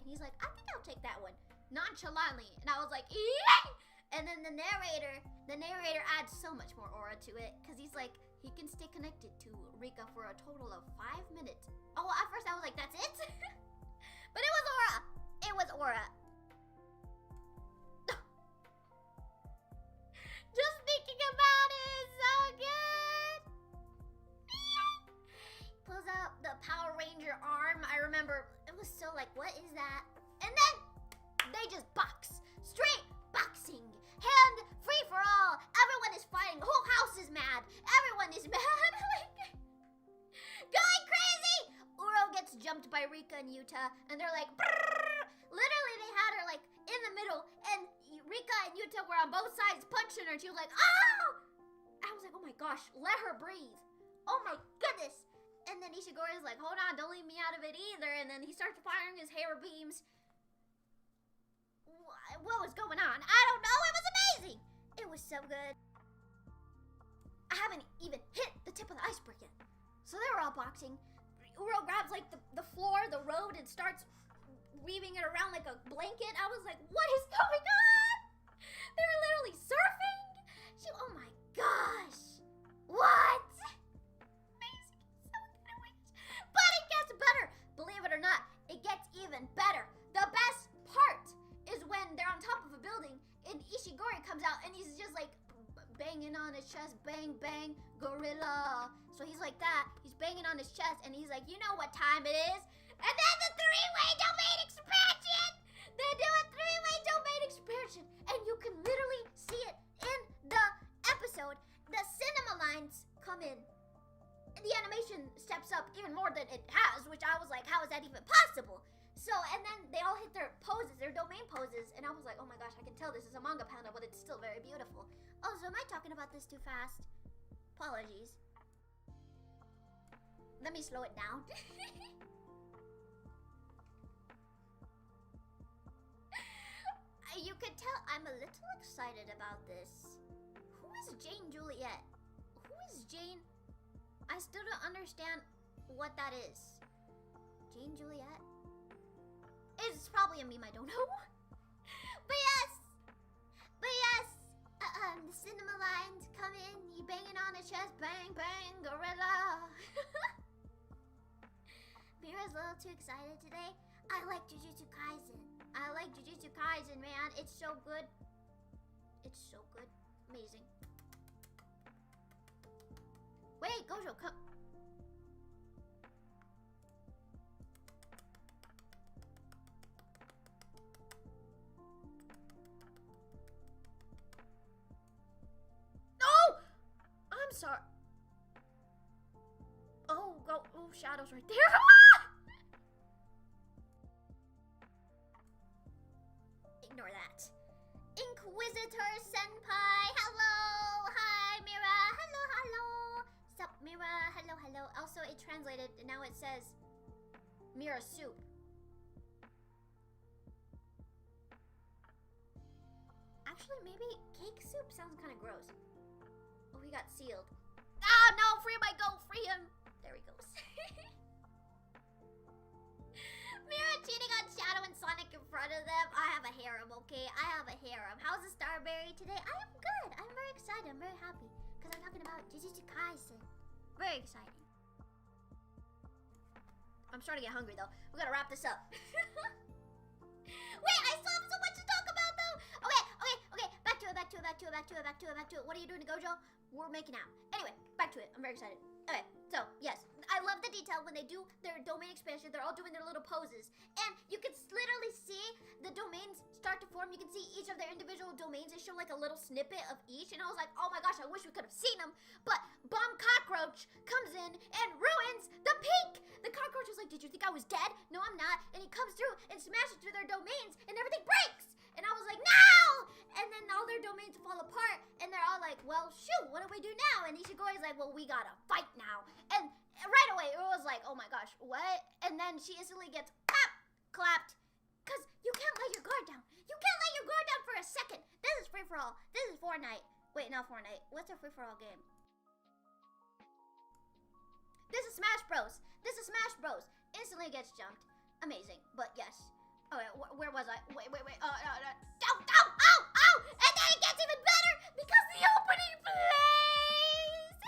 And he's like, I think I'll take that one, nonchalantly. And I was like, yay! And then the narrator adds so much more aura to it, because he's like, he can stay connected to Rika for a total of 5 minutes. Oh, at first I was like, that's it? But it was aura. It was aura. Just thinking about it is so good. Pulls out the Power Ranger arm. I remember it was so like, what is that? And then they just box. Straight boxing. Hand free for all. Everyone is fighting. The whole house is mad. Everyone is mad. Like, going crazy. Uro gets jumped by Rika and Yuta, and they're like, brrr. Literally they had her like in the middle, and Rika and Yuta were on both sides punching her, and she was like, oh! I was like, oh my gosh, let her breathe. Oh my goodness. And then Ishigori is like, hold on, don't leave me out of it either. And then he starts firing his hair beams. What was going on? I don't know. It was amazing. It was so good. I haven't even hit the tip of the iceberg yet. So they were all boxing. Uro grabs like the floor, the road, and starts weaving it around like a blanket. I was like, what is going on? They were literally surfing. Oh my gosh. What? Amazing. So good. But it gets better. Believe it or not, it gets even better. The best part is when they're on top of a building and Ishigori comes out and he's just like banging on his chest, bang, bang, gorilla. So he's like that, he's banging on his chest and he's like, you know what time it is? And then the three-way domain expansion! They do a three-way domain expansion and you can literally see it in the episode. The cinema lines come in. And the animation steps up even more than it has, which I was like, how is that even possible? So, and then they all hit their poses, their domain poses, and I was like, oh my gosh, I can tell this is a manga panel, but it's still very beautiful. Oh, so am I talking about this too fast? Apologies. Let me slow it down. You can tell I'm a little excited about this. Who is Jane Juliet? Who is Jane? I still don't understand what that is. Jane Juliet? It's probably a meme, I don't know. But yes! The cinema lines come in, he banging on his chest, bang, bang, gorilla. Mira's a little too excited today. I like Jujutsu Kaisen. Man. It's so good. It's so good. Amazing. Wait, Gojo, come. I'm sorry. Oh, go. Oh, Shadow's right there. Ignore that. Inquisitor Senpai. Hello. Hi, Mira. Hello. Sup, Mira. Hello. Also, it translated, and now it says Mira Soup. Actually, maybe cake soup sounds kind of gross. Oh, he got sealed. Oh no, free my goat, free him. There he goes. Mira cheating on Shadow and Sonic in front of them. I have a harem, okay? I have a harem. How's the Starberry today? I am good. I'm very excited. I'm very happy. Because I'm talking about JJK. Very exciting. I'm starting to get hungry though. We gotta wrap this up. Wait, I still have so much to talk about though. Okay. Back to it. What are you doing to Gojo? We're making out. Anyway, back to it. I'm very excited. Okay, so yes, I love the detail when they do their domain expansion. They're all doing their little poses, and you can literally see the domains start to form. You can see each of their individual domains. They show like a little snippet of each, and I was like, oh my gosh, I wish we could have seen them. But Bomb Cockroach comes in and ruins the peak. The cockroach was like, did you think I was dead? No, I'm not. And he comes through and smashes through their domains, and everything breaks. And I was like, no! And then all their domains fall apart, and they're all like, well, shoot, what do we do now? And Ishigori's like, well, we gotta fight now. And right away, it was like, oh my gosh, what? And then she instantly gets clapped. Because you can't let your guard down. You can't let your guard down for a second. This is free-for-all. This is Fortnite. Wait, not Fortnite. What's a free-for-all game? This is Smash Bros. Instantly gets jumped. Amazing, but yes. Okay, where was I? Wait. Oh! And then it gets even better because the opening plays.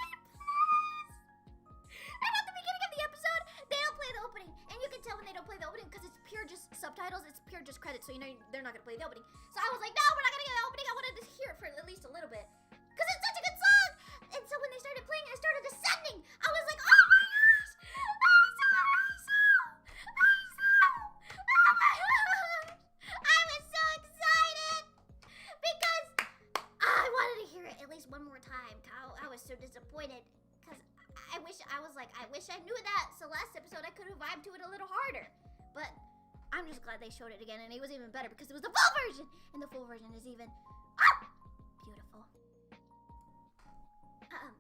And at the beginning of the episode, they don't play the opening. And you can tell when they don't play the opening because it's pure just subtitles. It's pure just credits. So you know they're not going to play the opening. So I was like, no, we're not going to get the opening. I wanted to hear it for at least a little bit. Because it's such a good song. And so when they started playing, I started ascending. I was like, oh my gosh. One more time. I was so disappointed because I wish I knew that. So last episode I could have vibed to it a little harder, but I'm just glad they showed it again, and it was even better because it was the full version, and the full version is even beautiful.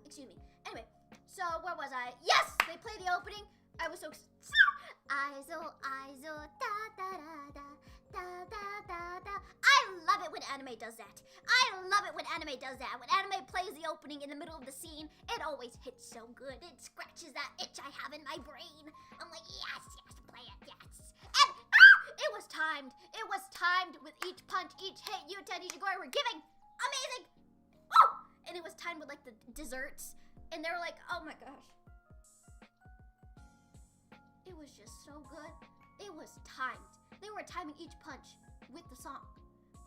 Excuse me. Anyway, so where was I? Yes, they play the opening. I was so Aizo, da da da da. I love it when anime does that. When anime plays the opening in the middle of the scene, it always hits so good. It scratches that itch I have in my brain. I'm like, yes, play it, yes. And it was timed. It was timed with each punch, each hit Yuta and Ishigori were giving. Amazing. Oh! And it was timed with like the desserts. And they were like, oh my gosh. It was just so good. It was timed. They were timing each punch with the song.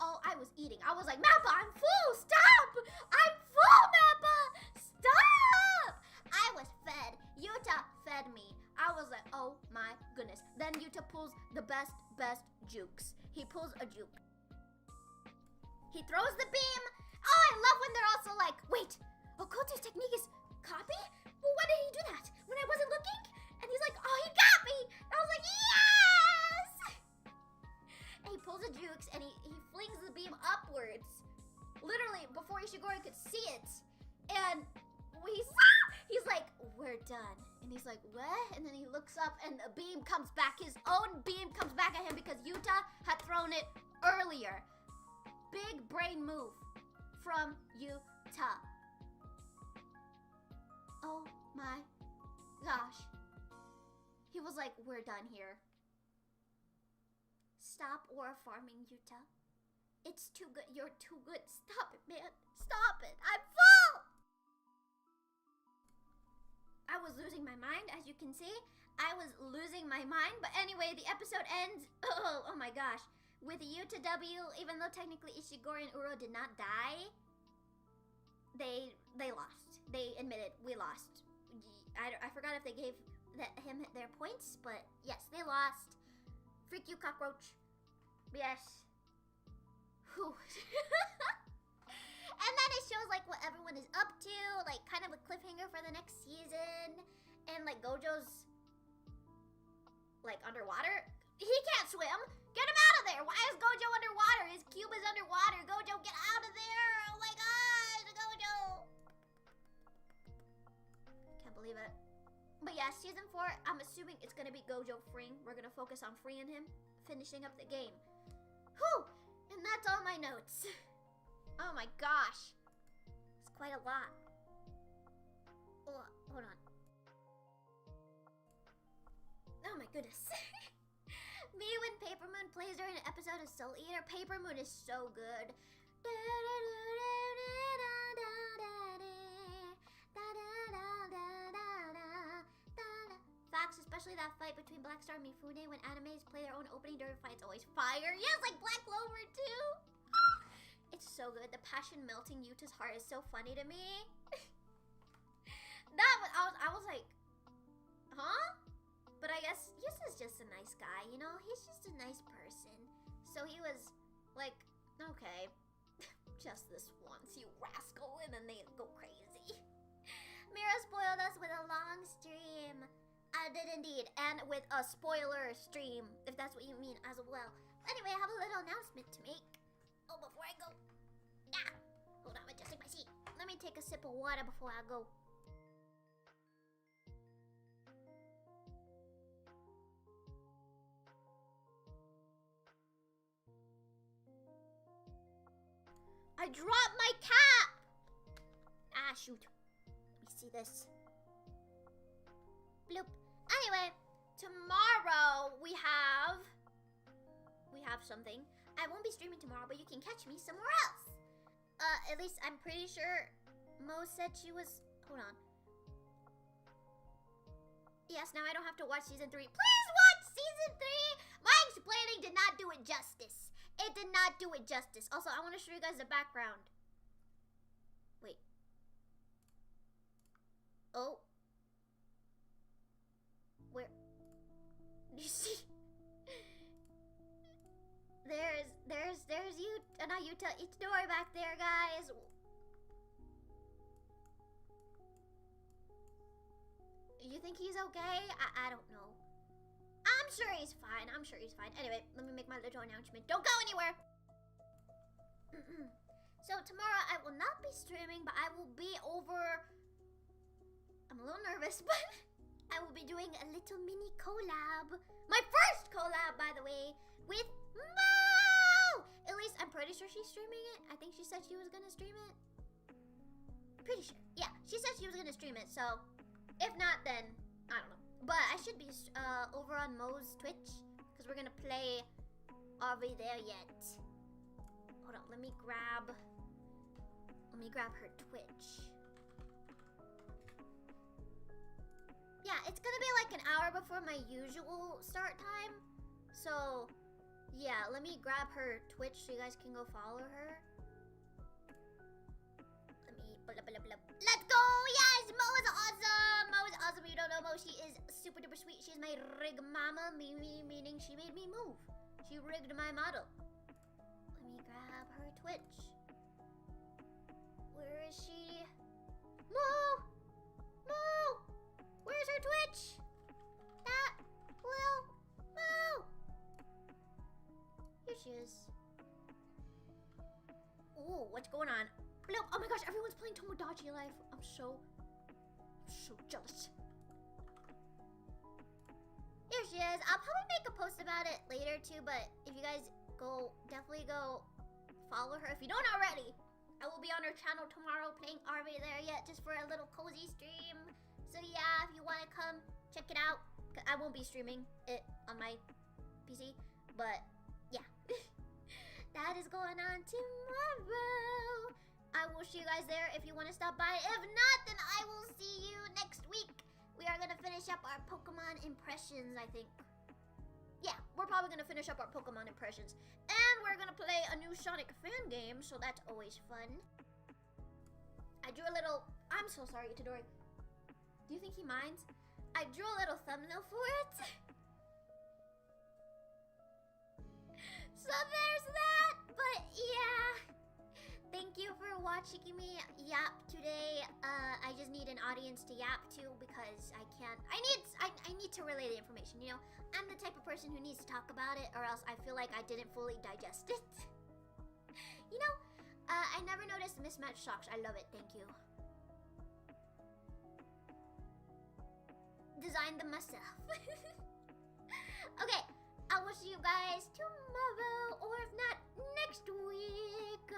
Oh, I was eating. I was like, Mappa, I'm full. Stop. I'm full, Mappa. Stop. I was fed. Yuta fed me. I was like, oh my goodness. Then Yuta pulls the best jukes. He pulls a juke. He throws the beam. Oh, I love when they're also like, wait, Okoto's technique is copy? Well, why did he do that? When I wasn't looking? And he's like, oh, he got me. And I was like, yes! And he pulls a jukes and he flings the beam upwards. Literally, before Ishigori could see it. And he's like, we're done. And he's like, what? And then he looks up and the beam comes back. His own beam comes back at him because Yuta had thrown it earlier. Big brain move from Yuta. Oh my gosh. He was like, we're done here. Stop war farming, Yuta. It's too good. You're too good. Stop it, man. Stop it. I'm full! I was losing my mind, as you can see. I was losing my mind. But anyway, the episode ends. Oh my gosh. With Yuta W, even though technically Ishigori and Uro did not die, they lost. They admitted, we lost. I forgot if they gave him their points, but yes, they lost. Freak you, cockroach. Yes. Whew. And then it shows like what everyone is up to, like kind of a cliffhanger for the next season. And like Gojo's like underwater. He can't swim. Get him out of there. Why is Gojo underwater? His cube is underwater. Gojo, get out of there. Oh my gosh, Gojo. Can't believe it. But yeah, season 4, I'm assuming it's gonna be Gojo freeing. We're gonna focus on freeing him, finishing up the game. Whew! And that's all my notes. Oh my gosh. It's quite a lot. Oh, hold on. Oh my goodness. Me when Paper Moon plays during an episode of Soul Eater. Paper Moon is so good. Facts, especially that fight between Blackstar and Mifune when animes play their own opening during fights, always fire. Yes, like Black Clover too. It's so good. The passion melting Yuta's heart is so funny to me. I was like, huh? But I guess Yuta's just a nice guy, you know? He's just a nice person. So he was like, okay, just this once, you rascal, and then they go crazy. Mira spoiled us with a long stream. I did indeed, and with a spoiler stream, if that's what you mean as well. Anyway, I have a little announcement to make. Oh, before I go. Ah, hold on, I'm adjusting my seat. Let me take a sip of water before I go. I dropped my cap! Ah, shoot. Let me see this. Bloop. Anyway, tomorrow we have something. I won't be streaming tomorrow, but you can catch me somewhere else. At least I'm pretty sure Mo said she was... Hold on. Yes, now I don't have to watch season 3. Please watch season 3! My explaining did not do it justice. It did not do it justice. Also, I want to show you guys the background. Wait. Oh. Where? Do you see? There's you, not Yuta, Itadori back there, guys. You think he's okay? I don't know. I'm sure he's fine. I'm sure he's fine. Anyway, let me make my little announcement. Don't go anywhere. So tomorrow I will not be streaming, but I will be over. I'm a little nervous, but I will be doing a little mini collab. My first collab, by the way, with Mo! At least I'm pretty sure she's streaming it. I think she said she was gonna stream it. Pretty sure. Yeah, she said she was gonna stream it, so if not, then I don't know. But I should be over on Mo's Twitch, because we're gonna play Are We There Yet? Hold on, let me grab her Twitch. Yeah, it's gonna be like an hour before my usual start time. So, yeah, let me grab her Twitch so you guys can go follow her. Let's go! Yes! Mo is awesome! Mo is awesome. You don't know Mo. She is super duper sweet. She's my rig mama, meaning she made me move. She rigged my model. Let me grab her Twitch. Where is she? Mo! Mo! Where's her Twitch? That little Mo! Here she is. Ooh, what's going on? Bloop. Oh my gosh, everyone's playing Tomodachi Life. I'm so jealous. Here she is. I'll probably make a post about it later too, but if you guys definitely go follow her. If you don't already, I will be on her channel tomorrow playing Are We There Yet just for a little cozy stream. So yeah, if you want to come check it out. I won't be streaming it on my PC, but yeah. That is going on tomorrow. I will see you guys there if you want to stop by. If not, then I will see you next week. We are going to finish up our Pokemon impressions, I think. Yeah, we're probably going to finish up our Pokemon impressions. And we're going to play a new Sonic fan game, so that's always fun. I drew a little... I'm so sorry, Itadori. Do you think he minds? I drew a little thumbnail for it. So there's that. But yeah. Thank you for watching me yap today. I just need an audience to yap to because I can't. I need to relay the information, you know? I'm the type of person who needs to talk about it or else I feel like I didn't fully digest it. You know, I never noticed mismatched socks. I love it. Thank you. Designed them myself. Okay, I will see you guys tomorrow or if not, next week.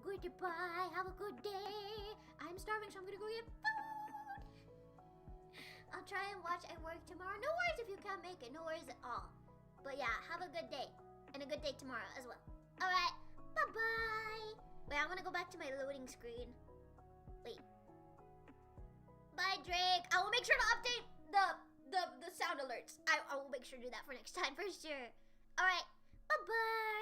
Goodbye. Have a good day. I'm starving, so I'm gonna go get food. I'll try and watch and work tomorrow. No worries if you can't make it. No worries at all. But yeah, have a good day. And a good day tomorrow as well. Alright. Bye-bye. Wait, I'm gonna go back to my loading screen. Wait. Bye, Drake. I will make sure to update the sound alerts. I will make sure to do that for next time for sure. Alright. Bye-bye.